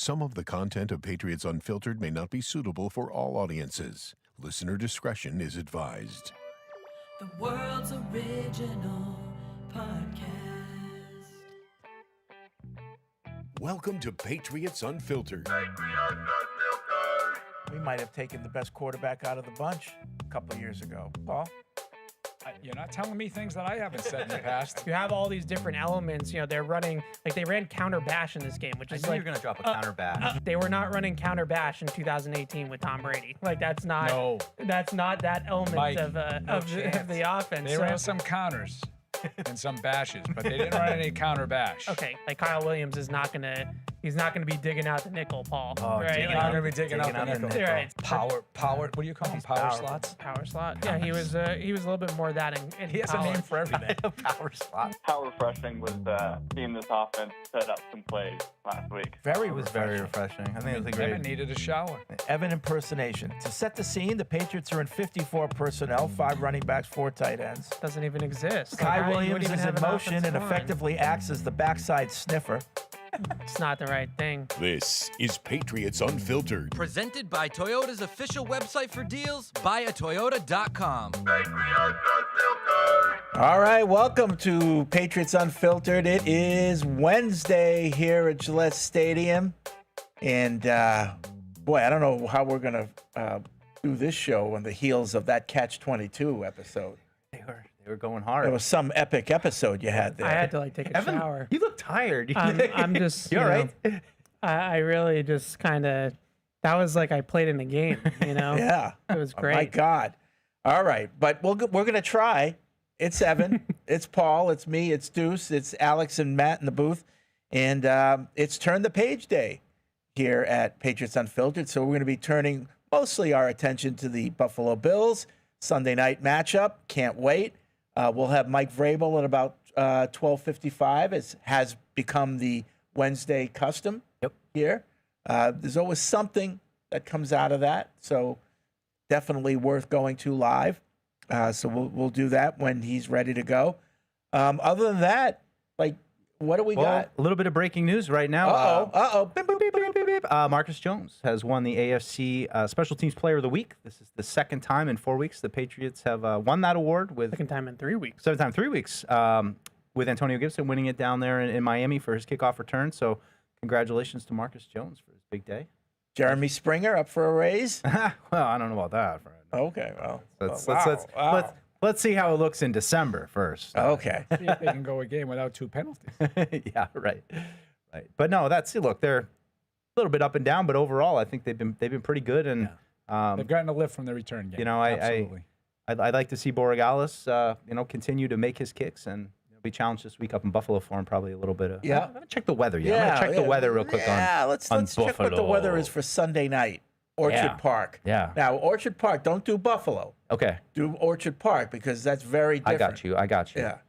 Some of the content of Patriots Unfiltered may not be suitable for all audiences. Listener discretion is advised. The world's original podcast. Welcome to Patriots Unfiltered. We might have taken the best quarterback out of the bunch a couple of years ago. Paul? You're not telling me things that I haven't said in the past. You have all these different elements. You know, they're running, like they ran counter bash in this game, which is I knew like you were going to drop a counter bash. they were not running counter bash in 2018 with Tom Brady. Like that's not that element Mike, of the offense. They So- ran some counters and some bashes, but they didn't run any counter bash. Okay, like Kyle Williams is not gonna be digging out the nickel, Paul. right? He's not going to be digging out the nickel. Right. Power, what do you call them? Power slots? Power slot. Yeah, he was a little bit more of that in He has a college. name for everything. Power slot. How refreshing was seeing this offense set up some plays last week? It was very refreshing. I think it was a Evan great. needed a shower. Evan impersonation. To set the scene, the Patriots are in 54 personnel, 5 running backs, 4 tight ends. Doesn't even exist. Like, Kai how you would Williams even is have in an motion and offensive line. effectively acts as the backside sniffer. It's not the right thing. This is Patriots Unfiltered. Presented by Toyota's official website for deals, buyatoyota.com. All right, welcome to Patriots Unfiltered. It is Wednesday here at Gillette Stadium. And, boy, I don't know how we're going to do this show on the heels of that Catch-22 episode. They were going hard. There was some epic episode you had there. I had to like take a Evan, shower. you look tired. I'm just. You all right? I really just kind of. That was like I played in a game. You know. Yeah. It was Oh, great. my God. All right. But we're going to try. It's Evan. It's Paul. It's me. It's Deuce. It's Alex and Matt in the booth. And it's Turn the Page Day here at Patriots Unfiltered. So we're going to be turning mostly our attention to the Buffalo Bills Sunday night matchup. Can't wait. We'll have Mike Vrabel at about 12:55, as has become the Wednesday custom here. There's always something that comes out of that, so definitely worth going to live. So we'll do that when he's ready to go. Other than that, like, what do we got? A little bit of breaking news right now. Uh-oh. Beep, beep, beep, beep, beep, beep. Marcus Jones has won the AFC Special Teams Player of the Week. This is the second time in 4 weeks the Patriots have won that award with Second time in 3 weeks. 3 weeks with Antonio Gibson winning it down there in Miami for his kickoff return. So congratulations to Marcus Jones for his big day. Jeremy Springer up for a raise? Well, I don't know about that. Okay, well. Let's see how it looks in December first. Okay. See if they can go a game without 2 penalties. Yeah, right. But no, look, they're a little bit up and down, but overall, I think they've been pretty good, and They've gotten a lift from the return game. you know, Absolutely. I'd like to see Borregales, continue to make his kicks and be challenged this week up in Buffalo for him. Probably a little bit of. Yeah. I'm gonna check the weather. I'm gonna check the weather real quick let's on check what the Buffalo. weather is for Sunday night. Orchard Yeah. Park. Yeah. Now, Orchard Park, don't do Buffalo. Okay, Do Orchard Park because that's very different. I got you. Yeah.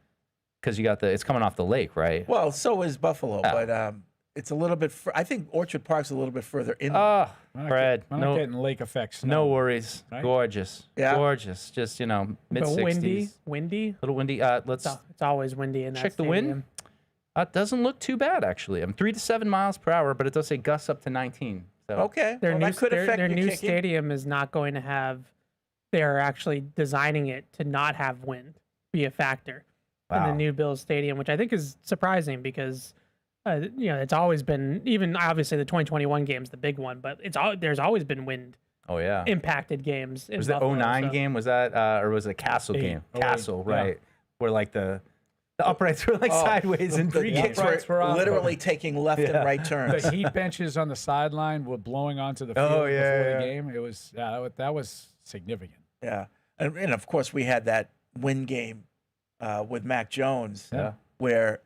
Because you got it's coming off the lake, right? Well, so is Buffalo, Oh. but it's a little bit. I think Orchard Park's a little bit further in. Oh, We're not Fred, we're not getting lake effects. no worries. Right? Gorgeous. Yeah. Gorgeous. Just, mid But 60s. windy. Little windy. Let's It's always windy in that check the stadium. wind. It doesn't look too bad, actually. 3 to 7 miles per hour, but it does say gusts up to 19. So Okay. Their well, new that could affect their your new kicking. stadium is not going to have. They're actually designing it to not have wind be a factor in the Wow. new Bills stadium, which I think is surprising because it's always been, even obviously the 2021 game's the big one, but there's always been wind Oh, yeah. impacted games. In Was the Buffalo, 09 so- game? Was that, or was it Castle game? 08, Castle, yeah. right. Where, like, the uprights were, like, sideways and The three kicks uprights were on. literally taking left and right turns. The heat benches on the sideline were blowing onto the field Oh, before yeah. the game. It was that was significant. Yeah, and of course we had that win game with Mac Jones, Yeah. where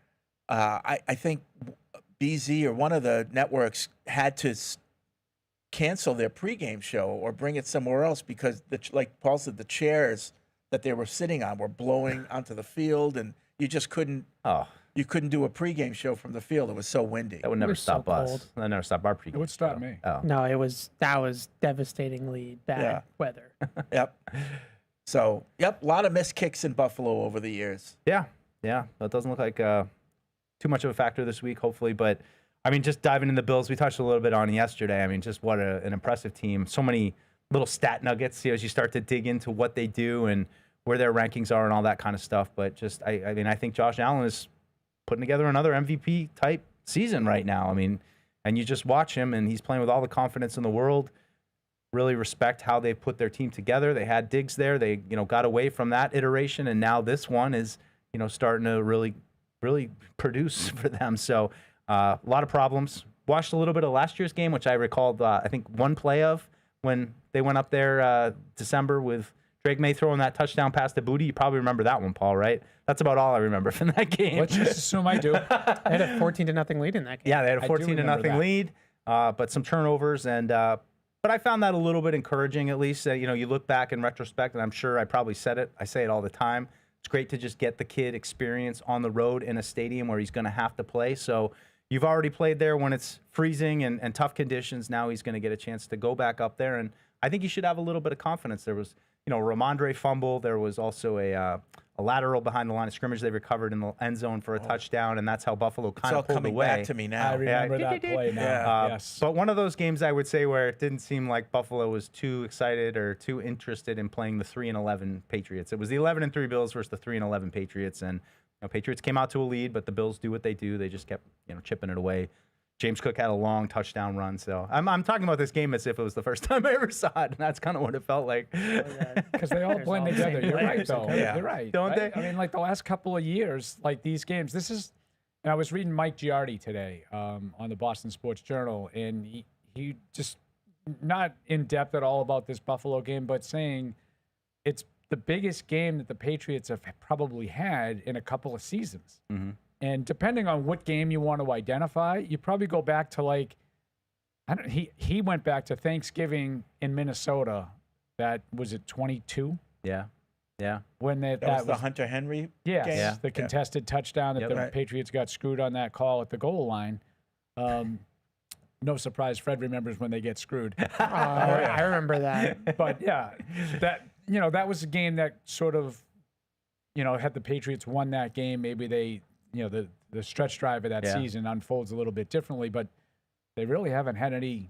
I think BZ or one of the networks had to cancel their pregame show or bring it somewhere else because, like Paul said, the chairs that they were sitting on were blowing onto the field, and you just couldn't. Oh, You couldn't do a pregame show from the field. It was so windy. that would never was so stop us. cold. That never stop our pregame. It would stop show. me. Oh. No, that was devastatingly bad Yeah. weather. Yep. So, a lot of missed kicks in Buffalo over the years. Yeah. That doesn't look like too much of a factor this week, hopefully. But I mean, just diving in the Bills, we touched a little bit on yesterday. I mean, just what an impressive team. So many little stat nuggets, as you start to dig into what they do and where their rankings are and all that kind of stuff. But just, I mean, I think Josh Allen is putting together another MVP type season right now. I mean, and you just watch him, and he's playing with all the confidence in the world. Really respect how they put their team together. They had Diggs there. They, got away from that iteration, and now this one is, starting to really produce for them. So a lot of problems. Watched a little bit of last year's game, which I recalled, I think, one play of when they went up there December with Drake May throwing that touchdown pass to Booty. You probably remember that one, Paul, right? That's about all I remember from that game. Let's just assume I do. They had a 14-0 lead in that game. Yeah, they had a I do 14-0 remember that. lead, but some turnovers. And but I found that a little bit encouraging, at least. You look back in retrospect, and I'm sure I probably said it. I say it all the time. It's great to just get the kid experience on the road in a stadium where he's going to have to play. So you've already played there when it's freezing and tough conditions. Now he's going to get a chance to go back up there. And I think he should have a little bit of confidence. There was, Ramondre fumble. There was also a lateral behind the line of scrimmage they recovered in the end zone for a touchdown, and that's how Buffalo It's kind all of pulled coming away. back to me now. I remember that play now. Yeah. Yes. But one of those games, I would say, where it didn't seem like Buffalo was too excited or too interested in playing the 3-11 Patriots. It was the 11-3 Bills versus the 3-11 Patriots, and Patriots came out to a lead, but the Bills do what they do. They just kept chipping it away. James Cook had a long touchdown run. So I'm talking about this game as if it was the first time I ever saw it, and that's kind of what it felt like. Because they all There's blend all the together. same You're right, players. though. Yeah. You're right. Don't right? they? I mean, like the last couple of years, like these games, and I was reading Mike Giardi today on the Boston Sports Journal, and he just not in depth at all about this Buffalo game, but saying it's the biggest game that the Patriots have probably had in a couple of seasons. Mm-hmm. And depending on what game you want to identify, you probably go back to he went back to Thanksgiving in Minnesota. That was it 22 Yeah. when That was the Hunter Henry yes, game? Yeah. the contested touchdown that Yep. the Right. Patriots got screwed on that call at the goal line. No surprise, Fred remembers when they get screwed. I remember that. But yeah, that was a game that sort of, had the Patriots won that game, maybe they, the stretch drive of that Yeah. season unfolds a little bit differently, but they really haven't had any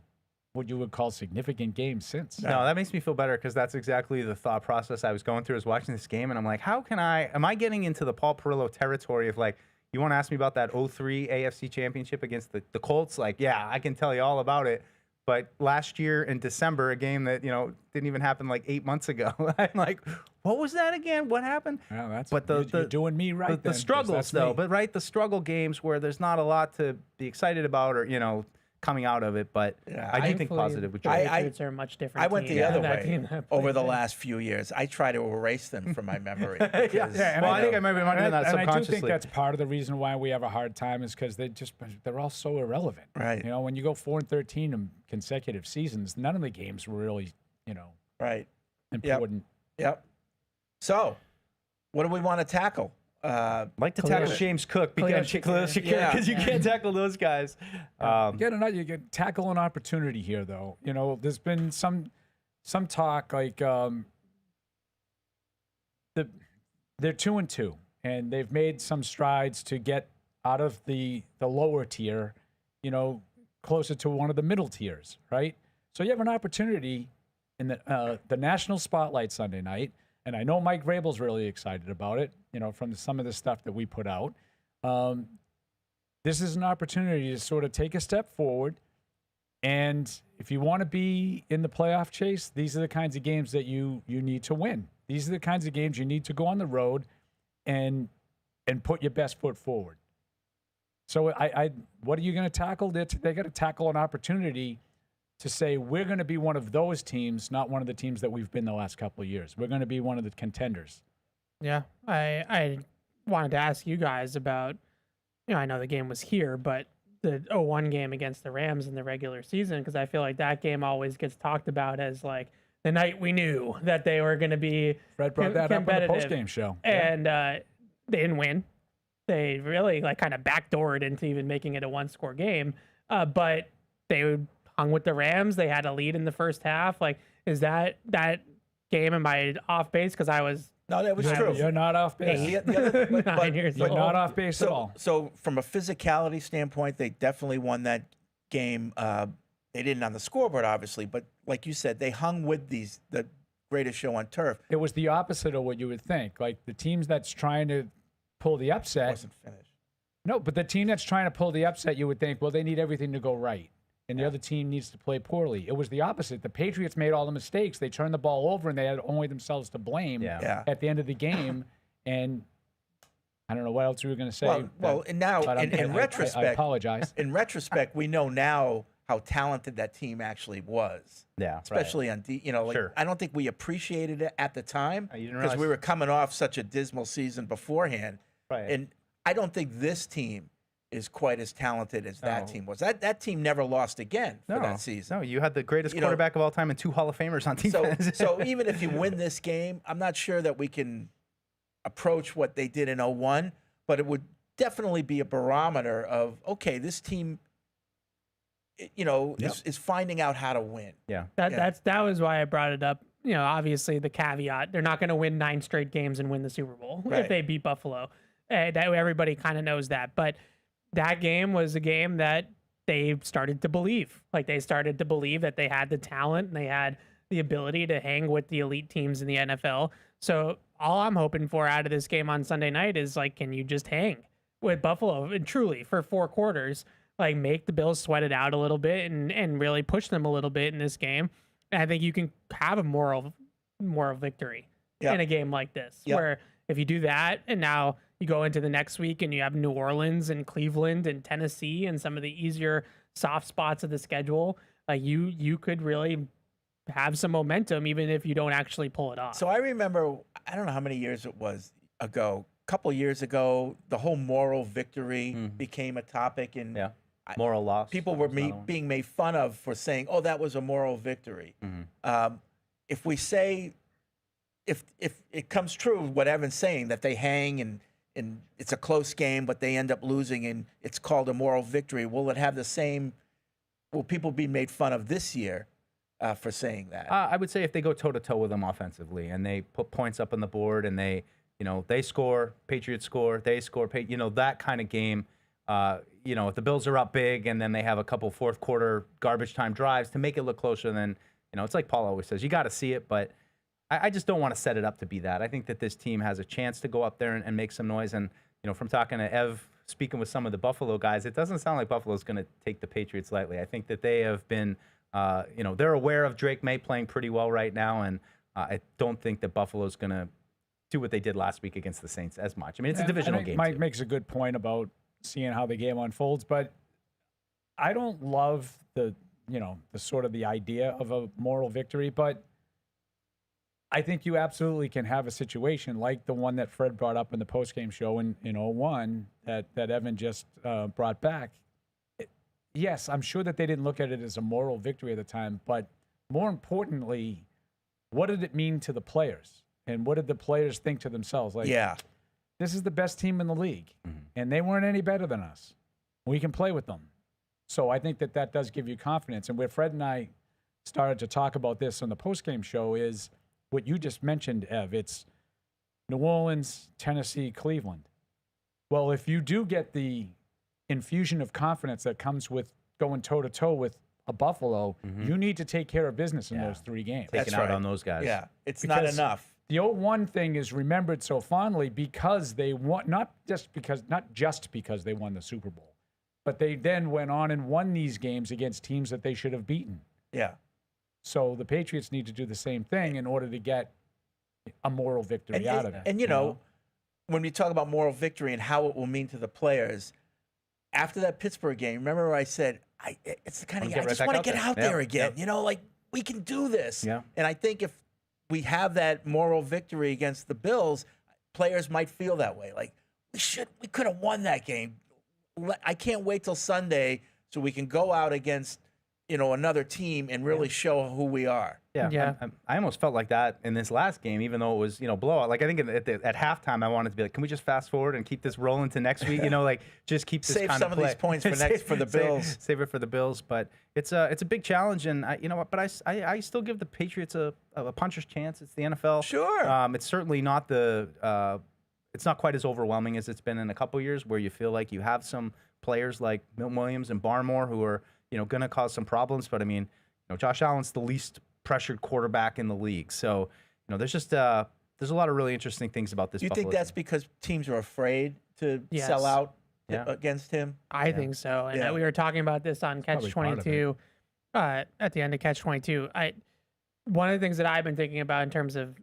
what you would call significant games since. No, that makes me feel better because that's exactly the thought process I was going through as watching this game. And I'm like, am I getting into the Paul Perillo territory of like, you want to ask me about that 03 AFC championship against the Colts? Like, yeah, I can tell you all about it. But last year in December, a game that, didn't even happen like 8 months ago. I'm like, what was that again? What happened? Well, that's But you're doing me right. The then, 'cause struggles, that's though. me. But right, the struggle games where there's not a lot to be excited about or, coming out of it. But Yeah, I do think Thankfully, positive with the Joe. Patriots are a much different I went team the other than that way team that over played the then. last few years. I try to erase them from my memory. because- Yeah, and Well, I think I might be doing that and I do subconsciously. think that's part of the reason why we have a hard time is because they're all so irrelevant. Right. When you go 4-13 in consecutive seasons, none of the games were really, Right. important. Yep. So, what do we want to tackle? Like to Khalil tackle James Cook because Shakir. because you can't tackle those guys. You can tackle an opportunity here, though. There's been some talk like they're 2-2, and they've made some strides to get out of the lower tier, closer to one of the middle tiers, right? So you have an opportunity in the national spotlight Sunday night, and I know Mike Vrabel's really excited about it, from some of the stuff that we put out. This is an opportunity to sort of take a step forward. And if you want to be in the playoff chase, these are the kinds of games that you need to win. These are the kinds of games you need to go on the road and put your best foot forward. So what are you going to tackle? They got to tackle an opportunity to say we're going to be one of those teams, not one of the teams that we've been the last couple of years. We're going to be one of the contenders. Yeah, I wanted to ask you guys about, I know the game was here, but the 0-1 game against the Rams in the regular season, because I feel like that game always gets talked about as like the night we knew that they were going to be Fred brought that up on the competitive. postgame show. And they didn't win. They really kind of backdoored into even making it a one-score game. But they hung with the Rams. They had a lead in the first half. Like, is that game, am I off base? Because I was No, that was You're- true. You're not off base. The other- but- 9 years You're old. not off base at all. So from a physicality standpoint, they definitely won that game. They didn't on the scoreboard, obviously, but like you said, they hung with the greatest show on turf. It was the opposite of what you would think. Like the teams that's trying to pull the upset. Wasn't finished. No, but the team that's trying to pull the upset, you would think, well, they need everything to go right. And the other team needs to play poorly. It was the opposite. The Patriots made all the mistakes. They turned the ball over, and they had only themselves to blame Yeah. at the end of the game. And I don't know what else you were going to say. Well, and now but in I retrospect, apologize. in retrospect, we know now how talented that team actually was. Yeah, Especially on Sure. I don't think we appreciated it at the time You didn't because we realize- were coming off such a dismal season beforehand. Right. And I don't think this team is quite as talented as that team was. That team never lost again for that season. No, you had the greatest You know- quarterback of all time and 2 Hall of Famers on So, defense. so even if you win this game, I'm not sure that we can approach what they did in 01, but it would definitely be a barometer of, okay, this team, is finding out how to win. yeah. That was why I brought it up. Obviously the caveat, they're not going to win 9 straight games and win the Super Bowl Right. if they beat Buffalo. That everybody kind of knows that. But that game was a game that they started to believe. Like they started to believe that they had the talent and they had the ability to hang with the elite teams in the NFL. So all I'm hoping for out of this game on Sunday night is like, can you just hang with Buffalo and truly for 4 quarters, like make the Bills sweat it out a little bit and really push them a little bit in this game. And I think you can have a moral victory in a game like this, where if you do that and now you go into the next week and you have New Orleans and Cleveland and Tennessee and some of the easier soft spots of the schedule, like you could really have some momentum even if you don't actually pull it off. So I remember, I don't know how many years it was ago, a couple years ago, the whole moral victory became a topic, and Yeah. Moral loss. people were was another one. being made fun of for saying, "Oh, that was a moral victory." If we say, if it comes true, what Evan's saying, that they hang and it's a close game, but they end up losing, and it's called a moral victory, will it have the same? Will people be made fun of this year for saying that? I would say if they go toe to toe with them offensively and they put points up on the board and they score, Patriots score, they score, that kind of game. If the Bills are up big and then they have a couple fourth quarter garbage time drives to make it look closer, then it's like Paul always says, you got to see it, but I just don't want to set it up to be that. I think that this team has a chance to go up there and make some noise. And from talking to Ev, speaking with some of the Buffalo guys, it doesn't sound like Buffalo's going to take the Patriots lightly. I think that they have been, they're aware of Drake May playing pretty well right now, and I don't think that Buffalo's going to do what they did last week against the Saints as much. I mean, it's a divisional game. Mike too. makes a good point about seeing how the game unfolds, but I don't love the sort of the idea of a moral victory, but I think you absolutely can have a situation like the one that Fred brought up in the postgame show in 01 that Evan just brought back. Yes, I'm sure that they didn't look at it as a moral victory at the time, but more importantly, what did it mean to the players? And what did the players think to themselves? Like, this is the best team in the league, and they weren't any better than us. We can play with them. So I think that does give you confidence. And where Fred and I started to talk about this on the postgame show is what you just mentioned, Ev. It's New Orleans, Tennessee, Cleveland. Well, if you do get the infusion of confidence that comes with going toe-to-toe with a Buffalo, you need to take care of business in those 3 games. Taking out on those guys. Yeah, it's not Because enough. The 01 thing is remembered so fondly because they won, not just because they won the Super Bowl, but they then went on and won these games against teams that they should have beaten. Yeah. So the Patriots need to do the same thing in order to get a moral victory out of it. And when we talk about moral victory and how it will mean to the players, after that Pittsburgh game, remember where I said, it's the kind of game, I just want to get out there again. Like we can do this. Yeah. And I think if we have that moral victory against the Bills, players might feel that way. Like we could have won that game. I can't wait till Sunday so we can go out against another team and really show who we are. Yeah. I almost felt like that in this last game, even though it was, blowout. Like I think at halftime, I wanted to be like, can we just fast forward and keep this rolling to next week? Like just keep this Save kind some of these points for the Bills. Save it for the Bills. But it's a big challenge, and you know what? But I still give the Patriots a puncher's chance. It's the NFL. Sure. It's certainly not it's not quite as overwhelming as it's been in a couple years, where you feel like you have some players like Milton Williams and Barmore who are going to cause some problems. But I mean, Josh Allen's the least pressured quarterback in the league. So, there's just there's a lot of really interesting things about this. Do you Buffalo think that's team. because teams are afraid to Yes. sell out Yeah. against him? I think so. And Yeah. we were talking about this on Catch probably part of 22 at the end of Catch 22. One of the things that I've been thinking about in terms of,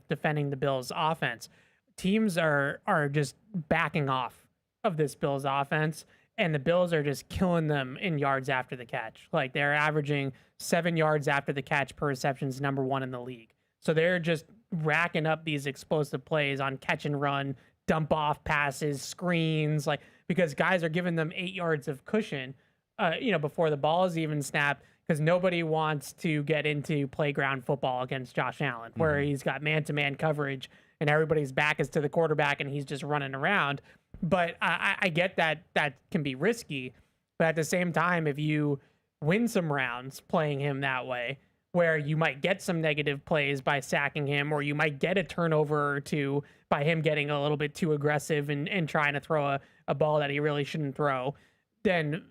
defending the Bills offense, teams are just backing off of this Bills offense, and the Bills are just killing them in yards after the catch. Like they're averaging 7 yards after the catch per reception, is number 1 in the league. So they're just racking up these explosive plays on catch and run, dump off passes, screens, because guys are giving them 8 yards of cushion, before the ball is even snapped, because nobody wants to get into playground football against Josh Allen, where he's got man-to-man coverage and everybody's back is to the quarterback and he's just running around. But I get that can be risky. But at the same time, if you win some rounds playing him that way, where you might get some negative plays by sacking him, or you might get a turnover or two by him getting a little bit too aggressive and trying to throw a ball that he really shouldn't throw, then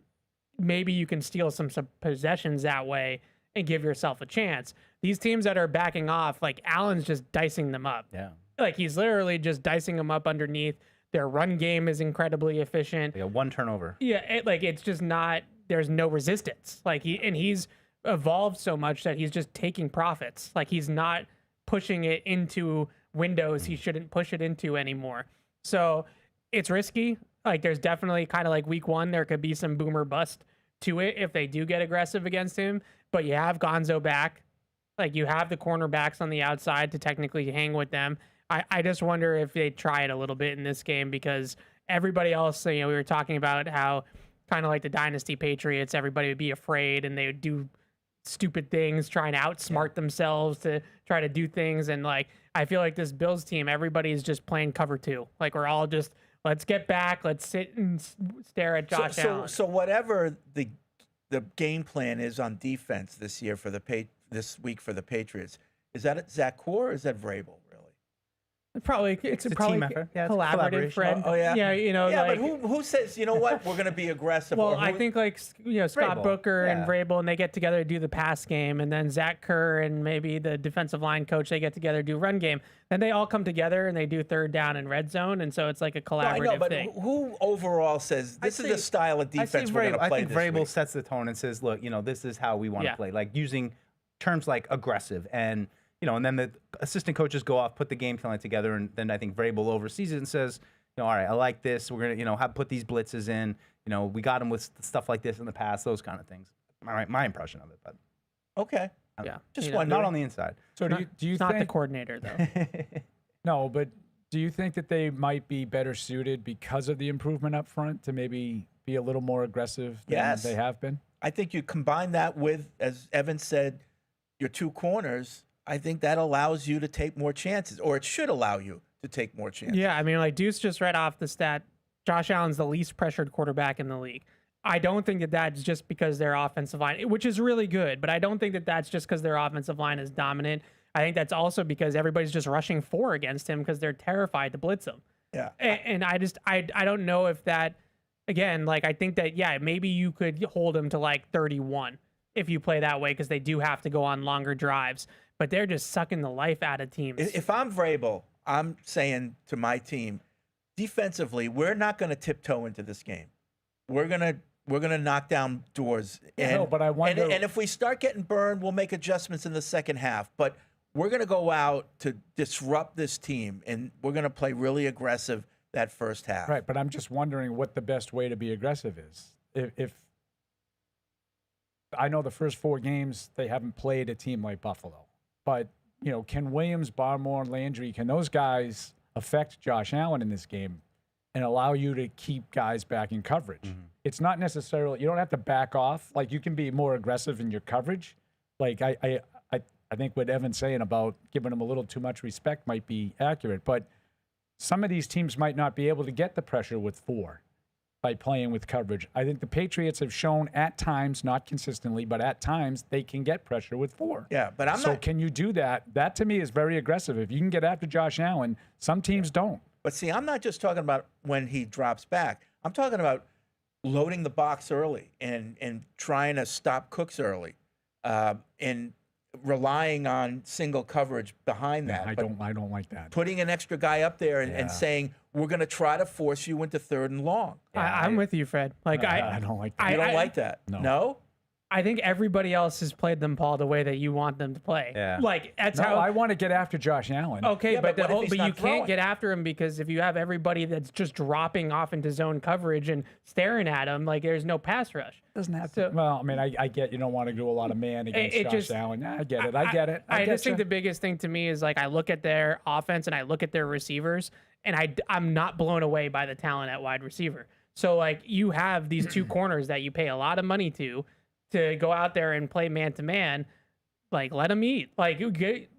maybe you can steal some possessions that way and give yourself a chance. These teams that are backing off, like Allen's just dicing them up. Yeah. Like he's literally just dicing them up underneath. Their run game is incredibly efficient. Yeah, 1 turnover. Yeah, it's just not. There's no resistance. He's evolved so much that he's just taking profits. Like he's not pushing it into windows he shouldn't push it into anymore. So it's risky. Like there's definitely kind of like week 1, there could be some boomer bust to it if they do get aggressive against him. But you have Gonzo back. Like you have the cornerbacks on the outside to technically hang with them. I just wonder if they try it a little bit in this game, because everybody else, we were talking about how kind of like the Dynasty Patriots, everybody would be afraid and they would do stupid things, trying to outsmart themselves to try to do things. And I feel like this Bills team, everybody's just playing cover 2. Like we're all just, let's get back, let's sit and stare at Josh Allen. So whatever the game plan is on defense this year this week for the Patriots, is that Zach Core or is that Vrabel? Probably it's a probably team effort. Yeah, it's collaborative, collaboration. friend. Oh, yeah. Yeah, Yeah, but who says, what, we're going to be aggressive? Well, or who, I think Scott Vrabel. Booker and Yeah. Vrabel, and they get together to do the pass game, and then Zach Kerr and maybe the defensive line coach, they get together to do run game. Then they all come together and they do third down and red zone, and so it's like a No, I collaborative know, but thing. who overall says this is the style of defense we're going to play I think this Vrabel week? sets the tone and says, look, this is how we want to Yeah. play. Like using terms like aggressive and and then the assistant coaches go off, put the game plan together, and then I think Vrabel oversees it and says, all right, I like this. We're gonna, put these blitzes in. We got him with stuff like this in the past, those kind of things. My impression of it, but Okay. Yeah, Just you know, wondering. not on the inside. So do you It's not the think coordinator though. no? But do you think that they might be better suited because of the improvement up front to maybe be a little more aggressive than Yes. they have been? I think you combine that with, as Evan said, your 2 corners. I think that allows you to take more chances, or it should allow you to take more chances. Yeah, I mean, Deuce just read off the stat. Josh Allen's the least pressured quarterback in the league. I don't think that that's just because their offensive line, which is really good, but I don't think that that's just because their offensive line is dominant. I think that's also because everybody's just rushing 4 against him because they're terrified to blitz him. Yeah. And I don't know if that, again, I think that, yeah, maybe you could hold him to 31 if you play that way, because they do have to go on longer drives. But they're just sucking the life out of teams. If I'm Vrabel, I'm saying to my team, defensively, we're not going to tiptoe into this game. We're gonna knock down doors. No, but I wonder. And if we start getting burned, we'll make adjustments in the second half. But we're going to go out to disrupt this team, and we're going to play really aggressive that first half. Right, but I'm just wondering what the best way to be aggressive is. If I know the first 4 games they haven't played a team like Buffalo, but can Williams, Barmore, Landry, can those guys affect Josh Allen in this game? and allow you to keep guys back in coverage. It's not necessarily, you don't have to back off. Like, you can be more aggressive in your coverage. Like, I think what Evan's saying about giving them a little too much respect might be accurate, but some of these teams might not be able to get the pressure with 4 by playing with coverage. I think the Patriots have shown at times, not consistently, but at times they can get pressure with 4. Yeah, but I'm so not. can you do that? That to me is very aggressive. If you can get after Josh Allen, some teams don't. But see, I'm not just talking about when he drops back. I'm talking about loading the box early and trying to stop Cooks early, and relying on single coverage behind that. I But don't like that. putting an extra guy up there and Yeah. saying, we're going to try to force you into 3rd and long. I'm with you, Fred. Like I don't like that. You don't like that? No. I think everybody else has played them, Paul, the way that you want them to play. Yeah. Like that's No, how. I want to get after Josh Allen. Okay, Yeah, but but what if he's but you not can't throwing? get after him because if you have everybody that's just dropping off into zone coverage and staring at him, like there's no pass rush. Doesn't have So- to. Well, I mean, I get you don't want to do a lot of man against it Josh just- Allen. I get it. I get it. I get just think you. the biggest thing to me is like I look at their offense and I look at their receivers and I'm not blown away by the talent at wide receiver. So like you have these 2 corners that you pay a lot of money to go out there and play man to man. Like let them eat. Like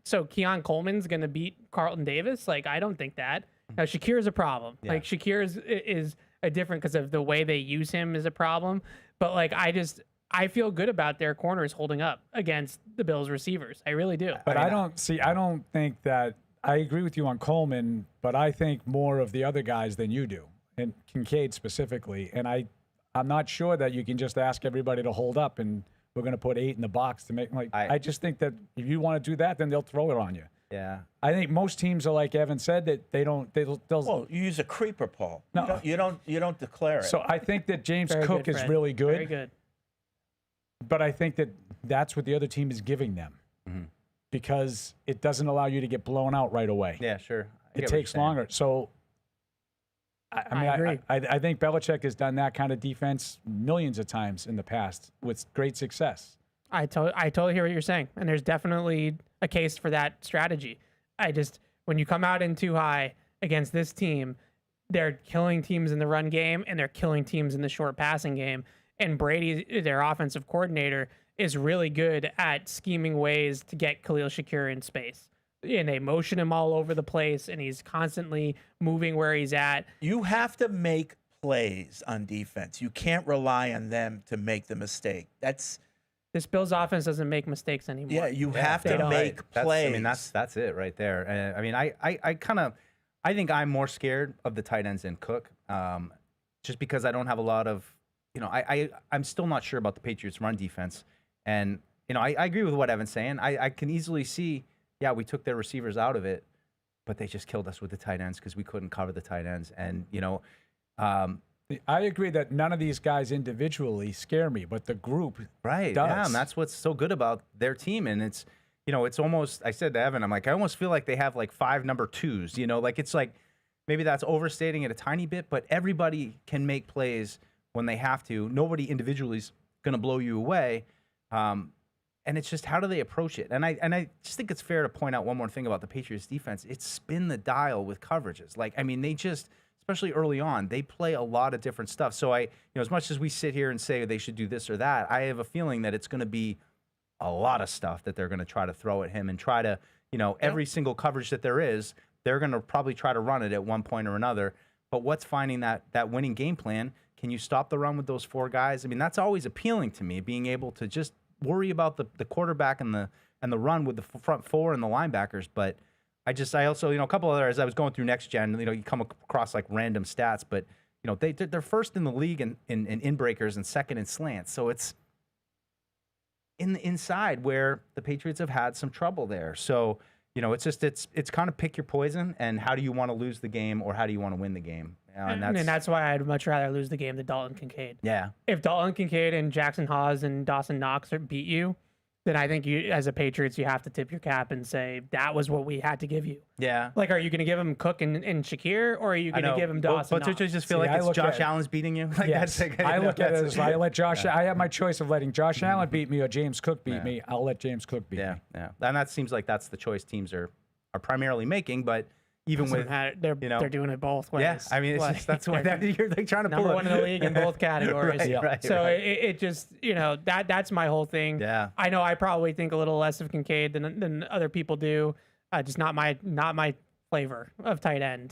so Keon Coleman's gonna beat Carlton Davis. Like I don't think that. Now Shakir's a problem. Yeah. Like Shakir is a different because of the way they use him is a problem. But like I feel good about their corners holding up against the Bills receivers. I really do. But I don't think that I agree with you on Coleman, but I think more of the other guys than you do, and Kincaid specifically. And I'm not sure that you can just ask everybody to hold up and we're going to put 8 in the box to make I just think that if you want to do that, then they'll throw it on you. Yeah. I think most teams are like Evan said that they'll Well, you use a creeper, Paul. No. You don't declare it. So I think that James Very Cook good, is Fred. really good, Very good. but I think that that's what the other team is giving them because it doesn't allow you to get blown out right away. Yeah, sure. I It get what you're takes saying. longer. So, I mean, agree. I think Belichick has done that kind of defense millions of times in the past with great success. I totally hear what you're saying, and there's definitely a case for that strategy. When you come out in too high against this team, they're killing teams in the run game and they're killing teams in the short passing game. And Brady, their offensive coordinator, is really good at scheming ways to get Khalil Shakir in space. And they motion him all over the place, and he's constantly moving where he's at. You have to make plays on defense. You can't rely on them to make the mistake. This Bills offense doesn't make mistakes anymore. Yeah, you have they to don't. make plays. I mean, that's it right there. I mean, I think I'm more scared of the tight ends than Cook, just because I don't have a lot of, I'm still not sure about the Patriots' run defense. And, I agree with what Evan's saying. I can easily see, yeah, we took their receivers out of it, but they just killed us with the tight ends because we couldn't cover the tight ends. And, I agree that none of these guys individually scare me, but the group right. does. Yeah, and that's what's so good about their team. And it's, it's almost, I said to Evan, I'm like, I almost feel like they have like 5 number 2s, it's like, maybe that's overstating it a tiny bit, but everybody can make plays when they have to. Nobody individually is going to blow you away. And it's just, how do they approach it? And I just think it's fair to point out one more thing about the Patriots defense. It's spin the dial with coverages. They just, especially early on, they play a lot of different stuff. So as much as we sit here and say they should do this or that, I have a feeling that it's going to be a lot of stuff that they're going to try to throw at him and try to, every single coverage that there is, they're going to probably try to run it at one point or another. But what's finding that winning game plan? Can you stop the run with those 4 guys? I mean, that's always appealing to me, being able to just worry about the quarterback and the run with the front 4 and the linebackers. But I also, a couple others, I was going through next gen, you come across like random stats, but they're first in the league in breakers and second in slants. So it's in the inside where the Patriots have had some trouble there. So, it's kind of pick your poison, and how do you want to lose the game or how do you want to win the game? And that's why I'd much rather lose the game than Dalton Kincaid. Yeah. If Dalton Kincaid and Jackson Hawes and Dawson Knox beat you, then I think you, as a Patriots, you have to tip your cap and say that was what we had to give you. Yeah. Like, are you going to give him Cook and Shakir, or are you going to give him Dawson? But Knox? just feel See, like I look Josh at- Allen's beating you. Like Yes, I look at it as I let Josh. I have my choice of letting Josh Allen beat me or James Cook beat me. I'll let James Cook beat me. Yeah. And that seems like that's the choice teams are primarily making. But even Doesn't with matter. They're you know, they're doing it both ways. yeah. I mean, it's just that's what you're like trying to pull number it. one in the league in both categories. Right, so right. It just that's my whole thing. Yeah. I know I probably think a little less of Kincaid than other people do. Just not my flavor of tight end.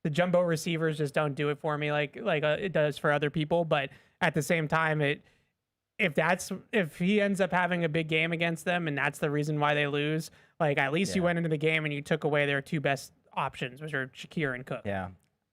The jumbo receivers just don't do it for me like it does for other people. But at the same time, if he ends up having a big game against them and that's the reason why they lose, like at least you went into the game and you took away their two best options, which are Shakir and Cook. Yeah.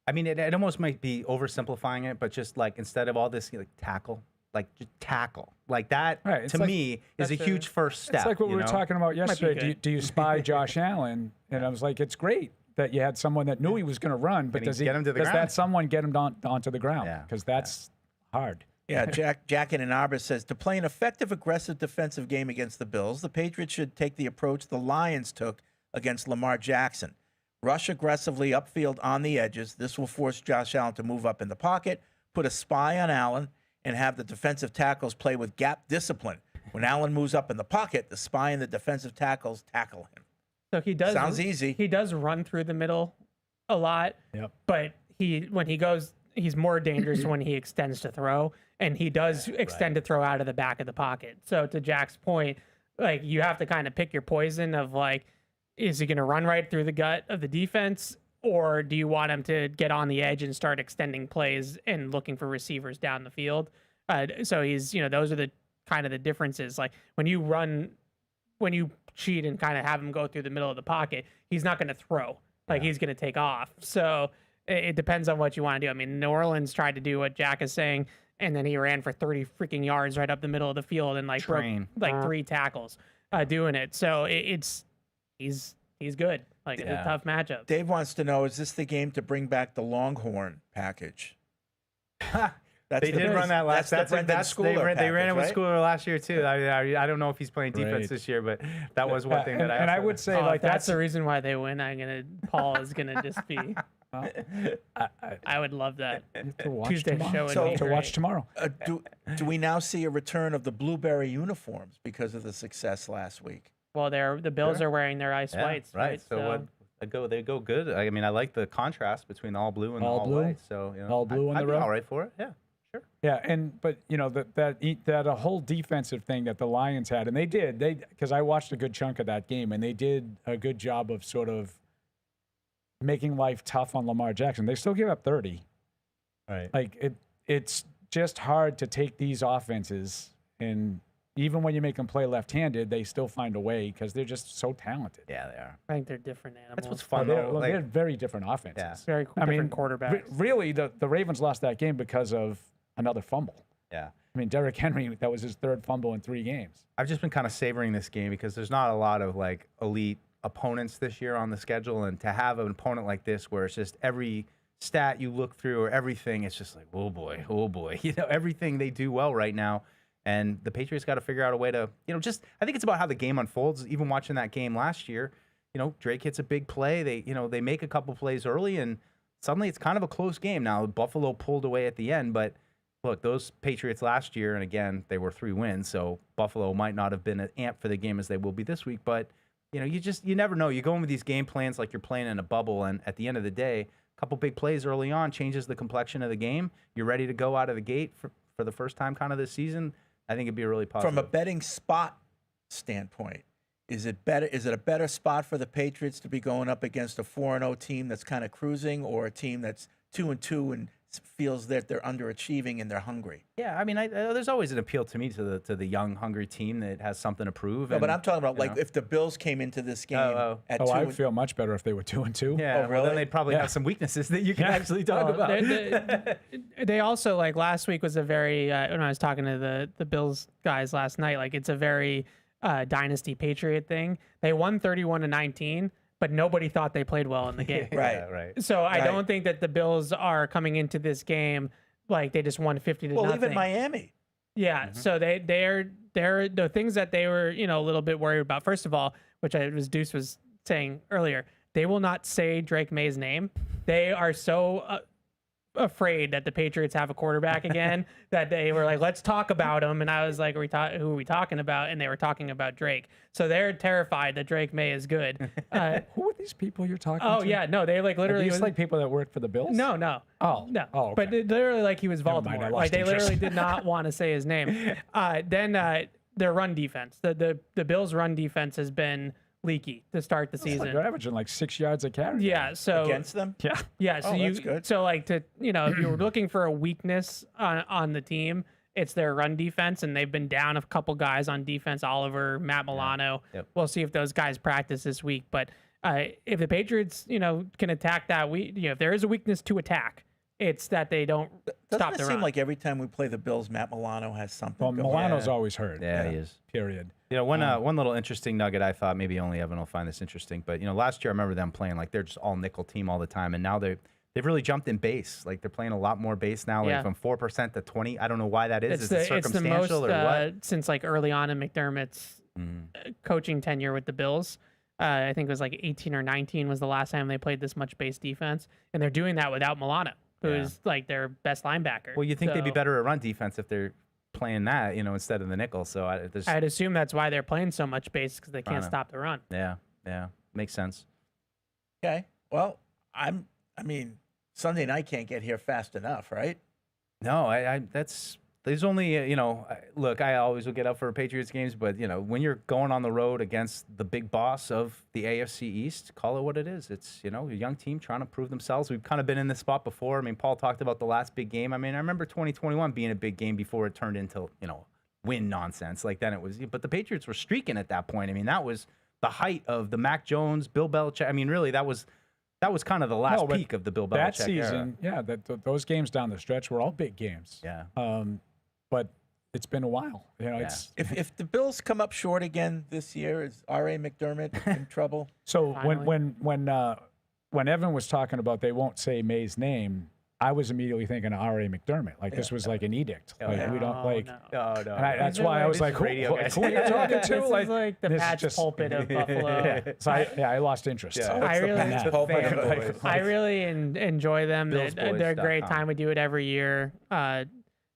I mean, it almost might be oversimplifying it, but just like instead of all this, like tackle, like just tackle, like that Right, to me is a huge first step. It's like what we were talking about yesterday. good. Do you spy Josh Allen? And I was like, it's great that you had someone that knew he was going to run, but Can he get him to the does ground? that someone get him onto the ground? Yeah, Because that's hard. Yeah, Jack in Ann Arbor says, to play an effective, aggressive defensive game against the Bills, the Patriots should take the approach the Lions took against Lamar Jackson. Rush aggressively upfield on the edges. This will force Josh Allen to move up in the pocket, put a spy on Allen, and have the defensive tackles play with gap discipline. When Allen moves up in the pocket, the spy and the defensive tackles tackle him. So he does. Sounds easy. He does run through the middle a lot. Yep. But when he goes, he's more dangerous when he extends to throw, and he does extend to throw out of the back of the pocket. So to Jack's point, like you have to kind of pick your poison of like, is he going to run right through the gut of the defense, or do you want him to get on the edge and start extending plays and looking for receivers down the field? So he's, those are the kind of the differences. Like when you cheat and kind of have him go through the middle of the pocket, he's not going to throw. Like he's going to take off. So it depends on what you want to do. I mean, New Orleans tried to do what Jack is saying, and then he ran for 30 freaking yards right up the middle of the field and like broke like 3 tackles doing it. So he's good. Like it's a tough matchup. Dave wants to know, is this the game to bring back the Longhorn package? They did run that last. That's the Brendan Schooler They ran it with package, Schooler last year too. I don't know if he's playing defense Right. this year, but that was one thing that and I would say like that's the reason why they win. Paul is gonna just be. I would love that. to watch Tuesday tomorrow. show would So- be to watch great. tomorrow. Do we now see a return of the blueberry uniforms because of the success last week? Well, the Bills are wearing their ice whites, right? So they go good. I mean, I like the contrast between all blue and All all blue? white. So All blue on I'd the be road? all right for it. Yeah, sure. Yeah, but that a whole defensive thing that the Lions had, and they because I watched a good chunk of that game, and they did a good job of sort of making life tough on Lamar Jackson. They still give up 30. Right. Like it's just hard to take these offenses, and even when you make them play left-handed, they still find a way because they're just so talented. Yeah, they are. I think they're different animals. That's what's Well, fun they're, though. well, Like, they're very different offenses. Yeah. Very different quarterbacks. Really, the Ravens lost that game because of another fumble. yeah. I mean, Derrick Henry, that was his 3rd fumble in 3 games. I've just been kind of savoring this game because there's not a lot of like elite opponents this year on the schedule, and to have an opponent like this where it's just every stat you look through or everything, it's just like, oh boy, everything they do well right now. And the Patriots got to figure out a way to, I think it's about how the game unfolds. Even watching that game last year, Drake hits a big play. They make a couple plays early, and suddenly it's kind of a close game. Now Buffalo pulled away at the end, but look, those Patriots last year, and again, they were 3 wins, so Buffalo might not have been as amped for the game as they will be this week. But you never know. You go in with these game plans like you're playing in a bubble, and at the end of the day, a couple big plays early on changes the complexion of the game. You're ready to go out of the gate for the first time kind of this season. I think it'd be a really positive. From a betting spot standpoint, is it a better spot for the Patriots to be going up against a 4-0 team that's kind of cruising, or a team that's 2-2 and feels that they're underachieving and they're hungry? Yeah, I mean, there's always an appeal to me to the young, hungry team that has something to prove. No, but I'm talking about you like know. if the Bills came into this game at 2. I'd feel much better if they were 2-2. Yeah, Oh, well, then really? they'd probably have some weaknesses that you can actually talk Well, about. They also, like, last week was a very when I was talking to the Bills guys last night, like it's a very dynasty Patriot thing. They won 31-19, but nobody thought they played well in the game. Right. Yeah, right. So I Right. don't think that the Bills are coming into this game like they just won 50-0. Well, even Miami. Yeah, so they're the things that they were a little bit worried about. First of all, which Deuce was saying earlier, they will not say Drake May's name. They are so afraid that the Patriots have a quarterback again, that they were like, let's talk about him. And I was like, who are we talking about? And they were talking about Drake. So they're terrified that Drake May is good. Who are these people you're talking to? Oh, yeah. No, they like literally. Are these like people that work for the Bills? No, no. Oh. No. Oh, okay. But literally like he was Never mind, I Baltimore. lost Like they interest. literally did not want to say his name. Then their run defense. The Bills' run defense has been leaky to start the It's like season. they're averaging like 6 yards a carry. Yeah, so Against them? Yeah. yeah, so Oh, you that's good. so like to if you were looking for a weakness on the team, it's their run defense, and they've been down a couple guys on defense, Oliver, Matt Milano. Yep. We'll see if those guys practice this week, but if the Patriots, can attack that if there is a weakness to attack, it's that they don't Doesn't stop it the seem run. like every time we play the Bills, Matt Milano has something Well, going? Milano's always hurt. Yeah, he is. Period. One little interesting nugget I thought maybe only Evan will find this interesting, but last year I remember them playing like they're just all nickel team all the time, and now they've really jumped in base. Like they're playing a lot more base now, like Yeah. from 4% to 20. I don't know why that is. Is it it's the circumstantial most or what? since like early on in McDermott's coaching tenure with the Bills. I think it was like 18 or 19 was the last time they played this much base defense, and they're doing that without Milano, who's like their best linebacker. Well, you think they'd be So better at run defense if they're playing that, instead of the nickel. So I'd assume that's why they're playing so much base, because they can't know. stop the run. yeah, makes sense. Okay. Well, Sunday night can't get here fast enough, right? No, there's only, look, I always will get up for Patriots games, but, when you're going on the road against the big boss of the AFC East, call it what it is. It's, a young team trying to prove themselves. We've kind of been in this spot before. I mean, Paul talked about the last big game. I mean, I remember 2021 being a big game before it turned into, win nonsense. Like then it was, but the Patriots were streaking at that point. I mean, that was the height of the Mac Jones, Bill Belichick. I mean, really, that was kind of the last but peak of the Bill Belichick That season, era. those games down the stretch were all big games. Yeah. But it's been a while. It's If the Bills come up short again this year, is R.A. McDermott in trouble? so Finally. when Evan was talking about they won't say May's name, I was immediately thinking of R.A. Mcdermott. Like this was like an edict. Like we don't like. No. No. And that's why I was like, who are you talking to? This is like the this is Pat's just- pulpit of Buffalo. So I lost interest. Yeah. I really, Pat's pulpit of fan the- boys. I really enjoy them. They're great BillsBoys.com. time. We do it every year,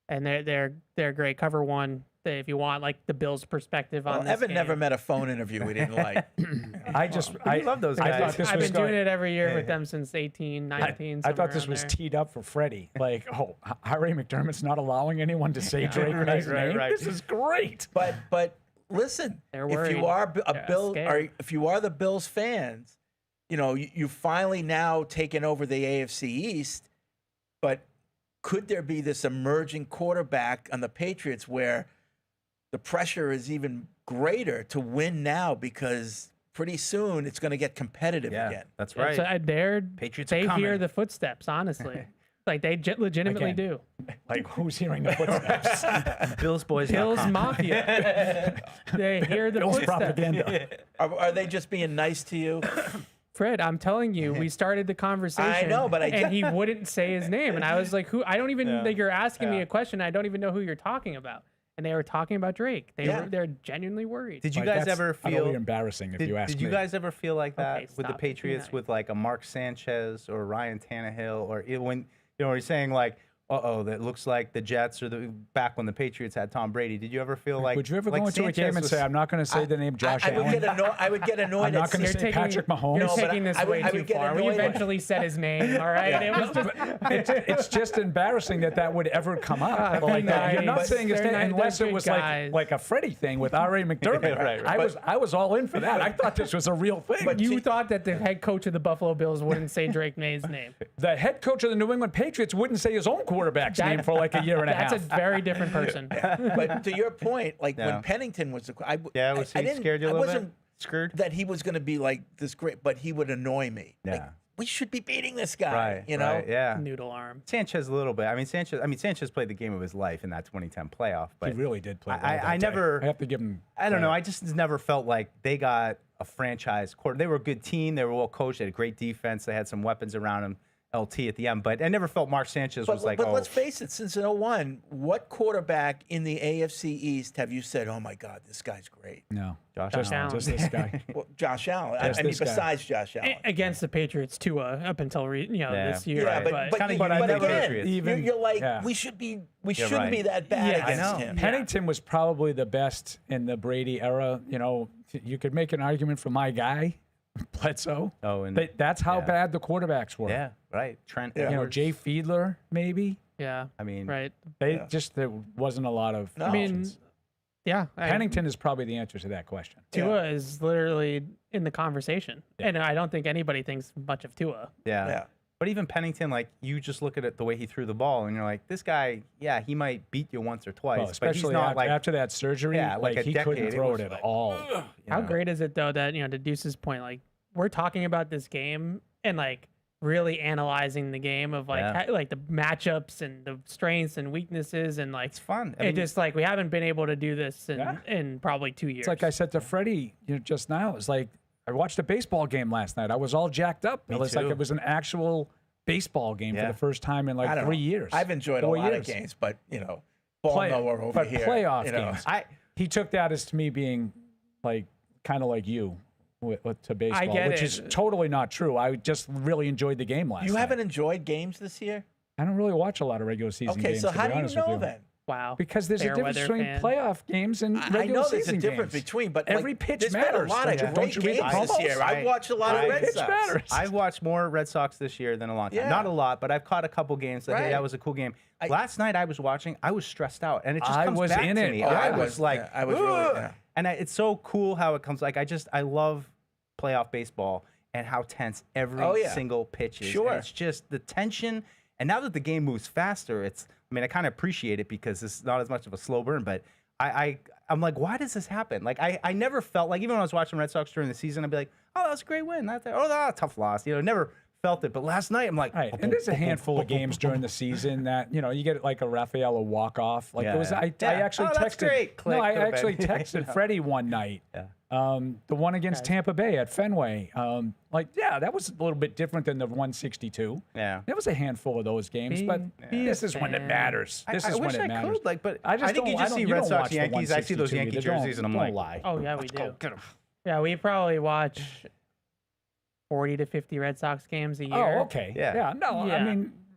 and they're great. Cover one. If you want like the Bills' perspective on Well, this Evan game. never met a phone interview we didn't like. I love those I guys. thought this I've was been doing going- it every year with them since 18, 19. I thought somewhere this was around there. teed up for Freddie. Like, R.A. McDermott's not allowing anyone to say Drake May's name. right. This is great. But listen, They're if worried. you are a Yeah, Bill, scared. or if you are the Bills fans, you finally now taken over the AFC East. But could there be this emerging quarterback on the Patriots where the pressure is even greater to win now, because pretty soon it's going to get competitive Yeah, again? that's Yeah, right. so Patriots are they hear coming. the footsteps, honestly. Like they legitimately Again. do. Like, who's hearing the footsteps? BillsBoys.com. Bills Mafia. They hear the Bill's footsteps. propaganda. Are they just being nice to you? Fred, I'm telling you, we started the conversation. I know, but and he wouldn't say his name, and I was like, "Who?" I don't even like. You're asking me a question. I don't even know who you're talking about. And they were talking about Drake. They're genuinely worried. Did you Like, guys that's ever feel utterly embarrassing if you ask Did me? you guys ever feel like that Okay, with the stop it. Patriots Yeah. with like a Mark Sanchez or Ryan Tannehill, or when you're saying like, that looks like the Jets, or back when the Patriots had Tom Brady? Did you ever feel like? Would you ever like go into a Sanchez game and was- say, "I'm not going to say the name Josh I would Allen"? get annoyed. I'm not at gonna seeing- say Patrick Mahomes. You're No, but taking this I would- way I too would get far. We annoyed. eventually said his name. All right. It was just, it's just embarrassing that would ever come up. Like that. You're not nice. saying his They're name nice. unless They're it was good guys. like a Freddie thing with R.A. McDermott. Right. I was all in for that. I thought this was a real thing. But you thought that the head coach of the Buffalo Bills wouldn't say Drake May's name. the head coach of the New England Patriots wouldn't say his own quarterback's name for like a year and a half. That's a very different person. But to your point, like Yeah. when Pennington was, Was he didn't- scared you a I little wasn't bit? Screwed? that he was going to be like this great, but he would annoy me. Like, Yeah. we should be beating this guy. Right. You know. Right, yeah. Noodle arm. Sanchez a little bit. I mean, Sanchez played the game of his life in that 2010 playoff. But He really did play. I- well that I day. never- I have to give him. I don't know. credit. I just never felt like they got a franchise quarter. They were a good team. They were well coached. They had a great defense. They had some weapons around them. LT at the end, but I never felt Mark Sanchez was like, but oh, let's face it, since 01, what quarterback in the AFC East have you said, oh my God, this guy's great? No, Josh Allen. just this guy. Well, Josh Allen. Just I mean, this guy. besides Josh Allen. Against the Patriots, Tua, up until Yeah. this year. Yeah, Right. but Kinda you- but I but never- again, Patriots. you're like, Yeah. we shouldn't right. be that bad Yeah, I against know. him. Pennington was probably the best in the Brady era. You know, you could make an argument for my guy, Bledsoe. Oh, and But that's how yeah. bad the quarterbacks were. yeah, right. Trent, Yeah. You know, Edwards. Jay Fiedler, maybe. Yeah, I mean, right. There wasn't a lot of No. I mean, options. yeah. Pennington is probably the answer to that question. Tua is literally in the conversation. And I don't think anybody thinks much of Tua. Yeah. Yeah. But even Pennington, like, you just look at it the way he threw the ball, and you're like, this guy, yeah, he might beat you once or twice, Well, but he's especially not like, after that surgery, Yeah, like a he decade, couldn't it throw was it at like, all. you How know. great is it, though, that, to Deuce's point, like, we're talking about this game and, like, really analyzing the game of, like, Yeah. like the matchups and the strengths and weaknesses. And, like, It's fun. I it mean, just, like, we haven't been able to do this in probably 2 years. It's like I said to Freddie just now. It's like I watched a baseball game last night. I was all jacked up. Me It was like too. it was an actual baseball game for Yeah. the first time in I like don't 3 know. years. I've enjoyed 4 a lot years. of games, but, ball knower over but here. playoff you know. games. I, He took that as to me being like kind of like you to baseball, get which it. is totally not true. I just really enjoyed the game last You night. haven't enjoyed games this year? I don't really watch a lot of regular season Okay, games. so to how be do you honest with know then? wow. Because there's a Fair difference weather between fan. playoff games and regular I know there's season a difference games. between, but every like, pitch there's matters. been a lot of Don't great you read the games this promos? year. I've watched a lot of I- Red pitch Sox. matters. I've watched more Red Sox this year than a long time. Yeah. Not a lot, but I've caught a couple games that, hey, Right. that was a cool game. Last night I was watching, I was stressed out, and it just I comes was back in to it. me. Oh, I I was was- like, yeah, I was really- "Ugh." yeah. And it's so cool how it comes. Like, I love playoff baseball and how tense every Oh, yeah. single pitch is. Sure. And it's just the tension. And now that the game moves faster, I kind of appreciate it because it's not as much of a slow burn, but I'm like, why does this happen? Like, I never felt like, even when I was watching Red Sox during the season, I'd be like, oh, that was a great win. Tough loss. Never felt it. But last night, I'm like, Right, and there's a handful of games during the season that you get like a Rafaela walk off. Like there was, I actually Oh, that's texted. great. Click, No, I go to bed. actually texted Freddie one night. Yeah. The one against Tampa Bay at Fenway. That was a little bit different than the 162. Yeah. There was a handful of those games, but be this a is when it fan. matters. This I is when wish it I matters. could, but I just think you don't- just I see don't- you Red don't Sox, watch the Yankees. I see those 162 Yankee either. Don't- jerseys, and I'm don't like, lie. Oh, yeah, we let's go, do. get 'em. Yeah, we probably watch 40 to 50 Red Sox games a year. Oh, okay. Yeah. No, Yeah.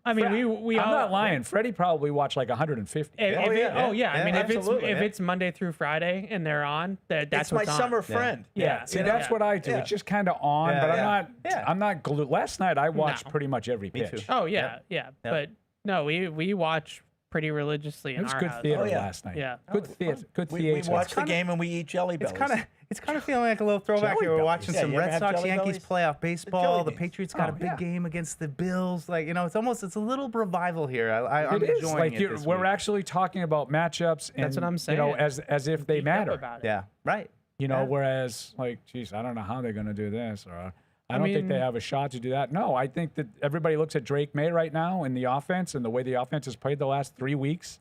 I mean, we I'm all, not lying. Freddie probably watched like 150. If, Oh, if it- yeah. oh yeah, I Yeah, mean, absolutely, if yeah. it's Monday through Friday and they're on, that's It's my what's on. summer friend. Yeah. See, you know? that's what I do. Yeah. It's just kind of on, Yeah, but I'm yeah. not. Yeah. I'm not glued. Last night I watched No. pretty much every Me pitch. too. Oh yeah, yeah. But no, we watch pretty religiously in It was our good house. theater Oh, yeah. last night. Yeah. Good theater. Good We theater. watch the kinda- game and we eat jelly bellies. It's kind of feeling like a little throwback Jelly here. We're bellies. watching Yeah, some you ever Red have Sox jelly Yankees bellies? playoff baseball. The beans. Patriots got a big yeah. game against the Bills. Like, it's a little revival here. I'm It is enjoying like it. This we're week. actually talking about matchups, and That's what I'm You know, saying. as if they Geeked up matter. about it. Yeah, right. You know, Yeah. whereas like, geez, I don't know how they're going to do this, or I don't think they mean- have a shot to do that. No, I think that everybody looks at Drake May right now in the offense and the way the offense has played the last 3 weeks.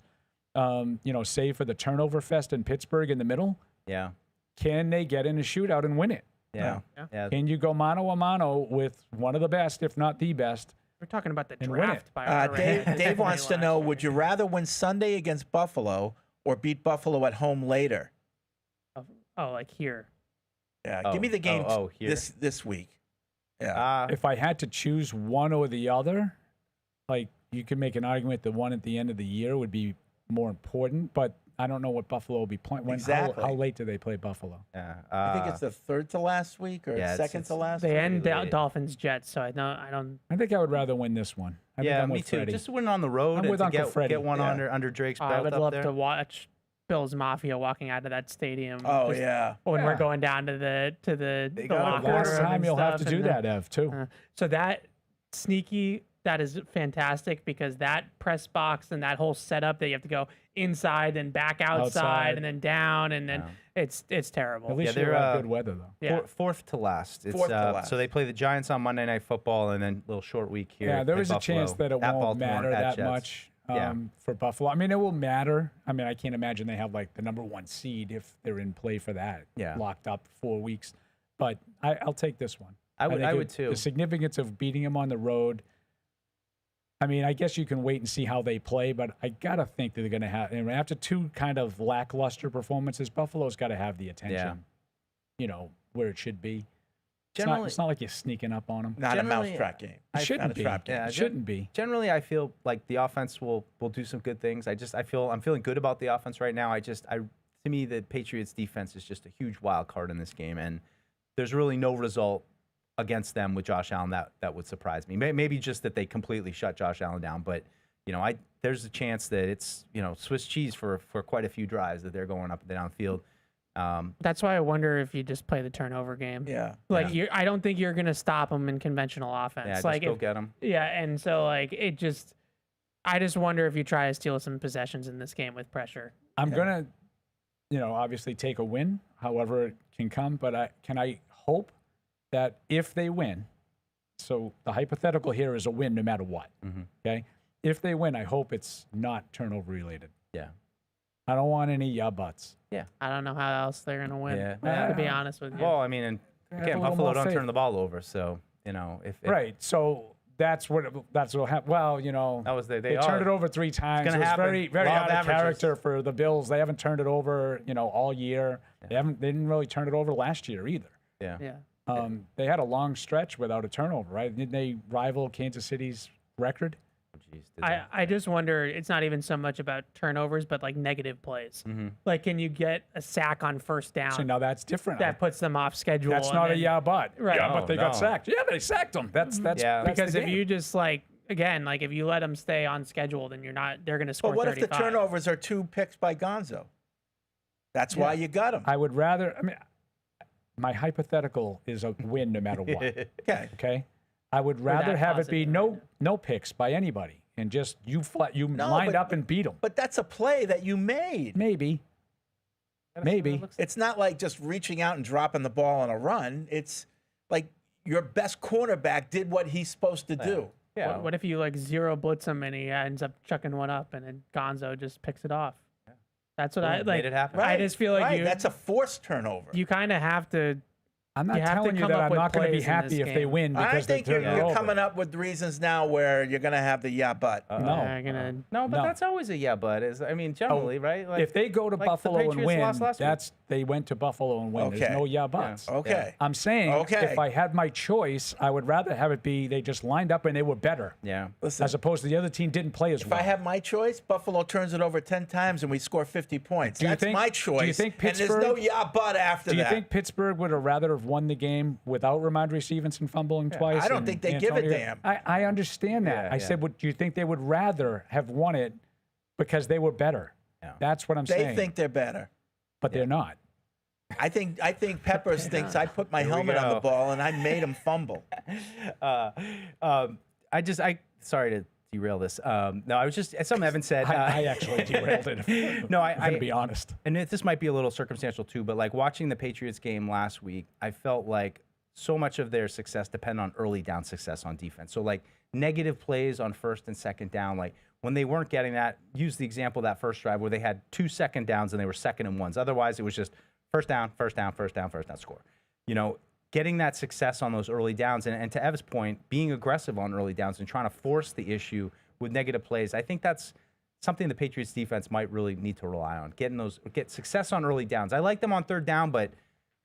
Save for the turnover fest in Pittsburgh in the middle. Yeah, Can they get in a shootout and win it? yeah, Yeah. yeah. Can you go mano a mano with one of the best, if not the best? We're talking about the And win it. draft by our Dave, Rams. Dave wants to Last know, year. would you rather win Sunday against Buffalo or beat Buffalo at home later? Oh, like here. Yeah, Oh, give me the game here. this week. Yeah. If I had to choose one or the other, like you could make an argument the one at the end of the year would be more important, but I don't know what Buffalo will be playing. Exactly. How late do they play Buffalo? Yeah, I think it's the third to last week or yeah, second it's- to last They week. end really- Dolphins Jets, so I don't. I think I would rather win this one. I think yeah, I'm me with too. Freddie. Just to win on the road I'm and with to Uncle Freddie. get one Yeah. under Drake's belt I would up love there. to watch Bills Mafia walking out of that stadium. Oh, just yeah. When Yeah. we're going down to the They got a locker quarter Last room time and you'll have to stuff, do and that, Ev, too. So that sneaky, that is fantastic because that press box and that whole setup that you have to go inside and back outside and then down and then it's terrible. At least they're, you'll have good weather, though. Yeah. Fourth to last. It's, Fourth to last. So they play the Giants on Monday Night Football, and then a little short week here. Yeah, there at is a Buffalo, chance that it at won't Baltimore, matter at that Jets. much Yeah. for Buffalo. I mean, it will matter. I mean, I can't imagine they have like the number 1 seed if they're in play for that. Yeah. Locked up 4 weeks. But I'll take this one. I would think too. The significance of beating them on the road, I mean, I guess you can wait and see how they play, but I got to think that they're going to have, and after two kind of lackluster performances, Buffalo's got to have the attention, where it should be. It's not like you're sneaking up on them. Not a mousetrap game. It shouldn't be. Trap game. It shouldn't be. Generally, I feel like the offense will do some good things. I'm feeling good about the offense right now. To me, the Patriots defense is just a huge wild card in this game, and there's really no result against them with Josh Allen that would surprise me. Maybe just that they completely shut Josh Allen down, but there's a chance that it's Swiss cheese for quite a few drives that they're going up and down the field. That's why I wonder if you just play the turnover game. Yeah. I don't think you're going to stop them in conventional offense. Yeah, just go get them. Yeah, and so I just wonder if you try to steal some possessions in this game with pressure. I'm going to, obviously take a win, however it can come, but I hope that if they win, so the hypothetical here is a win no matter what, okay? If they win, I hope it's not turnover related. Yeah. I don't want any buts. Yeah. I don't know how else they're going to win, Yeah. to be honest with you. Well, I mean, and again, Buffalo don't turn the ball over, so, if right, so that's what happened. Well, they turned it over 3 times. It was very, very out of character for the Bills. They haven't turned it over, all year. Yeah. They didn't really turn it over last year either. Yeah. Yeah. They had a long stretch without a turnover, right? Didn't they rival Kansas City's record? I just wonder, it's not even so much about turnovers, but like negative plays. Like, can you get a sack on first down? So now that's different. That puts them off schedule. That's not a but. Right. Yeah, but they got sacked. Yeah, they sacked them. That's because if you just if you let them stay on schedule, then they're going to score. But what 35. if the turnovers are 2 picks by Gonzo? That's why you got them. I would rather. I mean, my hypothetical is a win no matter what. Okay. I would rather have it be no picks by anybody and just you lined up and beat them. But that's a play that you made. Maybe. It's not like just reaching out and dropping the ball on a run. It's like your best cornerback did what he's supposed to do. Yeah. What if you zero blitz him and he ends up chucking one up and then Gonzo just picks it off? Yeah. That's what I like. Made it happen. I just feel like that's a forced turnover. You kind of have to. I'm not telling you that I'm not going to be happy if they win because I think you're over. coming up with reasons now where you're going to have the but. No, but that's always a but. Generally, right? If they go to Buffalo and win, they went to Buffalo and win. Okay. There's no buts. Yeah. Okay. I'm saying if I had my choice, I would rather have it be they just lined up and they were better. Yeah. Listen, as opposed to the other team didn't play as well. If I have my choice, Buffalo turns it over 10 times and we score 50 points. That's my choice. Do you think Pittsburgh? And there's no but after that. Do you think Pittsburgh would have rather have won the game without Ramondre Stevenson fumbling twice? I don't think they give a damn. I understand that. I said, do you think they would rather have won it because they were better? Yeah. That's what I'm saying. They think they're better. But they're not. I think Peppers thinks I put my helmet on the ball and I made him fumble. Sorry to derail this. No, I was just something Evan said. I actually derailed it. No, I'm gonna be honest. And this might be a little circumstantial too, but watching the Patriots game last week, I felt like so much of their success depended on early down success on defense. So negative plays on first and second down, when they weren't getting that, use the example of that first drive where they had 2 second downs and they were 2nd and 1s. Otherwise, it was just first down, score. Getting that success on those early downs, and to Ev's point, being aggressive on early downs and trying to force the issue with negative plays, I think that's something the Patriots defense might really need to rely on. Get success on early downs. I like them on 3rd down, but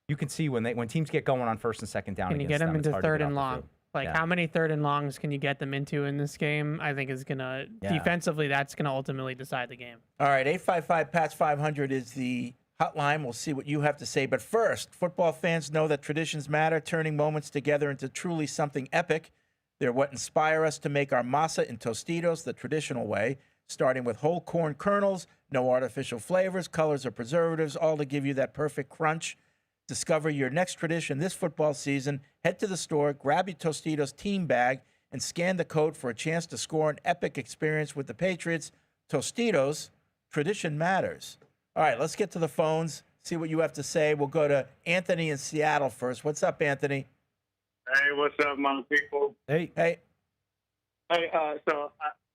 you can see when teams get going on 1st and 2nd down. Can you get them into 3rd and long? How many 3rd and longs can you get them into in this game? I think is gonna defensively. That's gonna ultimately decide the game. All right, 855-PATS-500 is the hotline. We'll see what you have to say. But first, football fans know that traditions matter, turning moments together into truly something epic. They're what inspire us to make our masa and Tostitos the traditional way, starting with whole corn kernels, no artificial flavors, colors, or preservatives, all to give you that perfect crunch. Discover your next tradition this football season. Head to the store, grab your Tostitos team bag, and scan the code for a chance to score an epic experience with the Patriots. Tostitos, tradition matters. All right, let's get to the phones, see what you have to say. We'll go to Anthony in Seattle first. What's up, Anthony? Hey, what's up, my people? Hey. So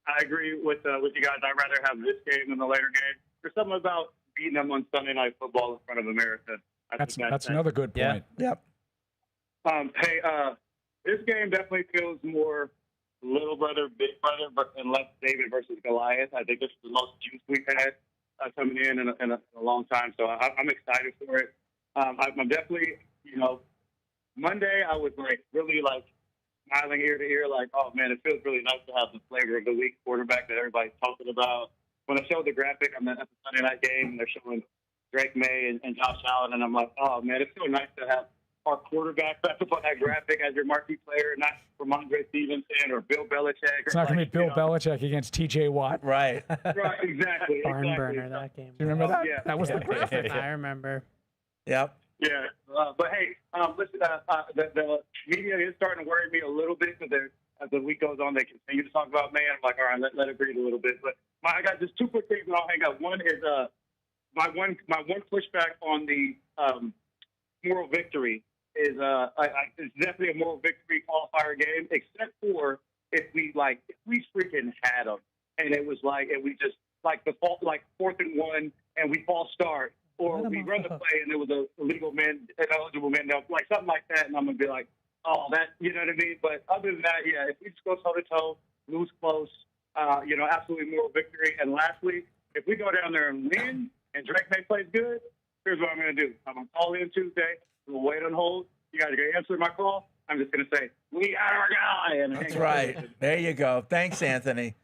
I agree with you guys. I'd rather have this game than the later game. There's something about beating them on Sunday Night Football in front of America. That's another good point. Yep. This game definitely feels more little brother, big brother, unless David versus Goliath. I think this is the most juice we've had coming in a long time. So I'm excited for it. I'm definitely, Monday I was really smiling ear to ear, oh man, it feels really nice to have the flavor of the week quarterback that everybody's talking about. When I showed the graphic at the Sunday night game, and they're showing Drake May and Josh Allen, and I'm like, oh man, it's so nice to have our quarterback back up on that graphic as your marquee player, not Ramondre Stevenson or Bill Belichick. It's not going to be Bill Belichick against T.J. Watt. Right. Right, exactly. Barn exactly. burner that game. Do you remember that? Yeah. That was the graphic. I remember. Yep. Yeah, but hey, listen, the media is starting to worry me a little bit because as the week goes on, they continue to talk about man. I'm like, all right, let it breathe a little bit. But I got just two quick things, and I'll hang up. One is my one pushback on the moral victory is it's definitely a moral victory qualifier game, except for if we freaking had them, and it was and we just the fault 4th and 1, and we false start. Or we run the play and there was a illegal man, an eligible man, something like that, and I'm going to be like, oh, that, you know what I mean? But other than that, yeah, if we just go toe-to-toe, lose close, absolutely moral victory. And lastly, if we go down there and win and Drake May plays good, here's what I'm going to do. I'm going to call in Tuesday. We'll wait on hold. You guys are going to answer my call. I'm just going to say, we got our guy. And That's right. There you go. Thanks, Anthony.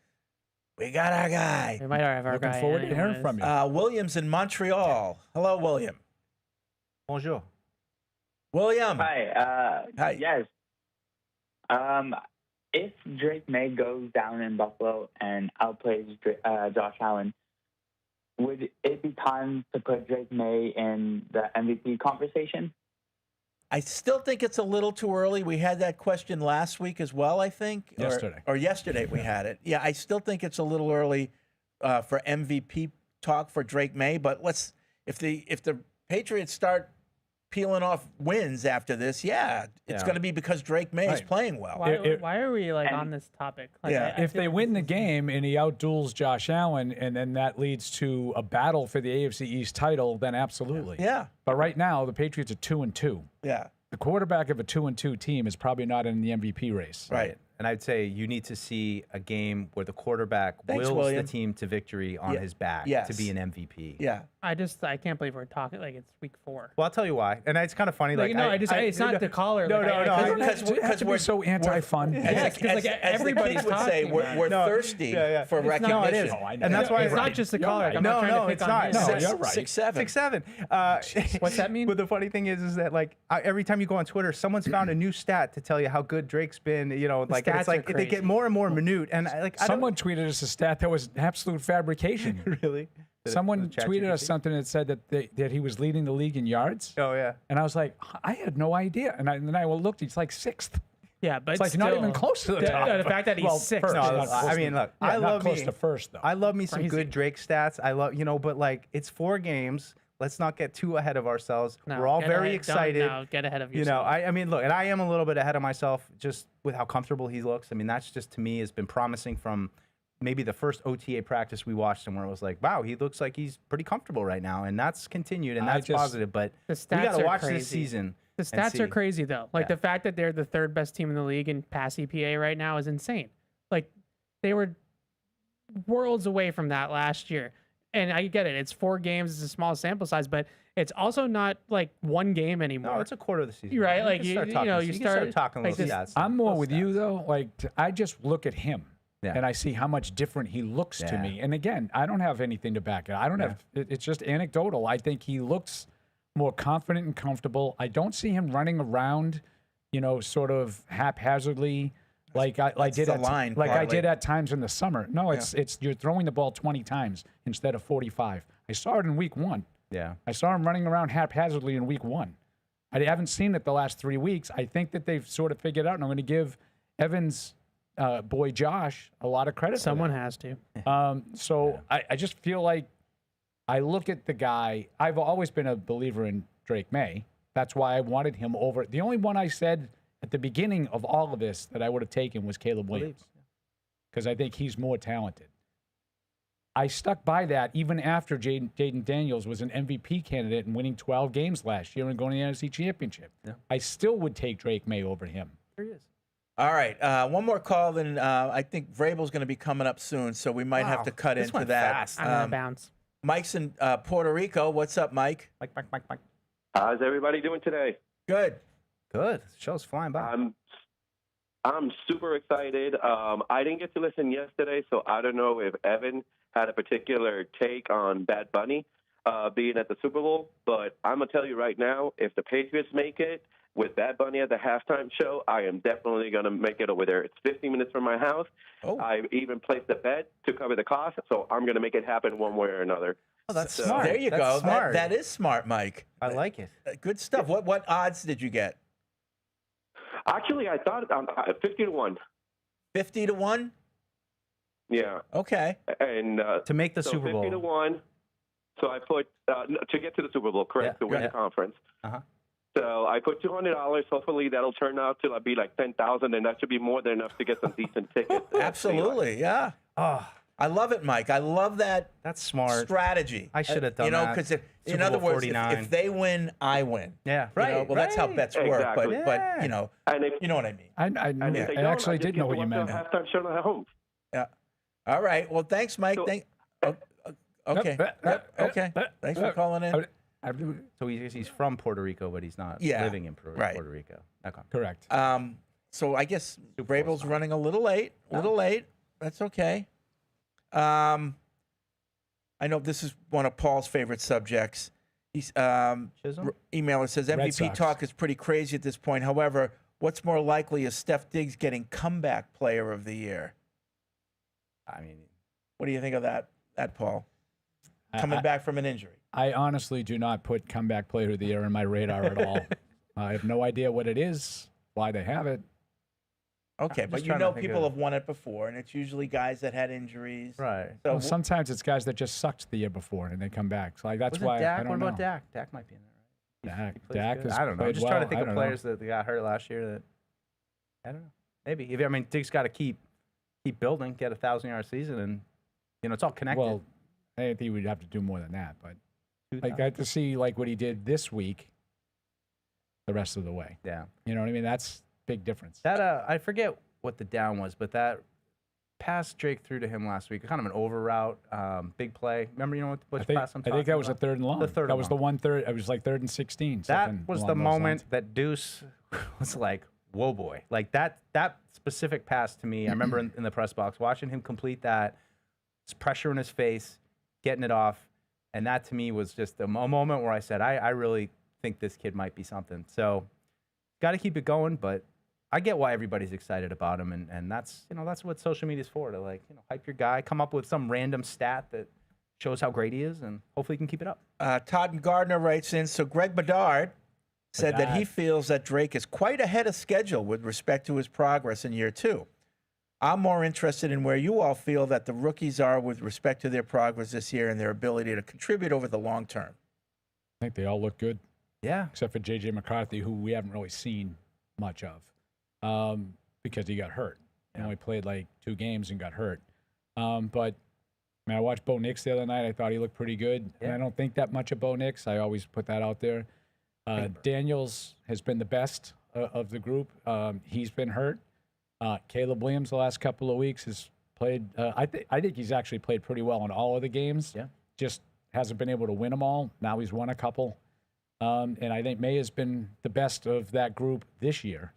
We got our guy. We might have our Looking guy. forward to hearing anyways. from you. William's in Montreal. Hello, William. Bonjour. William. Hi. Hi. Yes. If Drake May goes down in Buffalo and outplays Josh Allen, would it be time to put Drake May in the MVP conversation? I still think it's a little too early. We had that question last week as well, I think. Yesterday. Or yesterday we had it. Yeah, I still think it's a little early for MVP talk for Drake May. But if the Patriots start peeling off wins after this, it's going to be because Drake May is playing well. Why are we on this topic? If they win the game and he outduels Josh Allen, and then that leads to a battle for the AFC East title, then absolutely. Yeah. But right now, the Patriots are 2-2. Yeah. The quarterback of a 2-2 team is probably not in the MVP race. Right. And I'd say you need to see a game where the quarterback Thanks, wills William. the team to victory on his back to be an MVP. Yeah. I can't believe we're talking it's week 4. Well, I'll tell you why. And it's kind of funny. It's not the caller. No. Because we're so anti-fun. As everybody's the kids would say, we're thirsty for recognition. No, it is. And that's why it's not just the caller. I'm No, not trying to pick it's on not. him. No, you're right. 6'7". 6'7". What's that mean? But the funny thing is that every time you go on Twitter, someone's found a new stat to tell you how good Drake's been. stats are they get more and more minute. And Someone tweeted us a stat that was absolute fabrication. Really? Someone Chat tweeted us GPT? something that said that he was leading the league in yards. Oh yeah. And I was like, I had no idea. And then I looked, he's like 6th. Yeah, but It's not even close to the top. The fact that he's 6. first, No, not close I mean, to- look, yeah, I not love close me. to first though. I love me some Crazy. good Drake stats. I love, but it's 4 games. Let's not get too ahead of ourselves. We're all very excited. Get ahead of yourself. I mean, look, and I am a little bit ahead of myself just with how comfortable he looks. I mean, that's just to me has been promising from maybe the first OTA practice we watched him where it was like, wow, he looks like he's pretty comfortable right now. And that's continued and that's positive. But The we stats got to are watch crazy. this season. The and stats are see. crazy though. The fact that they're the 3rd best team in the league in pass EPA right now is insane. They were worlds away from that last year. And I get it. It's 4 games. It's a small sample size, but it's also not one game anymore. No, it's a quarter of the season. You're right. You can start talking like little this- stats. I'm more little with you stats. though. I just look at him Yeah. and I see how much different he looks to Yeah. me. And again, I don't have anything to back it. I don't have. It's just anecdotal. I think he looks more confident and comfortable. I don't see him running around, sort of haphazardly. I did at times in the summer. No, it's you're throwing the ball 20 times instead of 45. I saw it in week 1. Yeah. I saw him running around haphazardly in week 1. I haven't seen it the last 3 weeks. I think that they've sort of figured out, and I'm going to give Evans' boy Josh a lot of credit. Someone has to. I just feel like I look at the guy. I've always been a believer in Drake May. That's why I wanted him over. The only one I said at the beginning of all of this that I would have taken was Caleb Williams, because I think he's more talented. I stuck by that even after Jaden Daniels was an MVP candidate and winning 12 games last year and going to the NFC Championship. Yeah. I still would take Drake May over him. There he is. All right, one more call, then I think Vrabel's going to be coming up soon, so we might have to cut this into went that. fast. I'm gonna bounce. Mike's in Puerto Rico. What's up, Mike? Mike. How's everybody doing today? Good. Good. Show's flying by. I'm super excited. I didn't get to listen yesterday, so I don't know if Evan had a particular take on Bad Bunny being at the Super Bowl. But I'm gonna tell you right now, if the Patriots make it with Bad Bunny at the halftime show, I am definitely gonna make it over there. It's 15 minutes from my house. Oh. I even placed a bet to cover the cost, so I'm gonna make it happen one way or another. Oh, that's So- smart. There you That's go. Smart. That is smart, Mike. I like it. Good stuff. What odds did you get? Actually, I thought 50 to 1. 50 to 1? Yeah. Okay. And To make the so Super 50 to Bowl. 1. So I put to get to the Super Bowl, correct, Yeah, to win yeah. the conference. Uh-huh. So I put $200. Hopefully that'll turn out to be like 10,000, and that should be more than enough to get some decent tickets. Absolutely. Yeah. Oh, I love it, Mike. I love that that's smart. strategy. I should have done that. because Super in other Bowl words, 49. if they win, I win. Yeah, You know, right. well, that's how right. bets work. Exactly. But Yeah. And if, you know what I mean. I and if they I don't, actually just did know give what you them meant. up to a halftime show at home. Yeah. All right. Well, thanks, Mike. So- Okay. Okay. Thanks for calling in. So he's from Puerto Rico, but he's not Yeah, living in Puerto right. Rico. Okay. Correct. So I guess Bowl Vrabel's time. running a little late. That's okay. I know this is one of Paul's favorite subjects. He's Chisholm? emailer says MVP Sox. talk is pretty crazy at this point. However, what's more likely is Steph Diggs getting comeback player of the year? I mean, What do you think of that Paul? Coming back from an injury. I honestly do not put comeback player of the year on my radar at all. I have no idea what it is, why they have it. Okay, I'm but just you trying to know think people of- have won it before, and it's usually guys that had injuries. right. So Well, sometimes it's guys that just sucked the year before and they come back. So like that's Was it why Dak? I don't What know. about Dak? Dak might be in there, right? Dak, He plays Dak good. has I don't know. I'm played just trying to well. think I of don't know. players that got hurt last year that I don't know. Maybe. I mean, Diggs got to keep building, get a 1,000-yard season, and it's all connected. Well, I think we'd have to do more than that, but like I have to see like what he did this week the rest of the way. yeah. You know what I mean? That's big difference. That I forget what the down was, but that pass Drake threw to him last week, kind of an over route, big play. Remember, which pass I'm I talking think that was a about? third and long. The third that and was long. the 1/3. It was like 3rd and 16. That something was along the those moment lines. that Deuce was like, whoa, boy. Like that specific pass to me, I remember in the press box, watching him complete that, pressure in his face, getting it off. And that to me was just a moment where I said, I really think this kid might be something. So got to keep it going, but I get why everybody's excited about him. And that's, that's what social media is for, to hype your guy, come up with some random stat that shows how great he is, and hopefully he can keep it up. Todd Gardner writes in, so Greg Bedard said that he feels that Drake is quite ahead of schedule with respect to his progress in year 2. I'm more interested in where you all feel that the rookies are with respect to their progress this year and their ability to contribute over the long term. I think they all look good, Yeah. except for J.J. McCarthy, who we haven't really seen much of because he got hurt. He only played like 2 games and got hurt. But I watched Bo Nix the other night. I thought he looked pretty good. And I don't think that much of Bo Nix. I always put that out there. Daniels has been the best of the group. He's been hurt. Caleb Williams the last couple of weeks has played. I think he's actually played pretty well in all of the games. Yeah. Just hasn't been able to win them all. Now he's won a couple. And I think May has been the best of that group this year.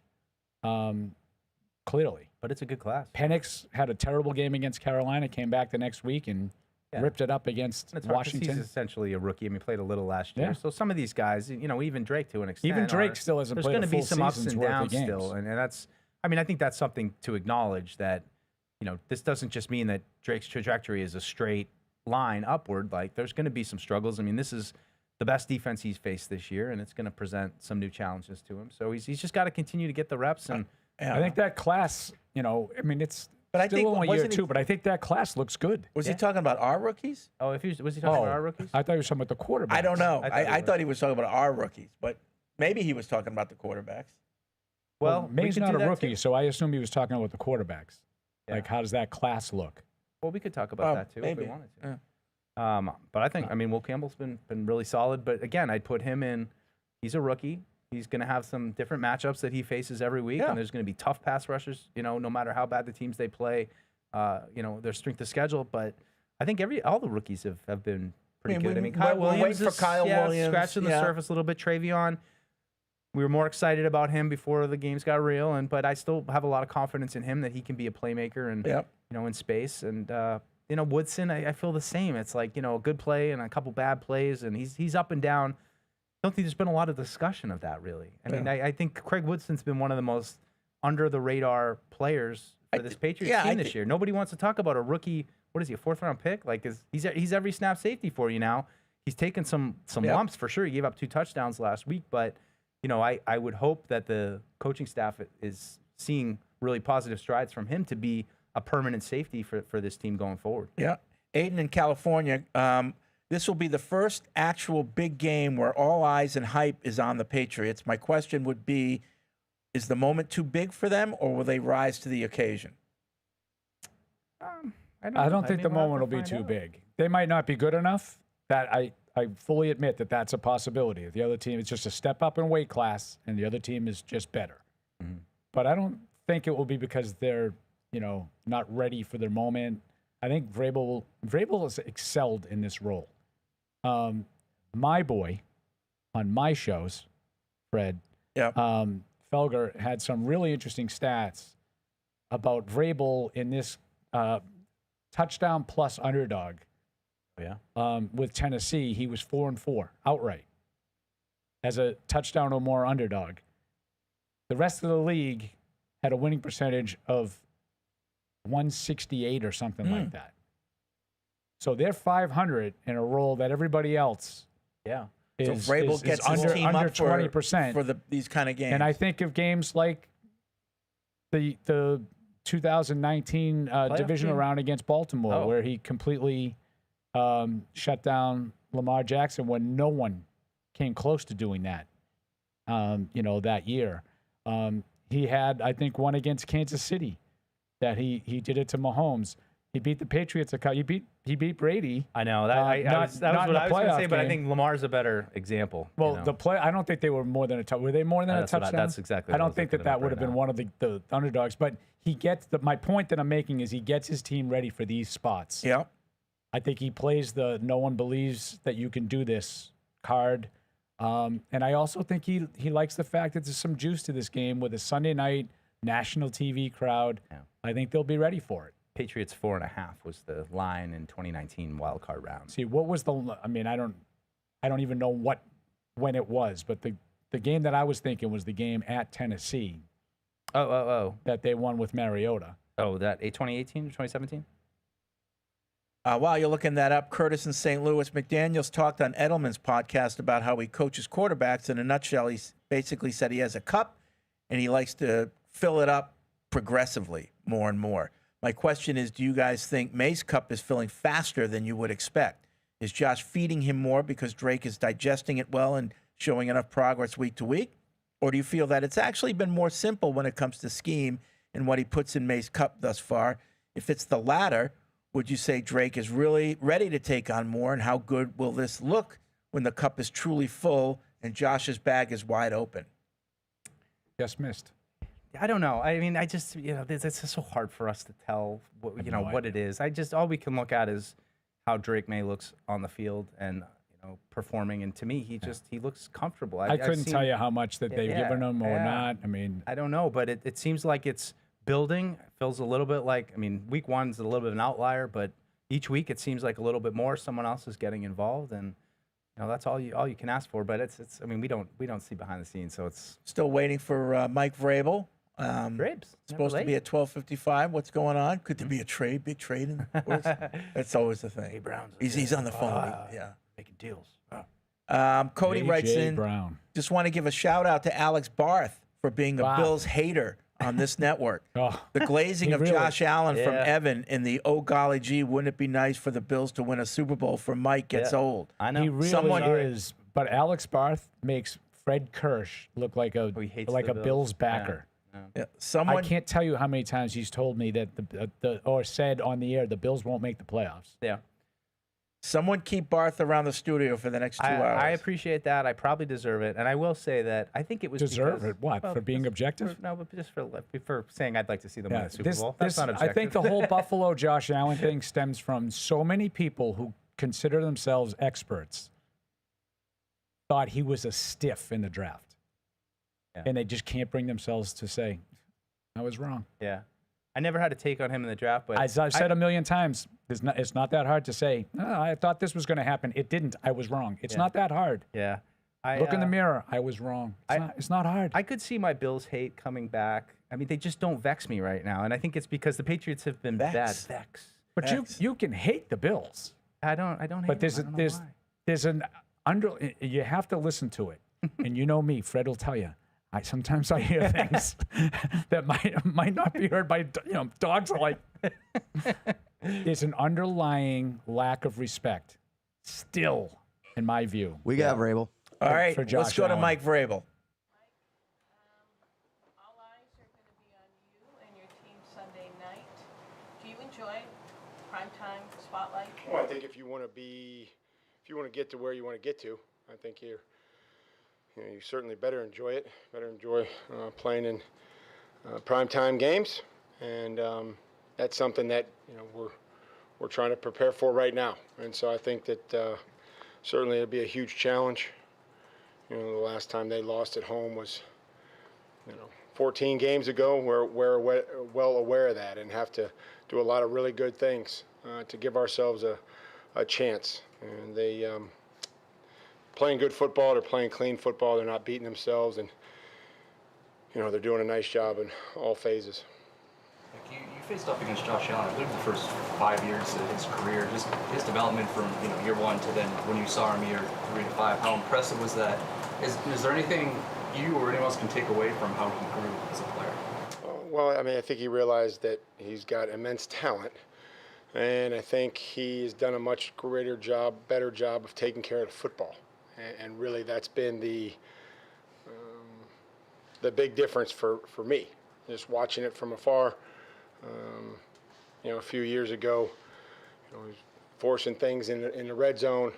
Clearly. But it's a good class. Penix had a terrible game against Carolina, came back the next week and ripped it up against And it's hard 'cause Washington. he's essentially a rookie. I mean, he played a little last year. Yeah. So some of these guys, even Drake to an extent. Even Drake still hasn't there's played a gonna be full some ups season's and worth of downs games. still. And that's, I think that's something to acknowledge that, this doesn't just mean that Drake's trajectory is a straight line upward. Like, there's going to be some struggles. I mean, this is the best defense he's faced this year, and it's going to present some new challenges to him. So he's just got to continue to get the reps. And I think that class, it's But I still think- only year wasn't he- 2, but I think that class looks good. Was he talking about our rookies? Oh, was he talking about our rookies? I thought he was talking about the quarterback. I don't know. I he thought he was talking about our rookies, but maybe he was talking about the quarterbacks. Well, we May's could not do a that rookie, too. so I assume he was talking about the quarterbacks. Yeah. Like, how does that class look? Well, we could talk about that too if maybe. we wanted to. But I think, Will Campbell's been really solid. But again, I'd put him in. He's a rookie. He's going to have some different matchups that he faces every week, and there's going to be tough pass rushers, no matter how bad the teams they play, their strength of schedule. But I think all the rookies have been pretty good. I mean, Kyle Williams for Kyle Williams. Scratching the surface a little bit. Travion, we were more excited about him before the games got real, but I still have a lot of confidence in him that he can be a playmaker and in space. And Woodson, I feel the same. It's like a good play and a couple bad plays, and he's up and down. I don't think there's been a lot of discussion of that really. I mean, I think Craig Woodson's been one of the most under the radar players for this Patriots team this year. Nobody wants to talk about a rookie. What is he, a 4th-round pick? Like, he's every snap safety for you now. He's taken some lumps for sure. He gave up 2 touchdowns last week, but I would hope that the coaching staff is seeing really positive strides from him to be a permanent safety for this team going forward. Yeah. Aiden in California, this will be the first actual big game where all eyes and hype is on the Patriots. My question would be, is the moment too big for them, or will they rise to the occasion? I don't think the moment will be too big. They might not be good enough. That I fully admit that's a possibility. The other team is just a step up in weight class, and the other team is just better. Mm-hmm. But I don't think it will be because they're not ready for their moment. I think Vrabel has excelled in this role. My boy on my shows, Fred, Felger had some really interesting stats about Vrabel in this touchdown plus underdog. With Tennessee, he was 4-4 outright as a touchdown or more underdog. The rest of the league had a winning percentage of 168 or something like that. So they're 500 in a role that everybody else so Vrabel gets his team under up 20% for these kind of games. And I think of games like the 2019 divisional round against Baltimore, where he completely shut down Lamar Jackson when no one came close to doing that, that year. He had, I think, one against Kansas City that he did it to Mahomes. He beat the Patriots. He beat Brady. I know that. That was what I was going to say, but I think Lamar's a better example. Well, I don't think they were more than a touchdown. Were they more than a touchdown? That's exactly. I don't think that would have been one of the underdogs. But he gets my point that I'm making is he gets his team ready for these spots. Yeah. I think he plays the no one believes that you can do this card. And I also think he likes the fact that there's some juice to this game with a Sunday night national TV crowd. Yeah. I think they'll be ready for it. Patriots 4.5 was the line in 2019 wild card round. See, what was I don't even know when it was, but the game that I was thinking was the game at Tennessee. That they won with Mariota. Oh, that 2018 or 2017? While you're looking that up, Curtis in St. Louis, McDaniels talked on Edelman's podcast about how he coaches quarterbacks. In a nutshell, he basically said he has a cup and he likes to fill it up progressively more and more. My question is, do you guys think May's cup is filling faster than you would expect? Is Josh feeding him more because Drake is digesting it well and showing enough progress week to week? Or do you feel that it's actually been more simple when it comes to scheme and what he puts in May's cup thus far? If it's the latter, would you say Drake is really ready to take on more, and how good will this look when the cup is truly full and Josh's bag is wide open? Just missed. I don't know. I mean, it's just so hard for us to tell what it is. All we can look at is how Drake May looks on the field and performing, and to me, he looks comfortable. I couldn't tell you how much that they've given him or not. I mean, I don't know, but it seems like it's building. It feels a little bit like, week one's a little bit of an outlier, but each week it seems like a little bit more someone else is getting involved, and that's all you can ask for. But it's we don't see behind the scenes, so it's still waiting for Mike Vrabel. Vrabes supposed to be at 12:55. What's going on? Could there be a trade? Big trade? That's always the thing. Hey, Brown's he's on the phone. Making deals. Cody writes in. Brown. Just want to give a shout out to Alex Barth for being a Bills hater on this network. The glazing of Josh Allen from Evan in the "oh golly gee, wouldn't it be nice for the Bills to win a Super Bowl" for Mike gets old. I know he really is, but Alex Barth makes Fred Kirsch look like a Bills backer. Yeah. I can't tell you how many times he's told me that or said on the air the Bills won't make the playoffs. Yeah. Someone keep Barth around the studio for the next 2 hours. I appreciate that. I probably deserve it, and I will say that I think it was Deserve because, it? What, for being objective? No, but just for saying I'd like to see them win Yeah, the Super Bowl. That's not objective. I think the whole Buffalo Josh Allen thing stems from so many people who consider themselves experts thought he was a stiff in the draft. Yeah. And they just can't bring themselves to say, I was wrong. Yeah. I never had a take on him in the draft, but As I've said a million times, it's not that hard to say, I thought this was going to happen. It didn't. I was wrong. It's not that hard. Yeah. Look in the mirror. I was wrong. It's not hard. I could see my Bills hate coming back. I mean, they just don't vex me right now, and I think it's because the Patriots have been bad. Vex. But you can hate the Bills. I don't hate But them. there's an you have to listen to it. And you know me, Fred will tell you. Sometimes I hear things that might not be heard by dogs are like. There's an underlying lack of respect, still, in my view. We got Vrabel. All right, for Josh let's go to Allen. Mike Vrabel. All eyes are going to be on you and your team Sunday night. Do you enjoy primetime spotlight? Well, I think if you want to get to where you want to get to, I think you certainly better enjoy it. Better enjoy playing in primetime games, and that's something that we're trying to prepare for right now. And so I think that certainly it'll be a huge challenge. The last time they lost at home was 14 games ago. We're well aware of that and have to do a lot of really good things to give ourselves a chance. And they playing good football, they're playing clean football, they're not beating themselves, and they're doing a nice job in all phases. You faced up against Josh Allen, I believe, the first 5 years of his career. Just his development from year one to then when you saw him year 3 to 5. How impressive was that? Is there anything you or anyone else can take away from how he grew as a player? Well, I mean, I think he realized that he's got immense talent, and I think he's done a much better job of taking care of the football. And really, that's been the big difference for me, just watching it from afar. A few years ago, he was forcing things in the red zone,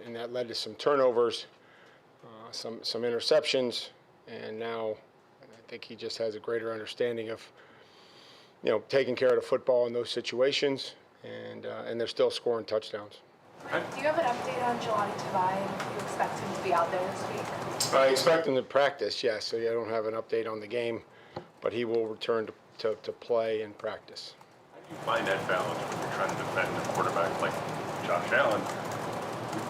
and that led to some turnovers, some interceptions, and now I think he just has a greater understanding of taking care of the football in those situations, and they're still scoring touchdowns. Do you have an update on Jelani Tavai and if you expect him to be out there this week? I expect him to practice, yes. So I don't have an update on the game, but he will return to play and practice. How do you find that balance when you're trying to defend a quarterback like Josh Allen?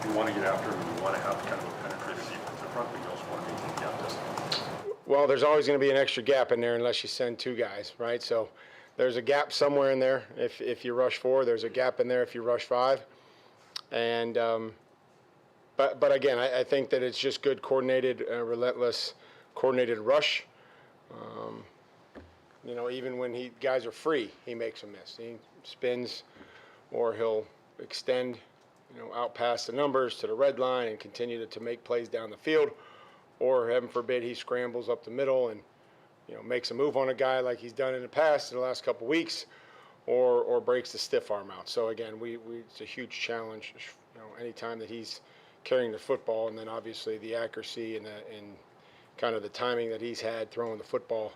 You want to get after him and you want to have kind of a penetrative defensive front, but you also want to maintain gap distance. Well, there's always going to be an extra gap in there unless you send two guys, right? So there's a gap somewhere in there if you rush 4. There's a gap in there if you rush 5. And but again, I think that it's just good coordinated, relentless, coordinated rush. Even when guys are free, he makes a miss. He spins, or he'll extend, out past the numbers to the red line and continue to make plays down the field, or heaven forbid he scrambles up the middle and makes a move on a guy like he's done in the past in the last couple weeks. Or breaks the stiff arm out. So again, it's a huge challenge. Anytime that he's carrying the football, and then obviously the accuracy and kind of the timing that he's had throwing the football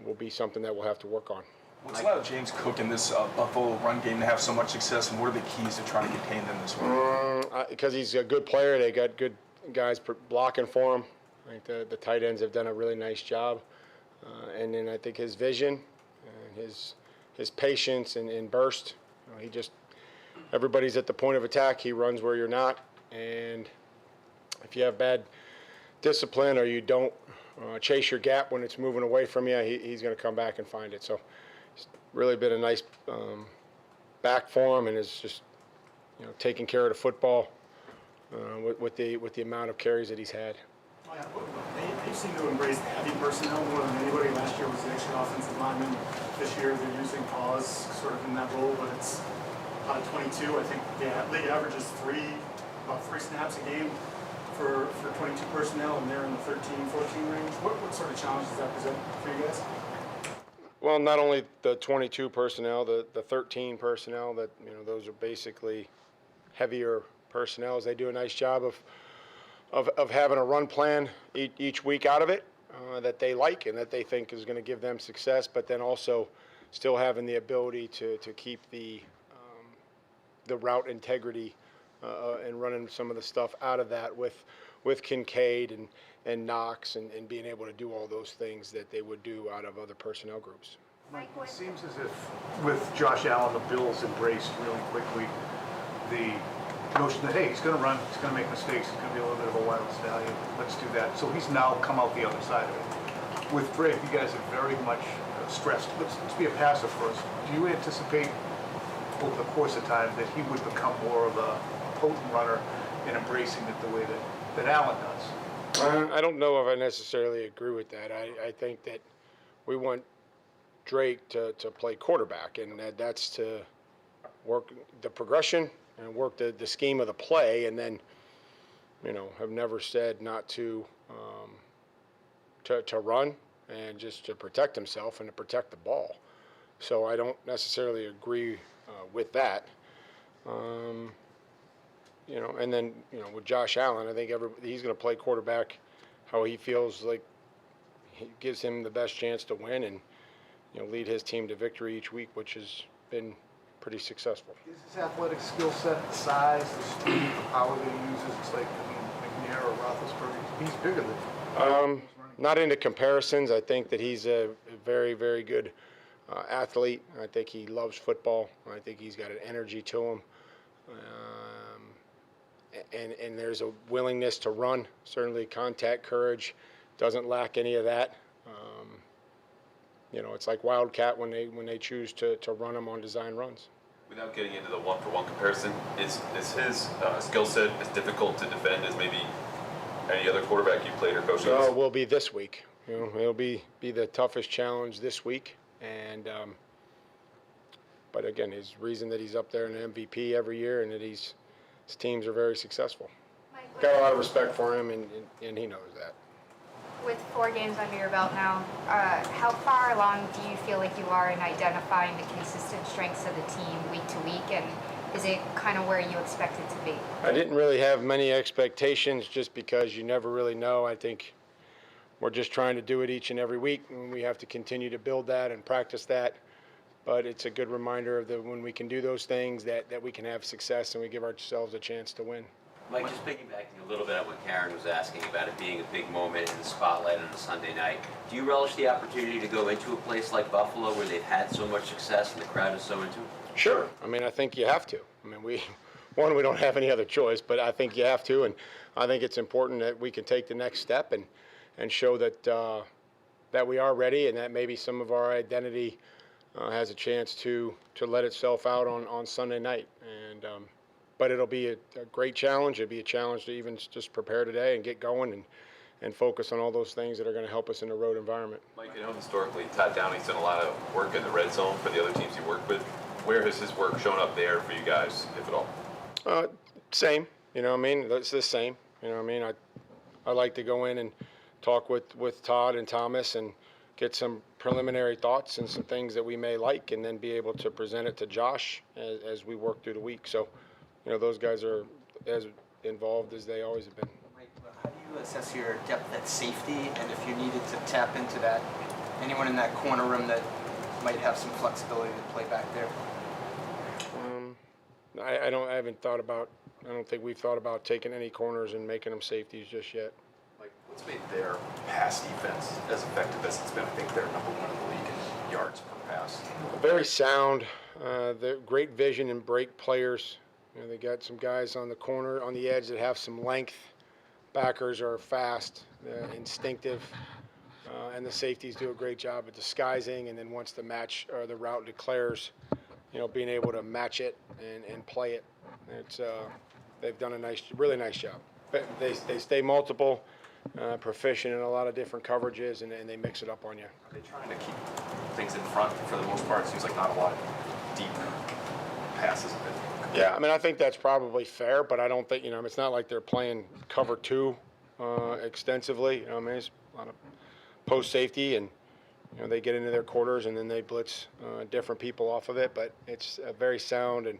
will be something that we'll have to work on. What's allowed James Cook in this Buffalo run game to have so much success, and what are the keys to trying to contain them this week? Because he's a good player. They got good guys blocking for him. I think the tight ends have done a really nice job, and then I think his vision and his patience and burst. Everybody's at the point of attack. He runs where you're not. And if you have bad discipline or you don't chase your gap when it's moving away from you, he's going to come back and find it. So it's really been a nice back for him, and is just taking care of the football with the amount of carries that he's had. They seem to embrace heavy personnel more than anybody. Last year was the extra offensive lineman. This year they're using Paws sort of in that role, but it's out of 22. I think the league average is about 3 snaps a game for 22 personnel, and they're in the 13, 14 range. What sort of challenge does that present for you guys? Well, not only the 22 personnel, the 13 personnel, that those are basically heavier personnel. They do a nice job of having a run plan each week out of it that they like and that they think is going to give them success, but then also still having the ability to keep the route integrity and running some of the stuff out of that with Kincaid and Knox and being able to do all those things that they would do out of other personnel groups. Mike, it seems as if with Josh Allen, the Bills embraced really quickly the notion that, hey, he's going to run, he's going to make mistakes, he's going to be a little bit of a wild stallion, let's do that. So he's now come out the other side of it. With Drake, you guys are very much stressed. Let's be a passer first. Do you anticipate over the course of time that he would become more of a potent runner and embracing it the way that Allen does? I don't know if I necessarily agree with that. I think that we want Drake to play quarterback, and that's to work the progression and work the scheme of the play, and then, have never said not to run and just to protect himself and to protect the ball. So I don't necessarily agree with that. And then, with Josh Allen, I think he's going to play quarterback how he feels like he gives him the best chance to win and, lead his team to victory each week, which has been pretty successful. Is his athletic skill set, the size, the speed, the power that he uses? It's like, McNair or Roethlisberger, he's bigger than Not into comparisons. I think that he's a very, very good athlete. I think he loves football. I think he's got an energy to him. And there's a willingness to run, certainly contact courage, doesn't lack any of that. It's like Wildcat when they choose to run him on design runs. Without getting into the one-for-one comparison, is his skill set as difficult to defend as maybe any other quarterback you played or coached? No, it will be this week. It'll be the toughest challenge this week. And but again, his reason that he's up there in the MVP every year and that his teams are very successful. Got a lot of respect for him, and he knows that. With 4 games under your belt now, how far along do you feel like you are in identifying the consistent strengths of the team week to week, and is it kind of where you expect it to be? I didn't really have many expectations just because you never really know. I think we're just trying to do it each and every week, and we have to continue to build that and practice that. But it's a good reminder of when we can do those things that we can have success and we give ourselves a chance to win. Mike, just piggybacking a little bit on what Karen was asking about it being a big moment in the spotlight on a Sunday night, do you relish the opportunity to go into a place like Buffalo where they've had so much success and the crowd is so into it? Sure. I think you have to. We don't have any other choice, but I think you have to, and I think it's important that we can take the next step and show that we are ready and that maybe some of our identity has a chance to let itself out on Sunday night. But it'll be a great challenge. It'll be a challenge to even just prepare today and get going and focus on all those things that are going to help us in the road environment. Mike, historically, Todd Downey's done a lot of work in the red zone for the other teams he worked with. Where has his work shown up there for you guys, if at all? Same. It's the same. I like to go in and talk with Todd and Thomas and get some preliminary thoughts and some things that we may like, and then be able to present it to Josh as we work through the week. So, those guys are as involved as they always have been. Mike, how do you assess your depth at safety, and if you needed to tap into that, anyone in that corner room that might have some flexibility to play back there? I don't think we've thought about taking any corners and making them safeties just yet. Like, what's made their pass defense as effective as it's been? I think they're number 1 in the league in yards per pass. Very sound. They're great vision and break players. They got some guys on the corner, on the edge that have some length. Backers are fast, instinctive, and the safeties do a great job at disguising. And then once the match or the route declares, being able to match it and play it. They've done a really nice job. They stay multiple, proficient in a lot of different coverages, and they mix it up on you. Are they trying to keep things in front for the most part? It seems like not a lot of deep passes. Yeah, I think that's probably fair, but I don't think, it's not like they're playing cover 2 extensively. It's a lot of post safety, and they get into their quarters and then they blitz different people off of it. But it's a very sound and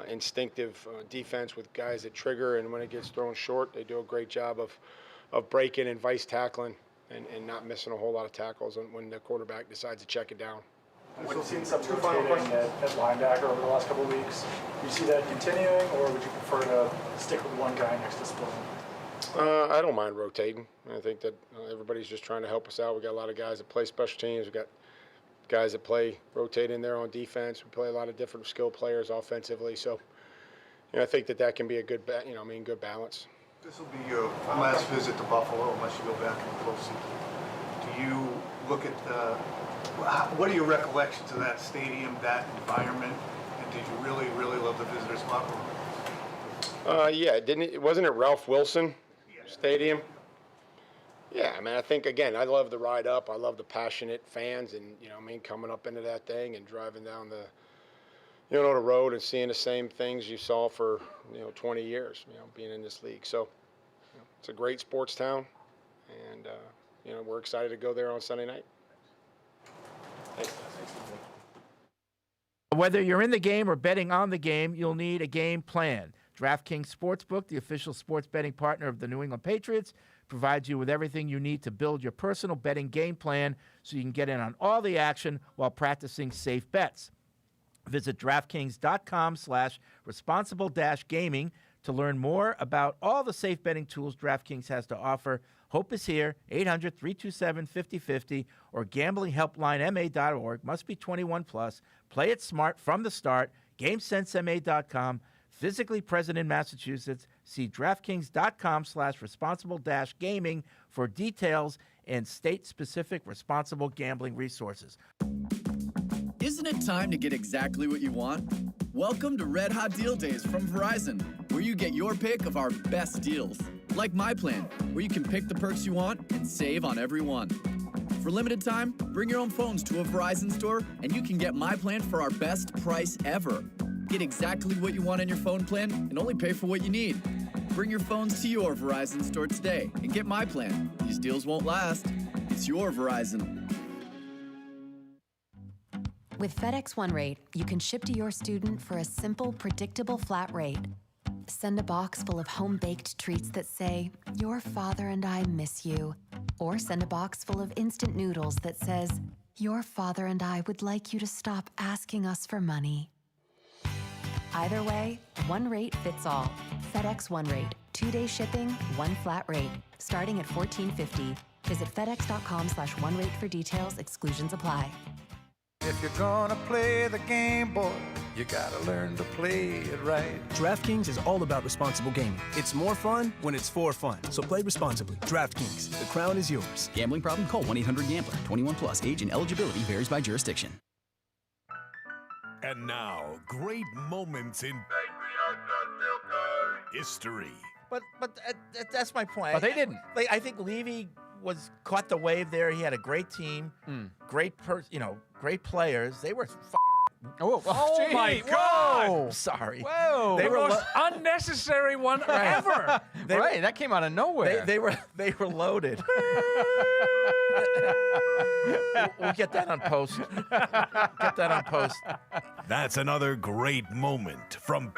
instinctive defense with guys that trigger, and when it gets thrown short, they do a great job of breaking and vice tackling and not missing a whole lot of tackles when the quarterback decides to check it down. We've seen some rotating at linebacker over the last couple of weeks. Do you see that continuing, or would you prefer to stick with one guy next to Spillane? I don't mind rotating. I think that everybody's just trying to help us out. We got a lot of guys that play special teams. We got guys that rotate in there on defense. We play a lot of different skill players offensively. So, I think that can be a good, good balance. This will be your last visit to Buffalo, unless you go back in the postseason. Do you look at what are your recollections of that stadium, that environment, and did you really, really love the visitors' locker room? Yeah, wasn't it Ralph Wilson Stadium? Yeah, I think, again, I love the ride up. I love the passionate fans and, coming up into that thing and driving down the road and seeing the same things you saw for, 20 years, being in this league. So, it's a great sports town, and, we're excited to go there on Sunday night. Thanks. Whether you're in the game or betting on the game, you'll need a game plan. DraftKings Sportsbook, the official sports betting partner of the New England Patriots, provides you with everything you need to build your personal betting game plan so you can get in on all the action while practicing safe bets. Visit DraftKings.com/responsible-gaming to learn more about all the safe betting tools DraftKings has to offer. Hope is here, 800-327-5050 or gamblinghelplinema.org. Must be 21 plus. Play it smart from the start. GameSenseMA.com. Physically present in Massachusetts. See DraftKings.com/responsible-gaming for details and state-specific responsible gambling resources. Isn't it time to get exactly what you want? Welcome to Red Hot Deal Days from Verizon, where you get your pick of our best deals. Like My Plan, where you can pick the perks you want and save on every one. For limited time, bring your own phones to a Verizon store and you can get My Plan for our best price ever. Get exactly what you want in your phone plan and only pay for what you need. Bring your phones to your Verizon store today and get My Plan. These deals won't last. It's your Verizon. With FedEx One Rate, you can ship to your student for a simple, predictable flat rate. Send a box full of home-baked treats that say, "Your father and I miss you." Or send a box full of instant noodles that says, "Your father and I would like you to stop asking us for money." Either way, one rate fits all. FedEx One Rate. 2-day shipping, one flat rate. Starting at $14.50. Visit FedEx.com/OneRate for details. Exclusions apply. If you're gonna play the game, boy, you gotta learn to play it right. DraftKings is all about responsible gaming. It's more fun when it's for fun. So play responsibly. DraftKings, the crown is yours. Gambling problem? Call 1-800-GAMBLER. 21 plus. Age and eligibility varies by jurisdiction. And now, great moments in history. But that's my point. But they didn't. I think Levy caught the wave there. He had a great team, great players. They were. Oh gee, my whoa. God! I'm sorry. Whoa! They the were most unnecessary one ever. Right, that came out of nowhere. They were loaded. We'll get that on post. That's another great moment from.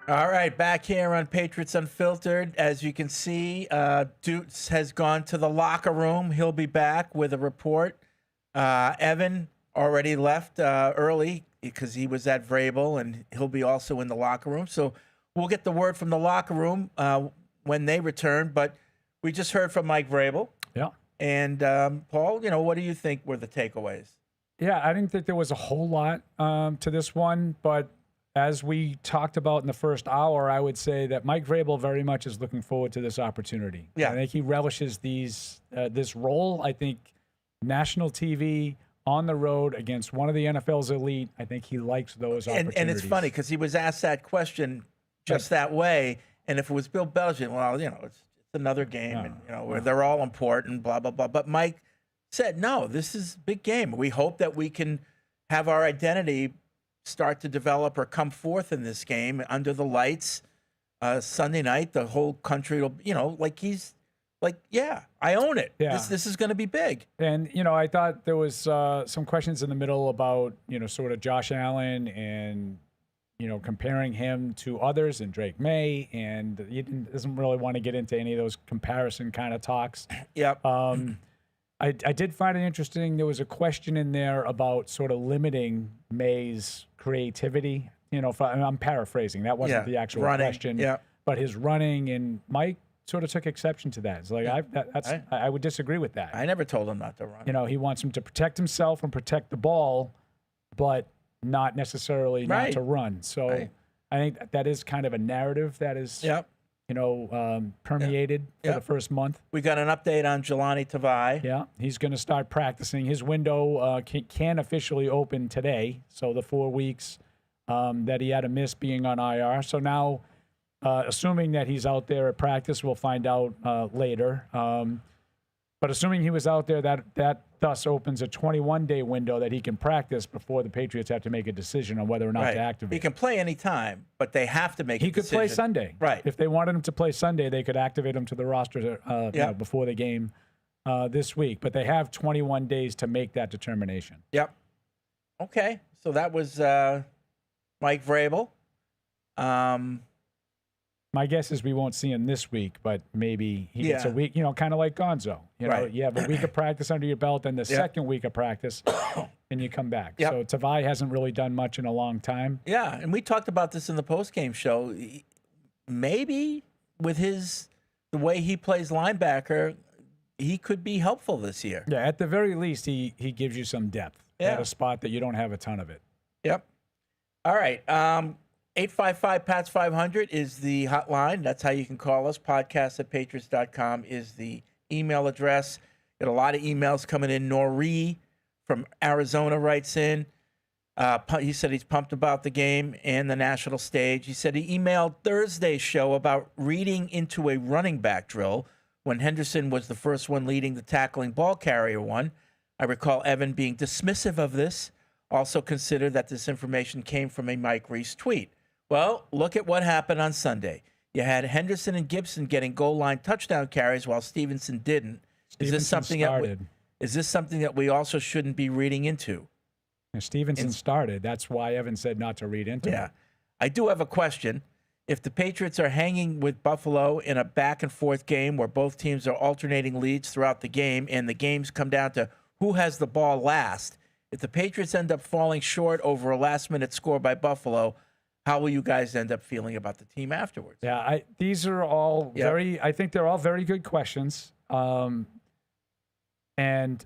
All right, back here on Patriots Unfiltered. As you can see, Dutz has gone to the locker room. He'll be back with a report. Evan already left early because he was at Vrabel, and he'll be also in the locker room. So we'll get the word from the locker room when they return. But we just heard from Mike Vrabel. Yeah. And, Paul, what do you think were the takeaways? Yeah, I didn't think there was a whole lot to this one, but as we talked about in the first hour, I would say that Mike Vrabel very much is looking forward to this opportunity. Yeah. I think he relishes this role. I think national TV on the road against one of the NFL's elite, I think he likes those opportunities. And it's funny because he was asked that question just that way. And if it was Bill Belichick, well, it's another game, where they're all important, blah, blah, blah. But Mike said, no, this is a big game. We hope that we can have our identity start to develop or come forth in this game under the lights Sunday night. The whole country will, like he's Like, yeah, I own it. Yeah. This is going to be big. And, I thought there was some questions in the middle about, sort of Josh Allen and, comparing him to others and Drake May. And he doesn't really want to get into any of those comparison kind of talks. Yep. I did find it interesting. There was a question in there about sort of limiting May's creativity. I'm paraphrasing. That wasn't the actual question. Yeah. But his running, and Mike sort of took exception to that. It's like I would disagree with that. I never told him not to run. He wants him to protect himself and protect the ball, but not necessarily not to run. So I think that is kind of a narrative that is permeated for the first month. We got an update on Jelani Tavai. Yeah, he's going to start practicing. His window can officially open today, so the 4 weeks that he had to miss being on IR. So now, assuming that he's out there at practice, we'll find out later. But assuming he was out there, that thus opens a 21-day window that he can practice before the Patriots have to make a decision on whether or not to activate. He can play anytime, but they have to make a decision. He could play Sunday. Right. If they wanted him to play Sunday, they could activate him to the roster before the game this week. But they have 21 days to make that determination. Yep. Okay. So that was Mike Vrabel. My guess is we won't see him this week, but maybe he gets a week, kind of like Gonzo. You have a week of practice under your belt, and the second week of practice, and you come back. So Tavai hasn't really done much in a long time. Yeah, and we talked about this in the postgame show. Maybe with the way he plays linebacker, he could be helpful this year. Yeah, at the very least, he gives you some depth at a spot that you don't have a ton of it. Yep. All right. 855-PATS-500 is the hotline. That's how you can call us. Podcast@patriots.com is the email address. Got a lot of emails coming in. Noree from Arizona writes in. He said he's pumped about the game and the national stage. He said he emailed Thursday's show about reading into a running back drill when Henderson was the first one leading the tackling ball carrier one. I recall Evan being dismissive of this. Also consider that this information came from a Mike Reese tweet. Well, look at what happened on Sunday. You had Henderson and Gibson getting goal line touchdown carries while Stevenson didn't. Is this something that we also shouldn't be reading into? And Stevenson started. That's why Evan said not to read into it. I do have a question. If the Patriots are hanging with Buffalo in a back-and-forth game where both teams are alternating leads throughout the game and the games come down to who has the ball last, if the Patriots end up falling short over a last-minute score by Buffalo, how will you guys end up feeling about the team afterwards? Yeah, these are all I think they're all very good questions. And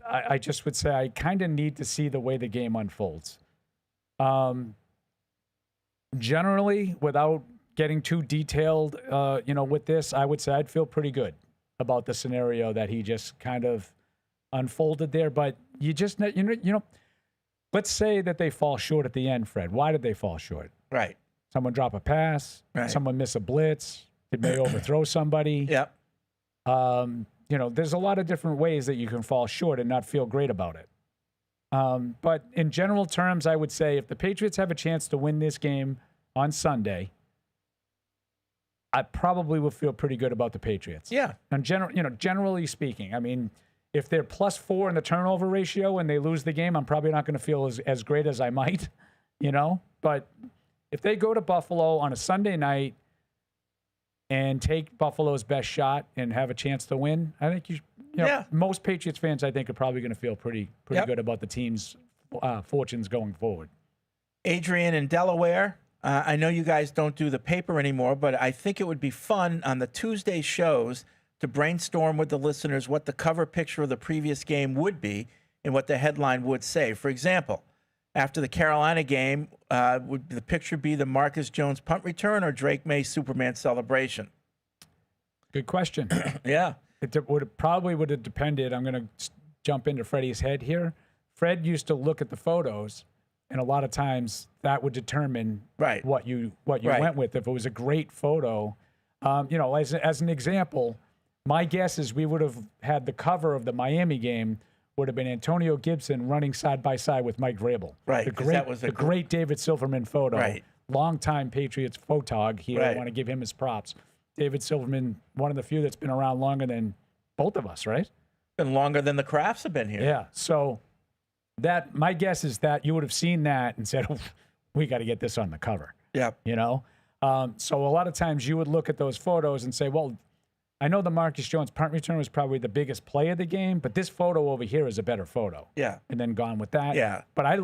I just would say I kind of need to see the way the game unfolds. Generally, without getting too detailed, with this, I would say I'd feel pretty good about the scenario that he just kind of unfolded there. But you just, let's say that they fall short at the end, Fred. Why did they fall short? Right. Someone drop a pass. Right. Someone miss a blitz. Did May overthrow somebody? Yep. There's a lot of different ways that you can fall short and not feel great about it. But in general terms, I would say if the Patriots have a chance to win this game on Sunday, I probably would feel pretty good about the Patriots. Yeah. And generally speaking, I mean, if they're +4 in the turnover ratio and they lose the game, I'm probably not going to feel as great as I might, But if they go to Buffalo on a Sunday night and take Buffalo's best shot and have a chance to win, I think most Patriots fans, I think, are probably going to feel pretty good about the team's fortunes going forward. Adrian in Delaware, I know you guys don't do the paper anymore, but I think it would be fun on the Tuesday shows to brainstorm with the listeners what the cover picture of the previous game would be and what the headline would say. For example, after the Carolina game, would the picture be the Marcus Jones punt return or Drake May Superman celebration? Good question. Yeah. It probably would have depended. I'm going to jump into Freddie's head here. Fred used to look at the photos, and a lot of times that would determine what you went with. If it was a great photo, as an example, my guess is we would have had the cover of the Miami game would have been Antonio Gibson running side by side with Mike Vrabel. Right. The great David Silverman photo. Right. Longtime Patriots photog here. I want to give him his props. David Silverman, one of the few that's been around longer than both of us, right? Been longer than the Crafts have been here. Yeah. So that my guess is that you would have seen that and said, oh, we got to get this on the cover. Yeah. You know? So a lot of times you would look at those photos and say, well, I know the Marcus Jones punt return was probably the biggest play of the game, but this photo over here is a better photo. Yeah. And then gone with that. Yeah. But I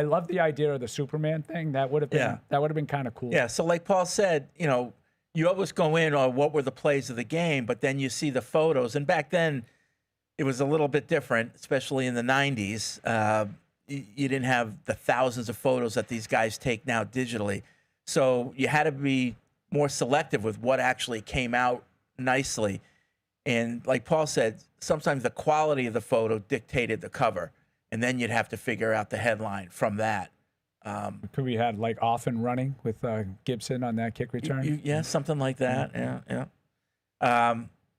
love the idea of the Superman thing. That would have been kind of cool. Yeah. So like Paul said, you know, you always go in on what were the plays of the game, but then you see the photos. And back then it was a little bit different, especially in the 90s. You didn't have the thousands of photos that these guys take now digitally. So you had to be more selective with what actually came out nicely. And like Paul said, sometimes the quality of the photo dictated the cover. And then you'd have to figure out the headline from that. Could we had like often running with Gibson on that kick return? Yeah, something like that. Yeah.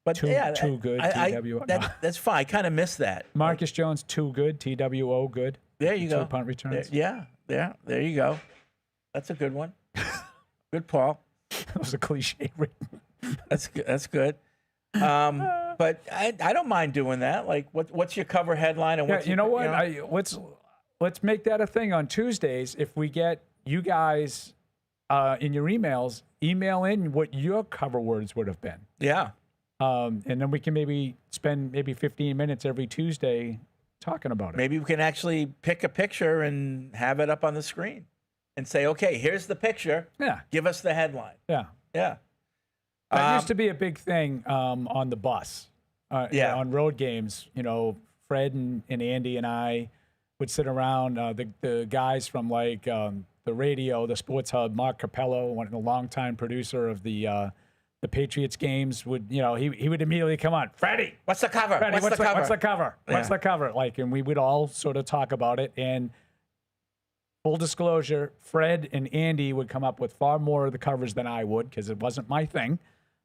But too good, TWO. That's fine. I kind of miss that. Marcus Jones, too good, TWO good. There you go. Punt returns. There you go. That's a good one. Good, Paul. That was a cliche. That's good. That's good. But I don't mind doing that. Like, what's your cover headline? And what's you know what? Let's make that a thing on Tuesdays. If we get you guys in your emails, email in what your cover words would have been. Yeah. And then we can maybe spend 15 minutes every Tuesday talking about it. Maybe we can actually pick a picture and have it up on the screen and say, okay, here's the picture. Yeah. Give us the headline. Yeah. Yeah. That used to be a big thing on the bus. On road games, you know, Fred and Andy and I would sit around. The guys from like the radio, the Sports Hub, Mark Capello, a longtime producer of the Patriots games, would he would immediately come on, Freddie, what's the cover? Freddie, what's the cover? What's the cover? Yeah. What's the cover? Like, and we would all sort of talk about it. And full disclosure, Fred and Andy would come up with far more of the covers than I would because it wasn't my thing.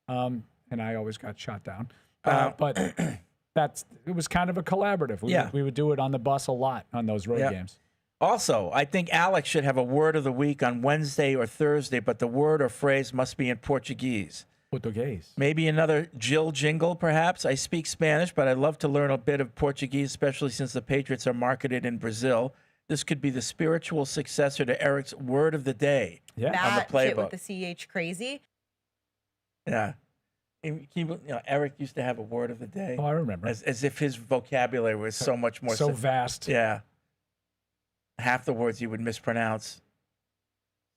And I always got shot down. But it was kind of a collaborative. We would do it on the bus a lot on those road games. Also, I think Alex should have a word of the week on Wednesday or Thursday, but the word or phrase must be in Portuguese. Portuguese. Maybe another Jill jingle, perhaps. I speak Spanish, but I'd love to learn a bit of Portuguese, especially since the Patriots are marketed in Brazil. This could be the spiritual successor to Eric's word of the day on the That playbook. shit with the CH crazy. Yeah. Eric used to have a word of the day. Oh, I remember. As if his vocabulary was so much more so vast. Yeah. Half the words he would mispronounce.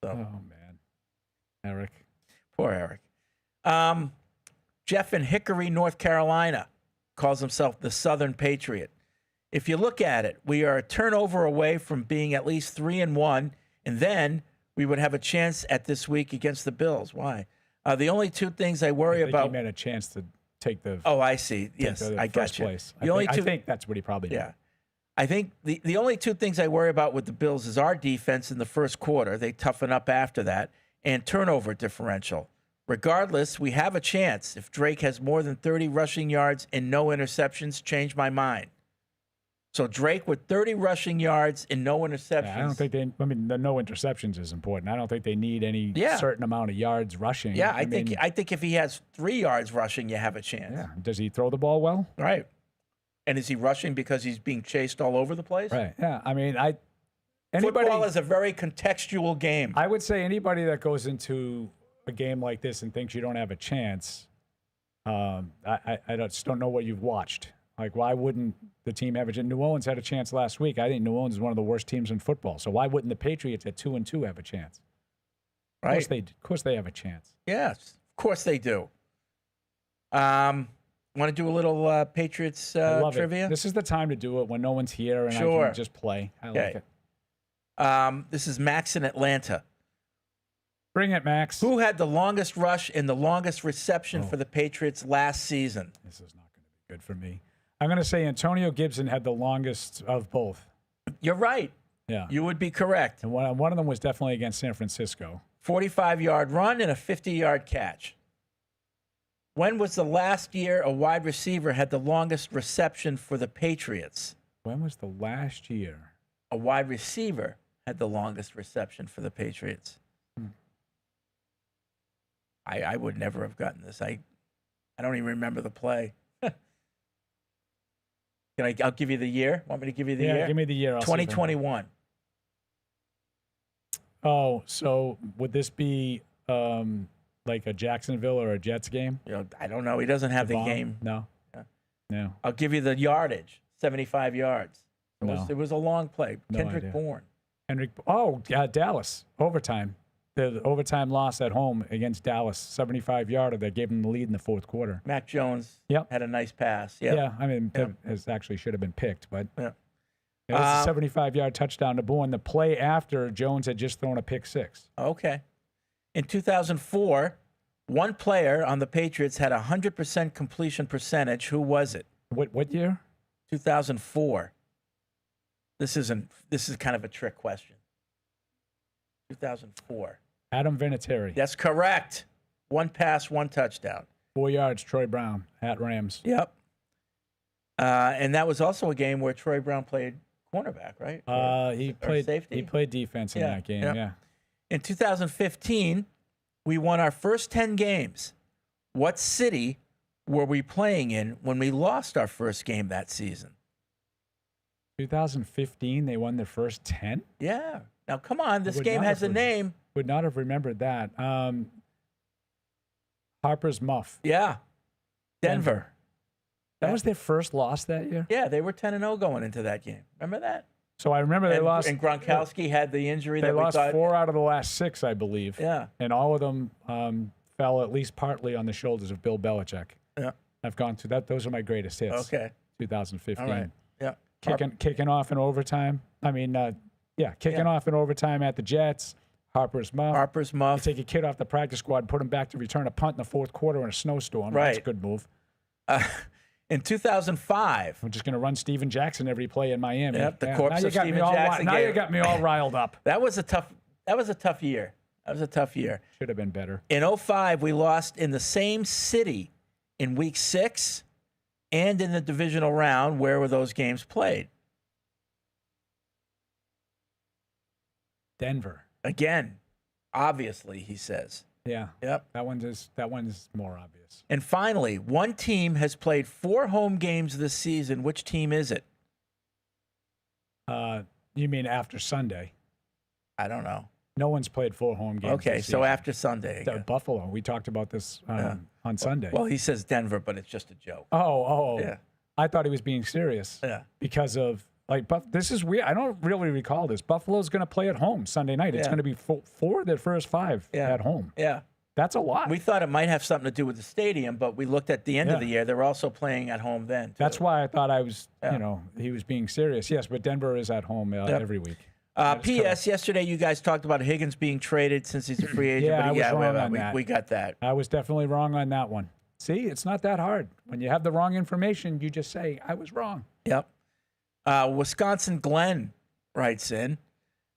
So. Oh, man. Eric. Poor Eric. Jeff in Hickory, North Carolina, calls himself the Southern Patriot. If you look at it, we are a turnover away from being at least 3-1, and then we would have a chance at this week against the Bills. Why? The only two things I worry about. He meant a chance to take the. Oh, I see. Yes, I got you. Place. I think that's what he probably did. Yeah. I think the only two things I worry about with the Bills is our defense in the first quarter. They toughen up after that, and turnover differential. Regardless, we have a chance. If Drake has more than 30 rushing yards and no interceptions, change my mind. So Drake with 30 rushing yards and no interceptions. Yeah, I don't think the no interceptions is important. I don't think they need any certain amount of yards rushing. Yeah, I think if he has 3 yards rushing, you have a chance. Yeah. Does he throw the ball well? Right. And is he rushing because he's being chased all over the place? Right. Yeah. I mean, football is a very contextual game. I would say anybody that goes into a game like this and thinks you don't have a chance, I just don't know what you've watched. Like, why wouldn't the team have a chance? New Orleans had a chance last week. I think New Orleans is one of the worst teams in football. So why wouldn't the Patriots at 2-2 have a chance? Right. Of course they have a chance. Yes, of course they do. Want to do a little Patriots trivia? This is the time to do it when no one's here and I can just play. I like it. This is Max in Atlanta. Bring it, Max. Who had the longest rush and the longest reception for the Patriots last season? This is not going to be good for me. I'm going to say Antonio Gibson had the longest of both. You're right. Yeah. You would be correct. And one of them was definitely against San Francisco. 45-yard run and a 50-yard catch. When was the last year a wide receiver had the longest reception for the Patriots? When was the last year? A wide receiver had the longest reception for the Patriots. I would never have gotten this. I don't even remember the play. I'll give you the year. Want me to give you the year? Yeah, give me the year. I'll see if I know. 2021. Oh, so would this be like a Jacksonville or a Jets game? I don't know. He doesn't have the bomb? game. No. Yeah. No. I'll give you the yardage. 75 yards. No. It was a long play. No Kendrick idea. Bourne. Dallas overtime. The overtime loss at home against Dallas, 75-yarder that gave them the lead in the fourth quarter. Mac Jones had a nice pass. Yeah, I mean, it actually should have been picked, but yeah. It was a 75-yard touchdown to Bourne. The play after, Jones had just thrown a pick six. Okay. In 2004, one player on the Patriots had a 100% completion percentage. Who was it? What year? 2004. This is kind of a trick question. 2004. Adam Vinatieri. That's correct. One pass, one touchdown. 4 yards, Troy Brown at Rams. Yep. And that was also a game where Troy Brown played cornerback, right? He Or played safety. He played defense in that game. Yep. Yeah. In 2015, we won our first 10 games. What city were we playing in when we lost our first game that season? 2015, they won their first 10? Yeah. Now, come on. This game has a name. Would not have remembered that. Harper's Muff. Yeah. Denver. That was their first loss that year? Yeah, they were 10-0 going into that game. Remember that? So I remember they lost. And Gronkowski had the injury They that we lost thought. 4 out of the last 6, I believe. Yeah. And all of them fell at least partly on the shoulders of Bill Belichick. Yeah. I've gone through that. Those are my greatest hits. Okay. 2015. All right. Yeah. Kicking off in overtime. Kicking off in overtime at the Jets. Harper's Muff. You take a kid off the practice squad, put him back to return a punt in the fourth quarter in a snowstorm. Right. That's a good move. In 2005. We're just going to run Steven Jackson every play in Miami. Yep, the corpse of Steven Jackson. Now you got me all riled up. That was a tough year. That was a tough year. Should have been better. In 05, we lost in the same city in week 6 and in the divisional round. Where were those games played? Denver. Again, obviously, he says. Yeah. Yep. That one's more obvious. And finally, one team has played 4 home games this season. Which team is it? You mean after Sunday? I don't know. No one's played 4 home games. Okay, this so season. after Sunday. Buffalo. We talked about this on Sunday. Well, he says Denver, but it's just a joke. Oh. Yeah. I thought he was being serious. Yeah. Because of this is weird. I don't really recall this. Buffalo's going to play at home Sunday night. It's Yeah. going to be 4 of their first 5 at home. Yeah. That's a lot. We thought it might have something to do with the stadium, but we looked at the end of Yeah. the year. They're also playing at home then. Too. That's why I thought I was, he was being serious. Yes, but Denver is at home every week. P.S. Yesterday, you guys talked about Higgins being traded since he's a free agent. Yeah, but I was wrong on that. We got that. I was definitely wrong on that one. See, it's not that hard. When you have the wrong information, you just say, I was wrong. Yep. Wisconsin Glenn writes in,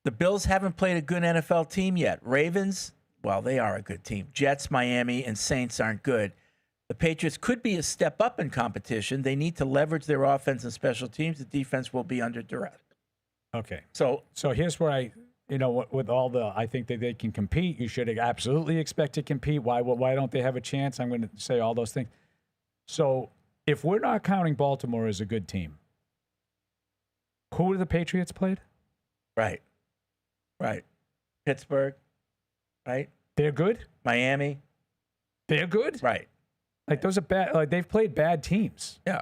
the Bills haven't played a good NFL team yet. Ravens, well, they are a good team. Jets, Miami, and Saints aren't good. The Patriots could be a step up in competition. They need to leverage their offense and special teams. The defense will be under duress. Okay. So here's where with all I think that they can compete. You should absolutely expect to compete. Why don't they have a chance? I'm going to say all those things. So if we're not counting Baltimore as a good team, who have the Patriots played? Right. Pittsburgh, right? They're good. Miami. They're good. Right. Like those are bad. Like they've played bad teams. Yeah.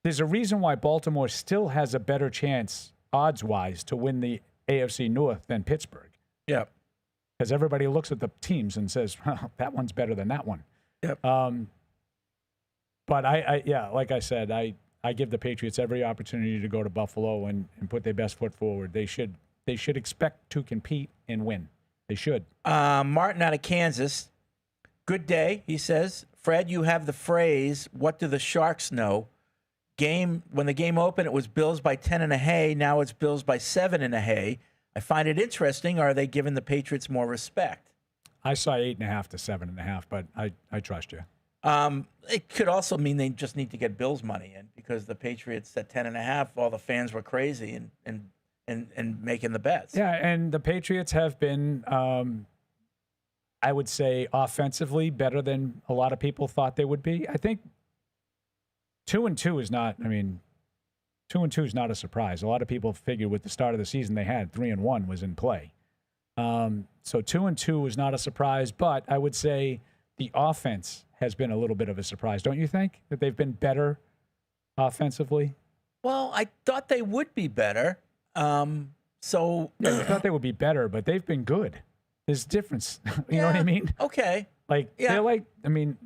There's a reason why Baltimore still has a better chance, odds-wise, to win the AFC North than Pittsburgh. Yeah. Because everybody looks at the teams and says, well, that one's better than that one. Yep. But like I said, I give the Patriots every opportunity to go to Buffalo and put their best foot forward. They should expect to compete and win. They should. Martin out of Kansas. Good day, he says. Fred, you have the phrase, what do the Sharks know? When the game opened, it was Bills by 10 and a hay. Now it's Bills by 7 and a hay. I find it interesting. Are they giving the Patriots more respect? I saw 8.5 to 7.5, but I trust you. It could also mean they just need to get Bills money in because the Patriots at 10.5, all the fans were crazy and making the bets. Yeah, and the Patriots have been, I would say, offensively better than a lot of people thought they would be. I think 2-2 is not. I mean, 2-2 is not a surprise. A lot of people figured with the start of the season they had 3-1 was in play. So 2-2 was not a surprise, but I would say the offense has been a little bit of a surprise. Don't you think that they've been better offensively? Well, I thought they would be better. So yeah, I thought they would be better, but they've been good. There's a difference. You know what I mean? Okay. Like they're like. I mean,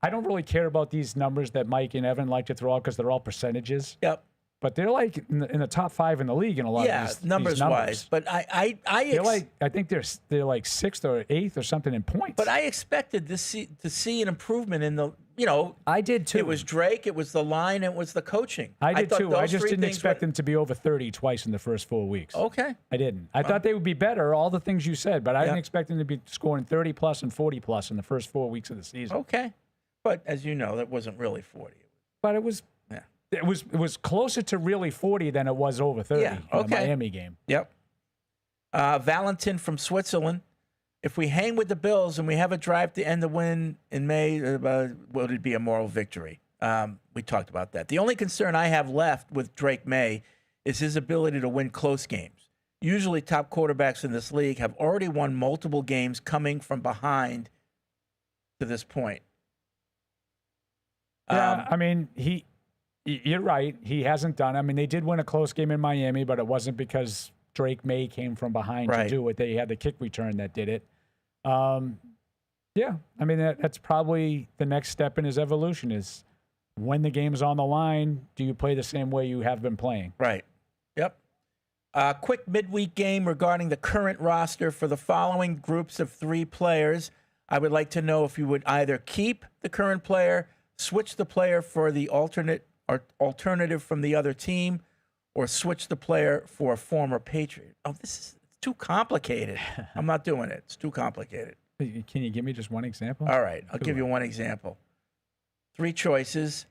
I don't really care about these numbers that Mike and Evan like to throw out because they're all percentages. Yep. But they're like in the top 5 in the league in a lot of these numbers numbers. wise. But I think they're like 6th or 8th or something in points. But I expected to see an improvement in the. I did too. It was Drake, it was the line, it was the coaching. I did thought too. those I just three didn't things expect them to be over 30 twice in the first 4 weeks. Okay. I didn't. I thought they would be better, all the things you said, but I didn't expect them to be scoring 30 plus and 40 plus in the first 4 weeks of the season. Okay. But as you know, that wasn't really 40. But it was. Yeah. It was closer to really 40 than it was over 30 in the Miami game. Yep. Valentin from Switzerland. If we hang with the Bills and we have a drive to end the win in May, would it be a moral victory? We talked about that. The only concern I have left with Drake May is his ability to win close games. Usually top quarterbacks in this league have already won multiple games coming from behind to this point. Yeah, I mean, you're right. He hasn't done. I mean, they did win a close game in Miami, but it wasn't because Drake May came from behind to do it. They had the kick return that did it. Yeah, I mean, that's probably the next step in his evolution is when the game's on the line, do you play the same way you have been playing? Right. Yep. Quick midweek game regarding the current roster for the following groups of 3 players. I would like to know if you would either keep the current player, switch the player for the alternative from the other team, or switch the player for a former Patriot. Oh, this is too complicated. I'm not doing it. It's too complicated. Can you give me just one example? All right, I'll give you one example. 3 choices.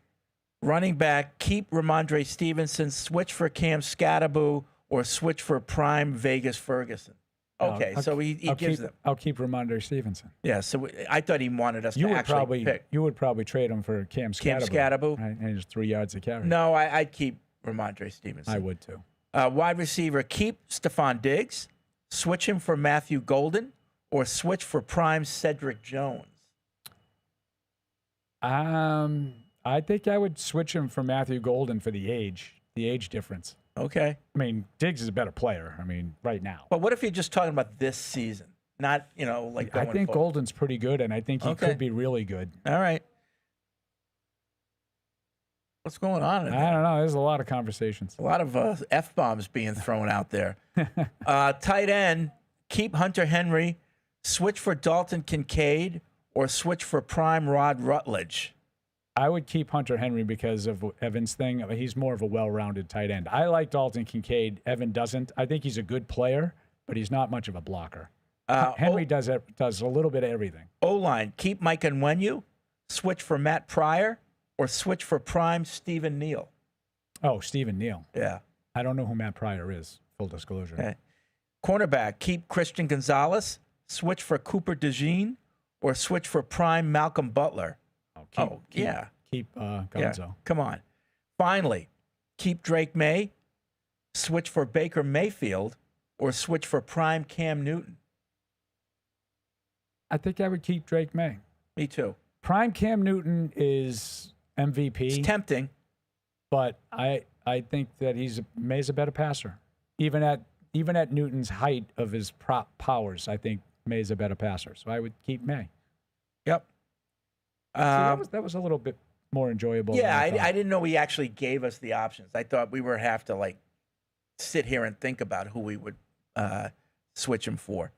Running back, keep Ramondre Stevenson, switch for Cam Scatterbo, or switch for prime Vegas Ferguson. Okay, so he gives them. I'll keep Ramondre Stevenson. Yeah, so I thought he wanted us to actually pick. You would probably trade him for Cam Scatterbo. Right? And just 3 yards of carry. No, I'd keep Ramondre Stevenson. I would too. Wide receiver, keep Stephon Diggs, switch him for Matthew Golden, or switch for prime Cedric Jones. I think I would switch him for Matthew Golden for the age difference. Okay. I mean, Diggs is a better player. I mean, right now. But what if you're just talking about this season? Not, like going I think forward. Golden's pretty good, and I think he could be really good. All right. What's going on? I don't know. There's a lot of conversations. A lot of F-bombs being thrown out there. Tight end, keep Hunter Henry, switch for Dalton Kincaid, or switch for prime Rod Rutledge. I would keep Hunter Henry because of Evan's thing. He's more of a well-rounded tight end. I like Dalton Kincaid. Evan doesn't. I think he's a good player, but he's not much of a blocker. Henry does a little bit of everything. O-line, keep Mike Onwenu, switch for Matt Pryor, or switch for prime Stephen Neal. Oh, Stephen Neal. Yeah. I don't know who Matt Pryor is, full disclosure. Okay. Cornerback, keep Christian Gonzalez, switch for Cooper DeJean, or switch for prime Malcolm Butler. Keep Gonzo. Yeah. Come on. Finally, keep Drake May, switch for Baker Mayfield, or switch for prime Cam Newton. I think I would keep Drake May. Me too. Prime Cam Newton is MVP. It's tempting. But I think that May's a better passer. Even at Newton's height of his prop powers, I think May's a better passer. So I would keep May. Yep. That was a little bit more enjoyable. Yeah, I didn't know he actually gave us the options. I thought we would have to sit here and think about who we would switch him for.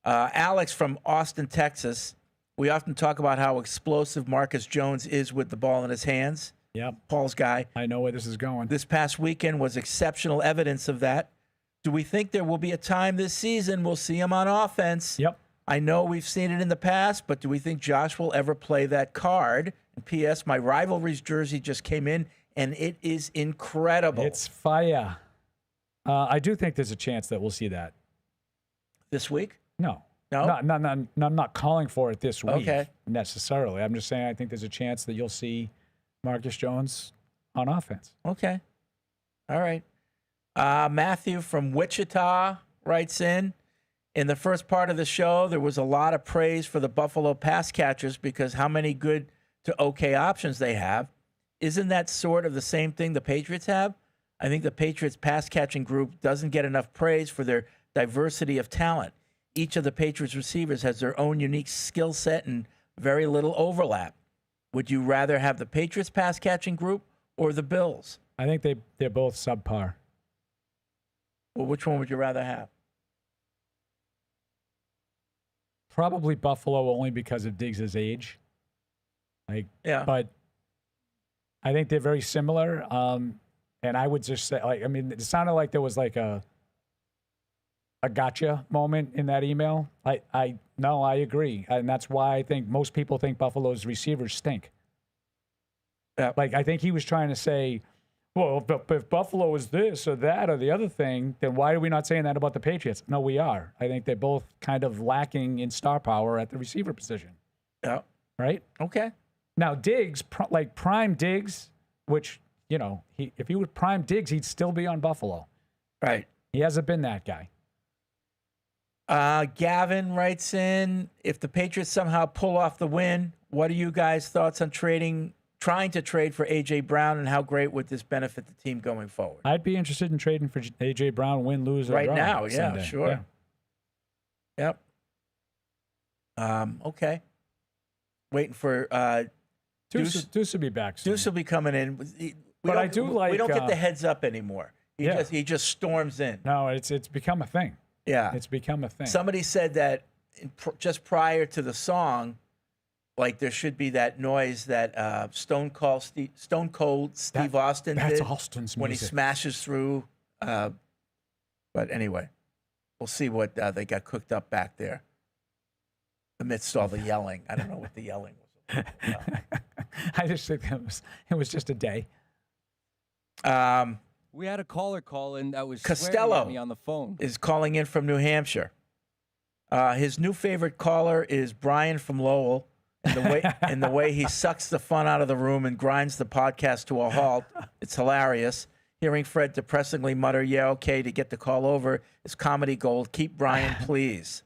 Alex from Austin, Texas. We often talk about how explosive Marcus Jones is with the ball in his hands. Yep. Paul's guy. I know where this is going. This past weekend was exceptional evidence of that. Do we think there will be a time this season we'll see him on offense? Yep. I know we've seen it in the past, but do we think Josh will ever play that card? And P.S., my rivalries jersey just came in, and it is incredible. It's fire. I do think there's a chance that we'll see that. This week? No. No? I'm not calling for it this week Okay. necessarily. I'm just saying I think there's a chance that you'll see Marcus Jones on offense. Okay. All right. Matthew from Wichita writes in the first part of the show, there was a lot of praise for the Buffalo pass catchers because how many good to okay options they have. Isn't that sort of the same thing the Patriots have? I think the Patriots pass catching group doesn't get enough praise for their diversity of talent. Each of the Patriots receivers has their own unique skill set and very little overlap. Would you rather have the Patriots pass catching group or the Bills? I think they're both subpar. Well, which one would you rather have? Probably Buffalo only because of Diggs' age. But I think they're very similar. And I would just say, it sounded like there was like a gotcha moment in that email. I agree. And that's why I think most people think Buffalo's receivers stink. Yeah. I think he was trying to say, well, if Buffalo is this or that or the other thing, then why are we not saying that about the Patriots? No, we are. I think they're both kind of lacking in star power at the receiver position. Yeah. Right? Okay. Now, Diggs, prime Diggs, which, if he was prime Diggs, he'd still be on Buffalo. Right. He hasn't been that guy. Gavin writes in, if the Patriots somehow pull off the win, what are you guys' thoughts on trying to trade for A.J. Brown, and how great would this benefit the team going forward? I'd be interested in trading for A.J. Brown, win, lose, or right draw now. Yeah, Sunday. sure. Yeah. Yep. Okay. Waiting for Deuce will be back soon. Deuce will be coming in. We don't get the heads up anymore. He just storms in. No, it's become a thing. Yeah. It's become a thing. Somebody said that just prior to the song, there should be that noise that Stone Cold Steve Austin that's did Austin's when music. he smashes through. But anyway, we'll see what they got cooked up back there amidst all the yelling. I don't know what the yelling was about. I just think it was just a day. We had a caller call in that was Costello swearing at me on the phone. is calling in from New Hampshire. His new favorite caller is Brian from Lowell. And the way he sucks the fun out of the room and grinds the podcast to a halt, it's hilarious. Hearing Fred depressingly mutter, "Yeah, okay," to get the call over is comedy gold. Keep Brian, please.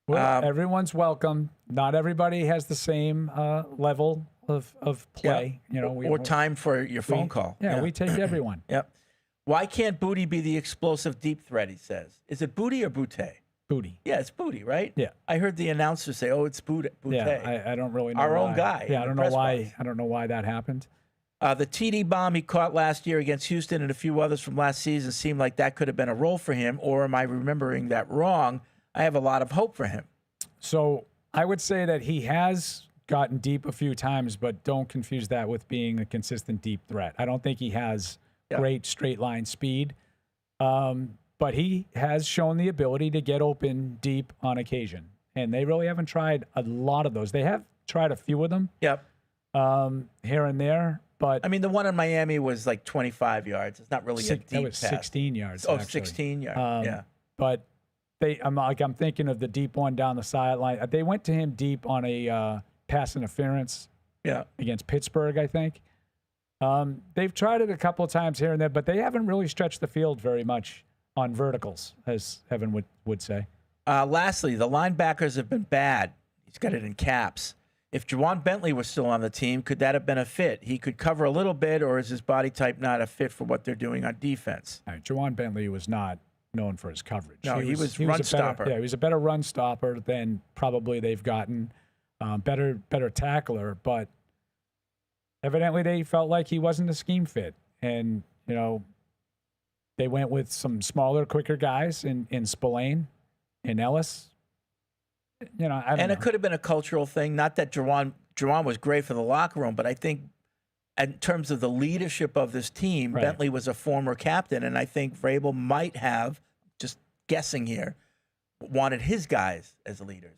Well, everyone's welcome. Not everybody has the same level of play. Yeah. Or time for your phone call. Yeah, we take everyone. Yep. Why can't Booty be the explosive deep threat, he says? Is it Booty or Booty? Booty. Yeah, it's Booty, right? Yeah. I heard the announcer say, "Oh, it's Booty." Yeah, I don't really know Our why. own guy. Yeah, I don't know why. I don't know why that happened. The TD bomb he caught last year against Houston and a few others from last season seemed like that could have been a role for him, or am I remembering that wrong? I have a lot of hope for him. So I would say that he has gotten deep a few times, but don't confuse that with being a consistent deep threat. I don't think he has great straight line speed, but he has shown the ability to get open deep on occasion. And they really haven't tried a lot of those. They have tried a few of them. Yep. Here and there. But I mean, the one in Miami was like 25 yards. It's not really a deep that was pass. 16 yards. Oh, actually. 16 yards. Yeah. But I'm thinking of the deep one down the sideline. They went to him deep on a pass interference. Yeah. Against Pittsburgh, I think. They've tried it a couple of times here and there, but they haven't really stretched the field very much on verticals, as Evan would say. Lastly, the linebackers have been bad. He's got it in caps. If Juwan Bentley was still on the team, could that have been a fit? He could cover a little bit, or is his body type not a fit for what they're doing on defense? All right, Juwan Bentley was not known for his coverage. No, he was run stopper. Yeah, he was a better run stopper than probably they've gotten. Better tackler, but evidently they felt like he wasn't a scheme fit. And, they went with some smaller, quicker guys in Spillane and Ellis. I don't know. It could have been a cultural thing. Not that Juwan was great for the locker room, but I think in terms of the leadership of this team, Right. Bentley was a former captain, and I think Vrabel might have, just guessing here, wanted his guys as leaders.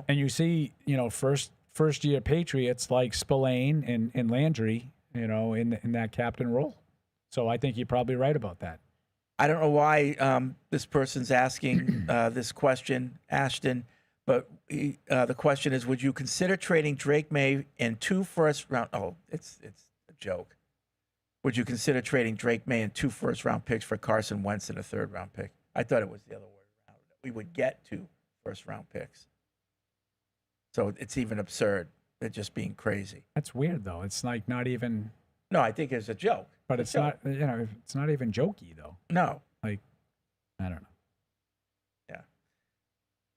And you see, first year Patriots like Spillane and Landry, in that captain role. So I think you're probably right about that. I don't know why this person's asking this question, Ashton, But the question is, would you consider trading Drake May and 2 first-round? Oh, it's a joke. Would you consider trading Drake May and 2 first-round picks for Carson Wentz and a 3rd-round pick? I thought it was the other way around. We would get 2 first-round picks. So it's even absurd. They're just being crazy. That's weird, though. It's like not even. No, I think it's a joke. But it's not. It's not even jokey, though. No. Like, I don't know. Yeah.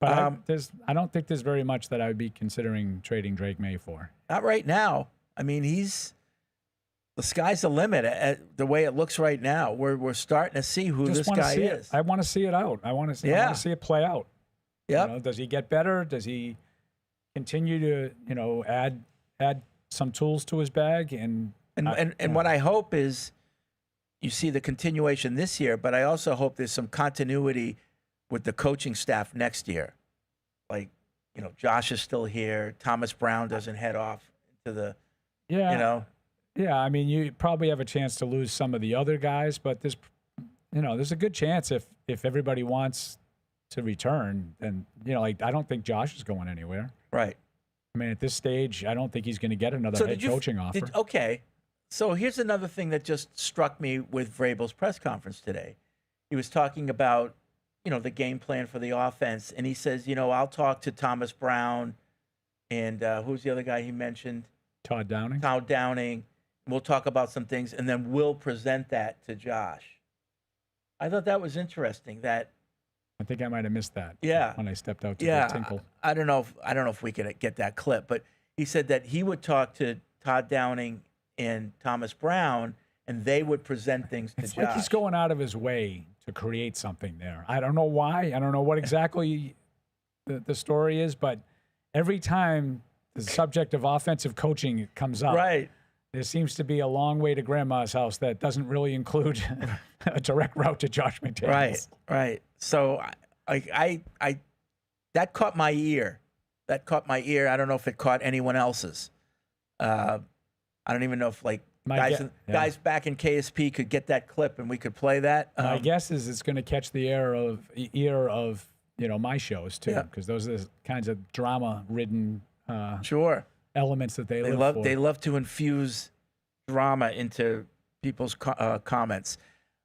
But I don't think there's very much that I would be considering trading Drake May for. Not right now. I mean, the sky's the limit at the way it looks right now. We're starting to see who this guy is. I want to see it out. I want to see it play out. Yeah. Does he get better? Does he continue to add some tools to his bag? And what I hope is you see the continuation this year, but I also hope there's some continuity with the coaching staff next year. Like, Josh is still here. Thomas Brown doesn't head off to the, Yeah, I mean, you probably have a chance to lose some of the other guys, but there's a good chance if everybody wants to return, and I don't think Josh is going anywhere. Right. I mean, at this stage, I don't think he's going to get another head coaching offer. Okay. So here's another thing that just struck me with Vrabel's press conference today. He was talking about, the game plan for the offense, and he says, I'll talk to Thomas Brown and who's the other guy he mentioned? Todd Downing. Todd Downing. We'll talk about some things, and then we'll present that to Josh. I thought that was interesting. I think I might have missed that. Yeah. When I stepped out to go tinkle. I don't know if we could get that clip, but he said that he would talk to Todd Downing and Thomas Brown, and they would present things to Josh. It's like he's going out of his way to create something there. I don't know why. I don't know what exactly the story is, but every time the subject of offensive coaching comes up, right, there seems to be a long way to grandma's house that doesn't really include a direct route to Josh McDaniels. Right. So I that caught my ear. I don't know if it caught anyone else's. I don't even know if guys back in KSP could get that clip and we could play that. My guess is it's going to catch the ear of my shows too, because those are the kinds of drama-ridden elements that they live for. They love to infuse drama into people's comments.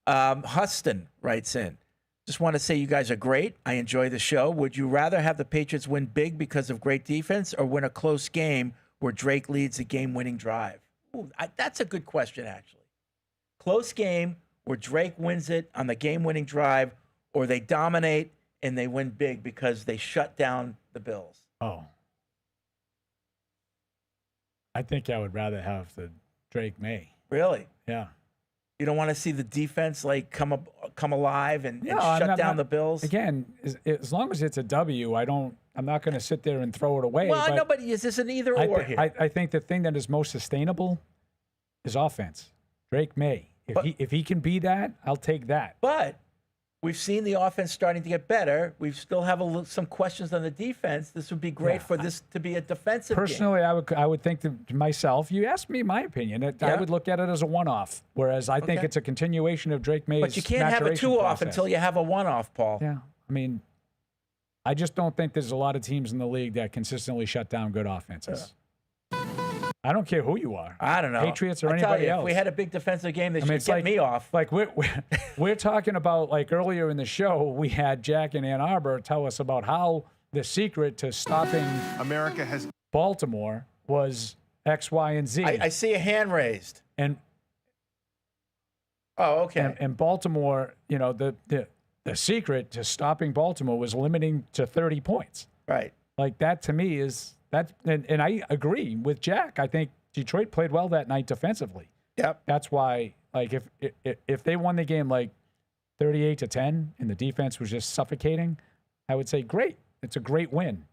Huston writes in, just want to say you guys are great. I enjoy the show. Would you rather have the Patriots win big because of great defense or win a close game where Drake leads a game-winning drive? Ooh, that's a good question, actually. Close game where Drake wins it on the game-winning drive, or they dominate and they win big because they shut down the Bills. Oh. I think I would rather have the Drake May. Really? Yeah. You don't want to see the defense come alive and shut down the Bills? Again, as long as it's a W, I'm not going to sit there and throw it away. Well, nobody is. This an either or here. I think the thing that is most sustainable is offense. Drake May. If he can be that, I'll take that. But we've seen the offense starting to get better. We still have some questions on the defense. This would be great for this to be a defensive Personally, game. I would think to myself, you asked me my opinion. I would look at it as a one-off, whereas I think it's a continuation of Drake May's But you can't have a two-off until you have a one-off, Paul. Yeah. I mean, I just don't think there's a lot of teams in the league that consistently shut down good offenses. I don't care who you are. I don't know. Patriots or I tell anybody you, else. If we had a big defensive game, they should get me off. Like we're talking about, like earlier in the show, we had Jack in Ann Arbor tell us about how the secret to stopping Baltimore was X, Y, and Z. I see a hand raised. And okay. And Baltimore, the secret to stopping Baltimore was limiting to 30 points. Right. Like that to me is that, and I agree with Jack. I think Detroit played well that night defensively. Yep. That's why, like, if they won the game like 38-10 and the defense was just suffocating, I would say great. It's a great win.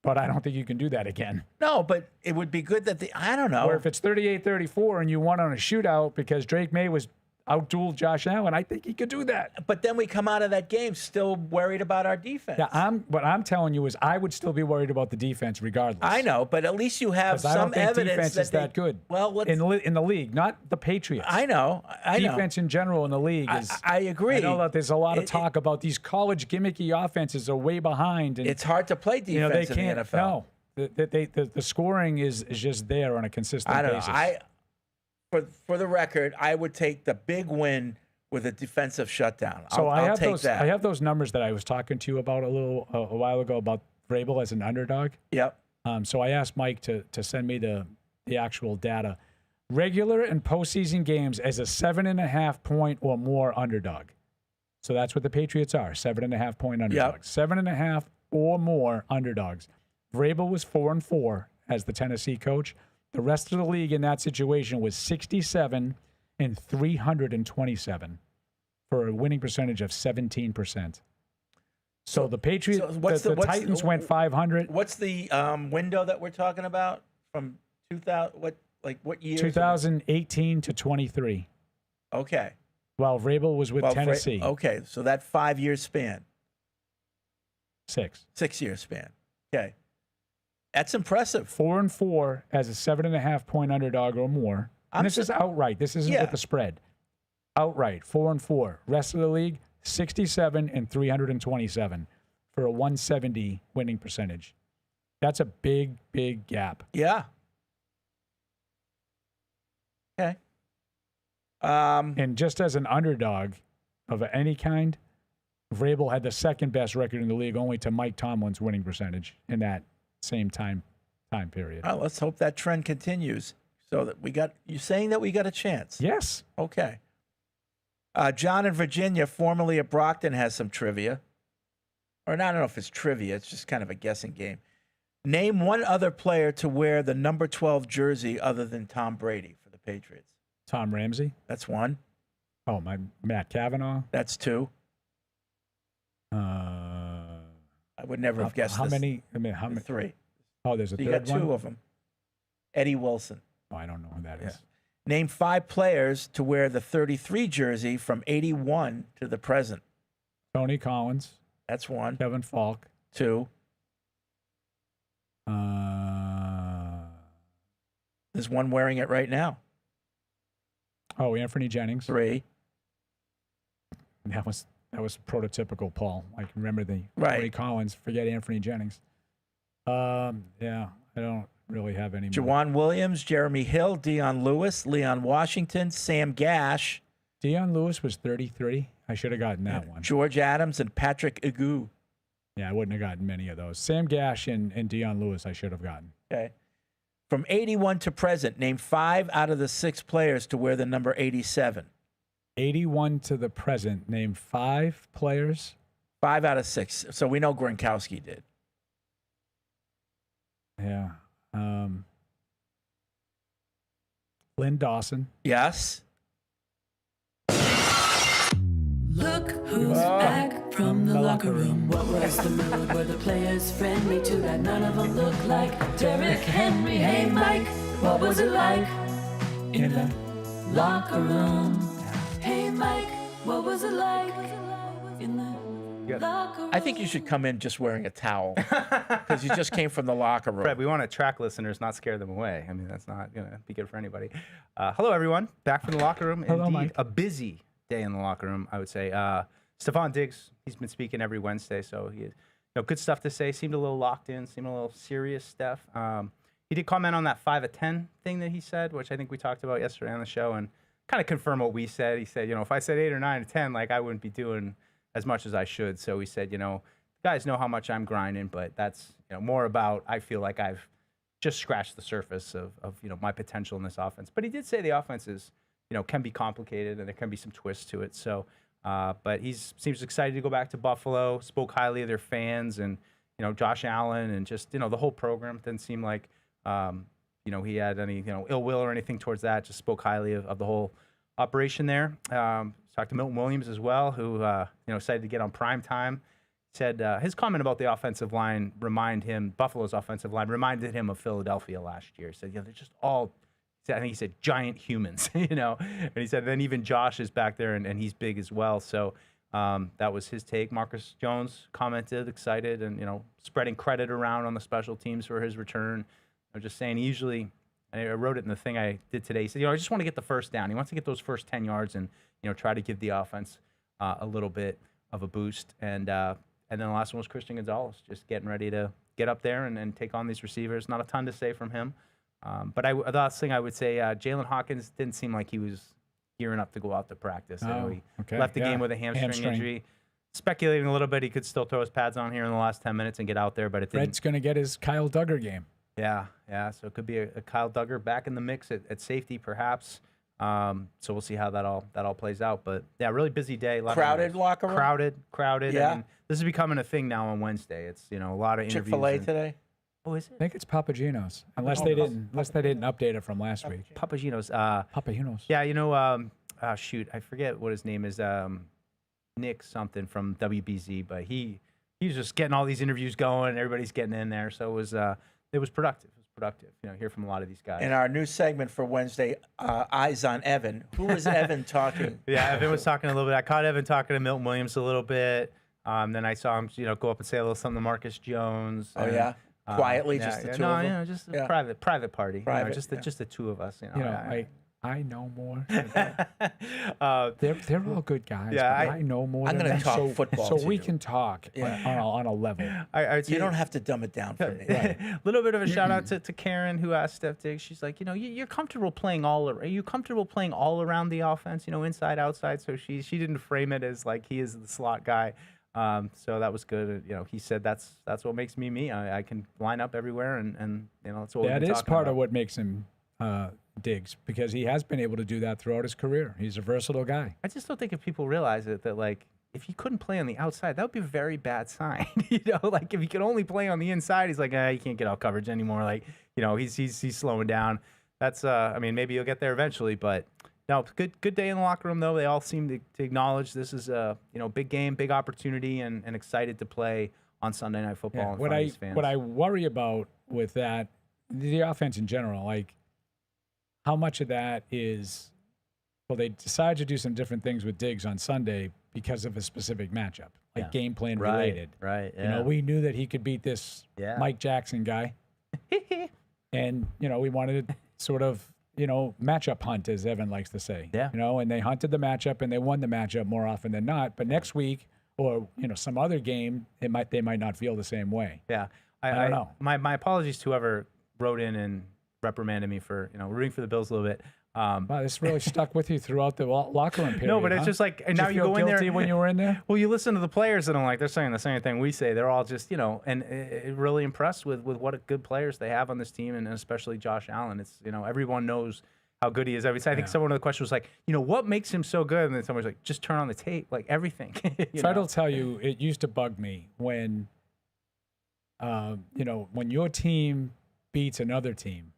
But I don't think you can do that again. No, but it would be good that I don't know. Or if it's 38-34 and you won on a shootout because Drake May was outduel Josh Allen. I think he could do that. But then we come out of that game still worried about our defense. Yeah, what I'm telling you is I would still be worried about the defense regardless. I know, but at least you have 'Cause I don't some think evidence defense is that good. Well, in the league, not the Patriots. I know. Defense in general in the league is. I agree. I know that there's a lot of talk about these college gimmicky offenses are way behind. And, it's hard to play defense they can't, in the NFL. No, the scoring is just there on a consistent basis. For the record, I would take the big win with a defensive shutdown. So I'll take that. I have those numbers that I was talking to you about a while ago about Vrabel as an underdog. Yep. So I asked Mike to send me the actual data. Regular and postseason games as a 7.5 point or more underdog. So that's what the Patriots are, 7.5 point underdogs. 7.5 or more underdogs. Vrabel was 4-4 as the Tennessee coach. The rest of the league in that situation was 67 and 327 for a winning percentage of 17%. So the Patriots, the Titans went 500. What's the window that we're talking about from 2000? What year? 2018 to 23. Okay. While Vrabel was with Tennessee. Okay, so that 5-year span. 6. 6-year span. Okay. That's impressive. 4-4 as a 7.5 point underdog or more. And this is outright. This isn't with the spread. Outright, 4-4. Rest of the league, 67 and 327 for a 170 winning percentage. That's a big, big gap. Yeah. Okay. And just as an underdog of any kind, Vrabel had the second best record in the league, only to Mike Tomlin's winning percentage in that same time period. Well, let's hope that trend continues. So that you're saying that we got a chance? Yes. Okay. John in Virginia, formerly at Brockton, has some trivia. Or I don't know if it's trivia. It's just kind of a guessing game. Name one other player to wear the number 12 jersey other than Tom Brady for the Patriots. Tom Ramsey. That's one. Oh, Matt Cavanaugh. That's two. I would never have guessed how this. many? I mean, how many? Three. Oh, there's a you third got two of them. Eddie Wilson. Oh, I don't know who that is. Name 5 players to wear the 33 jersey from 81 to the present. Tony Collins. That's one. Kevin Falk. 2. There's one wearing it right now. Oh, Anthony Jennings. 3. That was prototypical, Paul. I can remember Tony Collins. Forget Anthony Jennings. Yeah, I don't really have any more. Jawan Williams, Jeremy Hill, Deion Lewis, Leon Washington, Sam Gash. Deion Lewis was 33. I should have gotten that one. George Adams and Patrick Agu. Yeah, I wouldn't have gotten many of those. Sam Gash and Deion Lewis I should have gotten. Okay. From 81 to present, name 5 out of the 6 players to wear the number 87. 81 to the present, name 5 players. 5 out of 6. So we know Gronkowski did. Yeah. Lynn Dawson. Yes. Look who's back from the locker room. What was the mood? Were the players friendly to that? None of them look like Derrick Henry. Hey Mike, what was it like in the locker room? Hey Mike, what was it like in the locker room? I think you should come in just wearing a towel because you just came from the locker room. Fred, we want to track listeners, not scare them away. I mean, that's not going to be good for anybody. Hello, everyone. Back from the locker room. Hello, Indeed, Mike. a busy day in the locker room, I would say. Stephon Diggs, he's been speaking every Wednesday, so he good stuff to say. Seemed a little locked in, seemed a little serious stuff. He did comment on that 5 of 10 thing that he said, which I think we talked about yesterday on the show, and kind of confirm what we said. He said, if I said 8 or 9 or 10, like I wouldn't be doing as much as I should. So he said, guys know how much I'm grinding, but that's more about I feel like I've just scratched the surface of my potential in this offense. But he did say the offense is can be complicated and there can be some twists to it. So, but he seems excited to go back to Buffalo. Spoke highly of their fans and Josh Allen and just the whole program. Didn't seem like he had any ill will or anything towards that. Just spoke highly of the whole operation there. Talked to Milton Williams as well, who excited to get on prime time. Said his comment about the offensive line Buffalo's offensive line reminded him of Philadelphia last year. He said, they're just all I think he said giant humans, and he said then even Josh is back there and he's big as well. So that was his take. Marcus Jones commented, excited, and spreading credit around on the special teams for his return. I'm just saying, usually, I wrote it in the thing I did today. He said, I just want to get the first down. He wants to get those first 10 yards and try to give the offense a little bit of a boost. And then the last one was Christian Gonzalez, just getting ready to get up there and take on these receivers. Not a ton to say from him. But the last thing I would say, Jalen Hawkins didn't seem like he was gearing up to go out to practice. He left the game with a hamstring injury. Speculating a little bit, he could still throw his pads on here in the last 10 minutes and get out there, but it didn't. Fred's going to get his Kyle Duggar game. Yeah. So it could be a Kyle Duggar back in the mix at safety, perhaps. So we'll see how that all plays out. But yeah, really busy day. Crowded locker room. Crowded. Yeah. I mean, this is becoming a thing now on Wednesday. It's a lot of interviews. Chick-fil-A today. Oh, is it? I think it's Papagino's, unless they didn't update it from last week. Papagino's. Papagino's. Yeah, shoot, I forget what his name is. Nick something from WBZ, but he was just getting all these interviews going, and everybody's getting in there. So it was productive. It was productive. Hear from a lot of these guys. In our new segment for Wednesday, Eyes on Evan. Who was Evan talking? Yeah, Evan was talking a little bit. I caught Evan talking to Milton Williams a little bit. Then I saw him, go up and say a little something to Marcus Jones. Oh yeah. Quietly, just the two of them. Just a private party. Just the two of us. I know more. They're all good guys. Yeah, I know more. I'm going to talk football, so we can talk on a level. You don't have to dumb it down for me. A little bit of a shout out to Karen, who asked Steph Diggs. She's like, you're comfortable playing are you comfortable playing all around the offense? Inside, outside. So she didn't frame it as like he is the slot guy. So that was good. He said that's what makes me me. I can line up everywhere, and that's what that is part of what makes him Diggs, because he has been able to do that throughout his career. He's a versatile guy. I just don't think if people realize it that like if he couldn't play on the outside, that would be a very bad sign. Like if he could only play on the inside, he's like, he can't get out coverage anymore. Like he's slowing down. That's maybe he'll get there eventually, but. No, good day in the locker room, though. They all seem to acknowledge this is a big game, big opportunity, and excited to play on Sunday Night Football in front of these fans. What I worry about with that, the offense in general, like how much of that is, they decide to do some different things with Diggs on Sunday because of a specific matchup, like game plan related. Right. Yeah. We knew that he could beat this Mike Jackson guy, and we wanted to sort of. Matchup hunt, as Evan likes to say. Yeah. And they hunted the matchup and they won the matchup more often than not. But next week or some other game, they might not feel the same way. Yeah. I don't know. My apologies to whoever wrote in and reprimanded me for rooting for the Bills a little bit. Wow, this really stuck with you throughout the locker room period. No, but it's just like, and now you go in there when you were in there. Well, you listen to the players, and I'm like, they're saying the same thing we say. They're all just, and really impressed with what good players they have on this team, and especially Josh Allen. It's, everyone knows how good he is. I think someone of the question was like, what makes him so good? And then someone was like, just turn on the tape, like everything. Fred will tell you, it used to bug me when, when your team beats another team,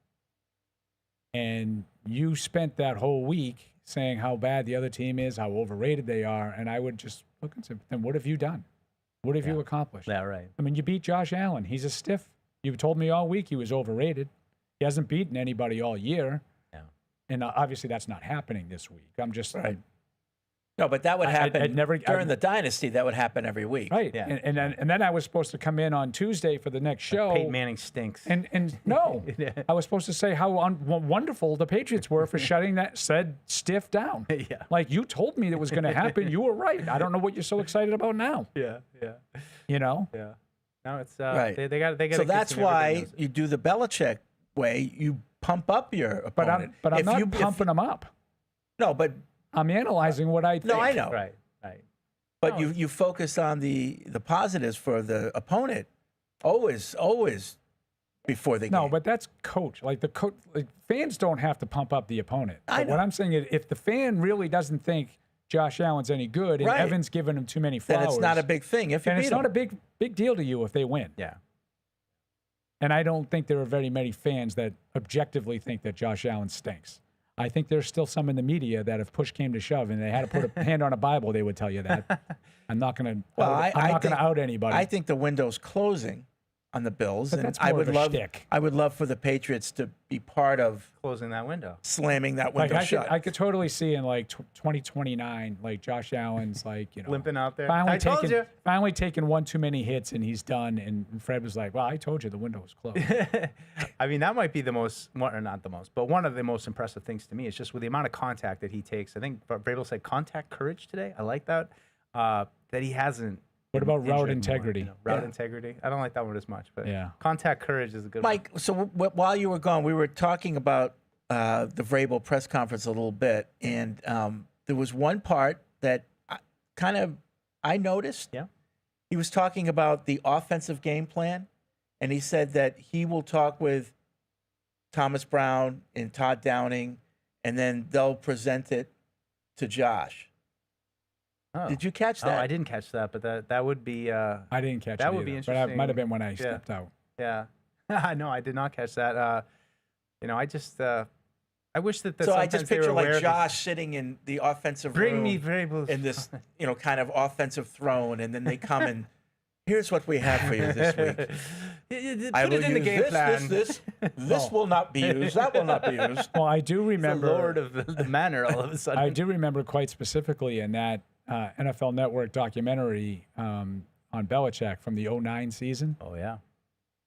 and you spent that whole week saying how bad the other team is, how overrated they are, and I would just look and say, then what have you done? What have you accomplished? Yeah, right. I mean, you beat Josh Allen. He's a stiff. You told me all week he was overrated. He hasn't beaten anybody all year. Yeah. And obviously that's not happening this week. I'm just right. No, but that would happen during the dynasty. That would happen every week. Right. Yeah. And then I was supposed to come in on Tuesday for the next show. Peyton Manning stinks. And no, I was supposed to say how wonderful the Patriots were for shutting that said stiff down. Yeah. Like you told me that was going to happen. You were right. I don't know what you're so excited about now. Yeah. Yeah. Yeah. No, it's right. They got. So that's why you do the Belichick way. You pump up your opponent. But I'm not pumping them up. No, but. I'm analyzing what I think. No, I know. Right. But you focus on the positives for the opponent always before the game. No, but that's coach. Like fans don't have to pump up the opponent. But what I'm saying is if the fan really doesn't think Josh Allen's any good and Evan's giving him too many flowers, then it's not a big thing. And it's not a big deal to you if they win. Yeah. And I don't think there are very many fans that objectively think that Josh Allen stinks. I think there's still some in the media that if push came to shove and they had to put a hand on a Bible, they would tell you that. I'm not going to out anybody. I think the window's closing on the Bills, But and that's I more would of a love shtick. I would love for the Patriots to be part of closing that window, slamming that Like window shut. I could totally see in like 2029, like Josh Allen's like limping out there. finally I told you. finally taking one too many hits and he's done. And Fred was like, "Well, I told you the window was closed." I mean, that might be the most, or not the most, but one of the most impressive things to me is just with the amount of contact that he takes. I think Vrabel said contact courage today. I like that. That he hasn't. What about injured route more, integrity? Route integrity. I don't like that one as much, but Yeah. contact courage is a good Mike, so while you were gone, we were talking about the Vrabel press conference a little bit, and there was one part that I noticed. Yeah. He was talking about the offensive game plan, and he said that he will talk with Thomas Brown and Todd Downing, and then they'll present it to Josh. Oh. Did you catch that? Oh, I didn't catch that, but that would be. I didn't catch that it would be either, interesting. but that might have been when I stepped out. Yeah. No, I did not catch that. I just. I wish that. So I sometimes just they were picture aware like of Josh sitting in the offensive Bring room me Vrabel's in this, kind of offensive throne, and then they come and here's what we have for you this week. Put it in the game plan. This will not be used. That will not be used. Well, I do remember the Lord of the Manor all of a sudden. I do remember quite specifically in that NFL Network documentary on Belichick from the 2009 season. Oh, yeah.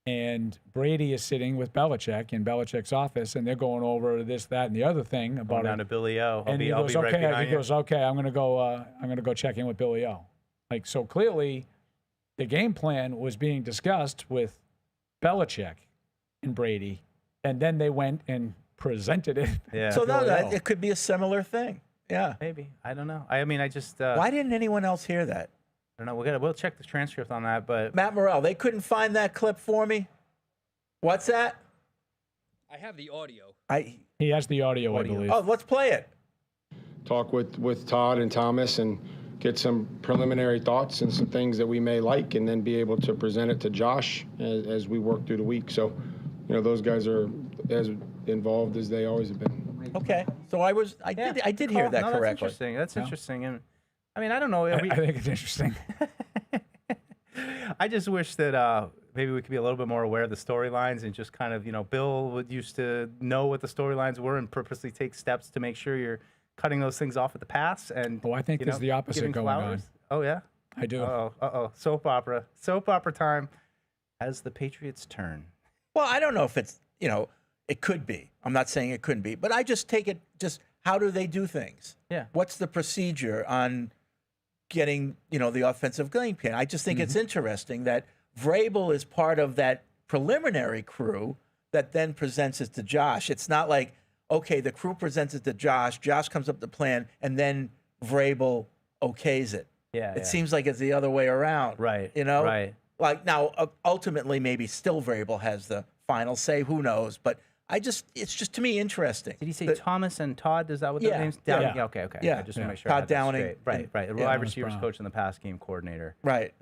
And Brady is sitting with Belichick in Belichick's office, and they're going over this, that, and the other thing about down to Billy O. And he goes, right "Okay." behind He you. goes, "Okay, I'm gonna go check in with Billy O." Like, so clearly, the game plan was being discussed with Belichick and Brady, and then they went and presented it. Yeah. So now Billy O. that it could be a similar thing. Yeah. Maybe. I don't know. I mean, I just. Why didn't anyone else hear that? I don't know. We'll check the transcript on that, but Matt Morrell, they couldn't find that clip for me. What's that? I have the audio. He has the audio, I believe. Oh, let's play it. Talk with Todd and Thomas and get some preliminary thoughts and some things that we may like, and then be able to present it to Josh as we work through the week. So, those guys are as involved as they always have been. Okay. So I did hear that no, correctly. That's interesting. That's interesting. And I mean, I don't know. I think it's interesting. I just wish that maybe we could be a little bit more aware of the storylines and just kind of, Bill used to know what the storylines were and purposely take steps to make sure you're cutting those things off at the pass. And I think there's the opposite giving going flowers. on. Oh yeah, I do. Uh-oh. Soap opera time. As the Patriots turn. Well, I don't know if it's, it could be. I'm not saying it couldn't be, but I just take it how do they do things? Yeah. What's the procedure on getting, the offensive game plan? I just think it's interesting that Vrabel is part of that preliminary crew that then presents it to Josh. It's not like, okay, the crew presents it to Josh, Josh comes up with the plan, and then Vrabel okays it. Yeah. It seems like it's the other way around. Right. Right. Like now, ultimately, maybe still Vrabel has the final say. Who knows? But it's just to me interesting. Did he say Thomas and Todd? Is that what their names? Yeah. Downing? Okay. Yeah. I just want to make sure. Todd I had that Downing. straight. Right. The wide receivers coach and the pass game coordinator. Right.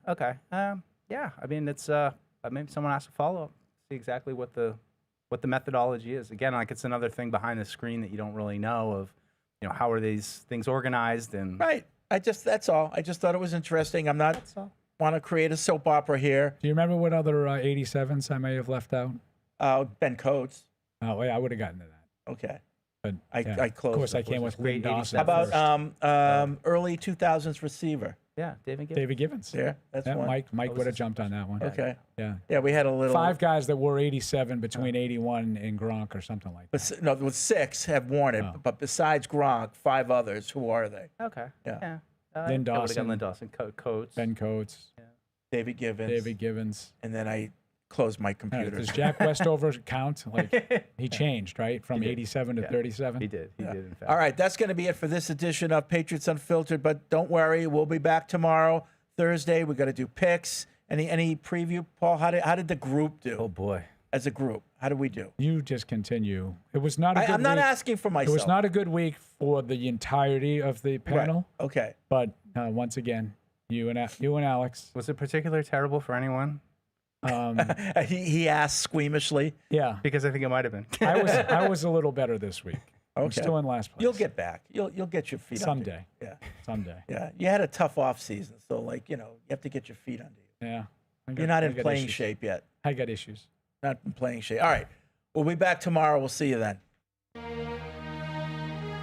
Okay. Yeah. I mean, it's maybe someone has to follow up, see exactly what the methodology is. Again, like it's another thing behind the screen that you don't really know of. How are these things organized and right. That's all. I just thought it was interesting. I'm not want to create a soap opera here. Do you remember what other 87s I may have left out? Ben Coates. Oh, yeah, I would have gotten to that. Okay. But I closed. Of course, I came with Lynn Dawson. How about early 2000s receiver? Yeah, David Givens. Yeah, that's one. Mike would have jumped on that one. Okay. Yeah. Yeah, we had a little. 5 guys that were 87 between 81 and Gronk or something like that. But no, with 6 have worn it. But besides Gronk, 5 others. Who are they? Okay. Yeah. Lynn Dawson. Lynn Dawson. Coates. Ben Coates. Yeah. David Givens. And then I closed my computer. Does Jack Westover count? Like he changed, right? From 87 to 37? He did. He did, in fact. All right, that's going to be it for this edition of Patriots Unfiltered. But don't worry, we'll be back tomorrow, Thursday. We're going to do picks. Any preview, Paul? How did the group do? Oh, boy. As a group, how did we do? You just continue. It was not a good week. I'm not asking for myself. It was not a good week for the entirety of the panel. Right. Okay. But once again, you and Alex. Was it particularly terrible for anyone? He asked squeamishly. Yeah, because I think it might have been. I was a little better this week. Okay. I'm still in last place. You'll get back. You'll get your feet someday. Under you. Yeah. Someday. Yeah. You had a tough off season, so you have to get your feet under you. Yeah. You're not in I got playing issues. shape yet. I got issues. Not in playing shape. All right. We'll be back tomorrow. We'll see you then.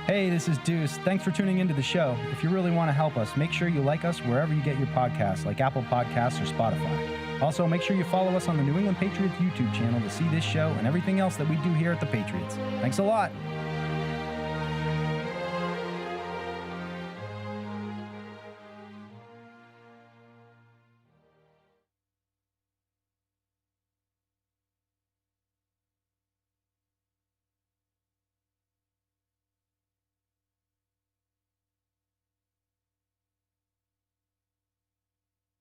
Hey, this is Deuce. Thanks for tuning into the show. If you really want to help us, make sure you like us wherever you get your podcasts, like Apple Podcasts or Spotify. Also, make sure you follow us on the New England Patriots YouTube channel to see this show and everything else that we do here at the Patriots. Thanks a lot.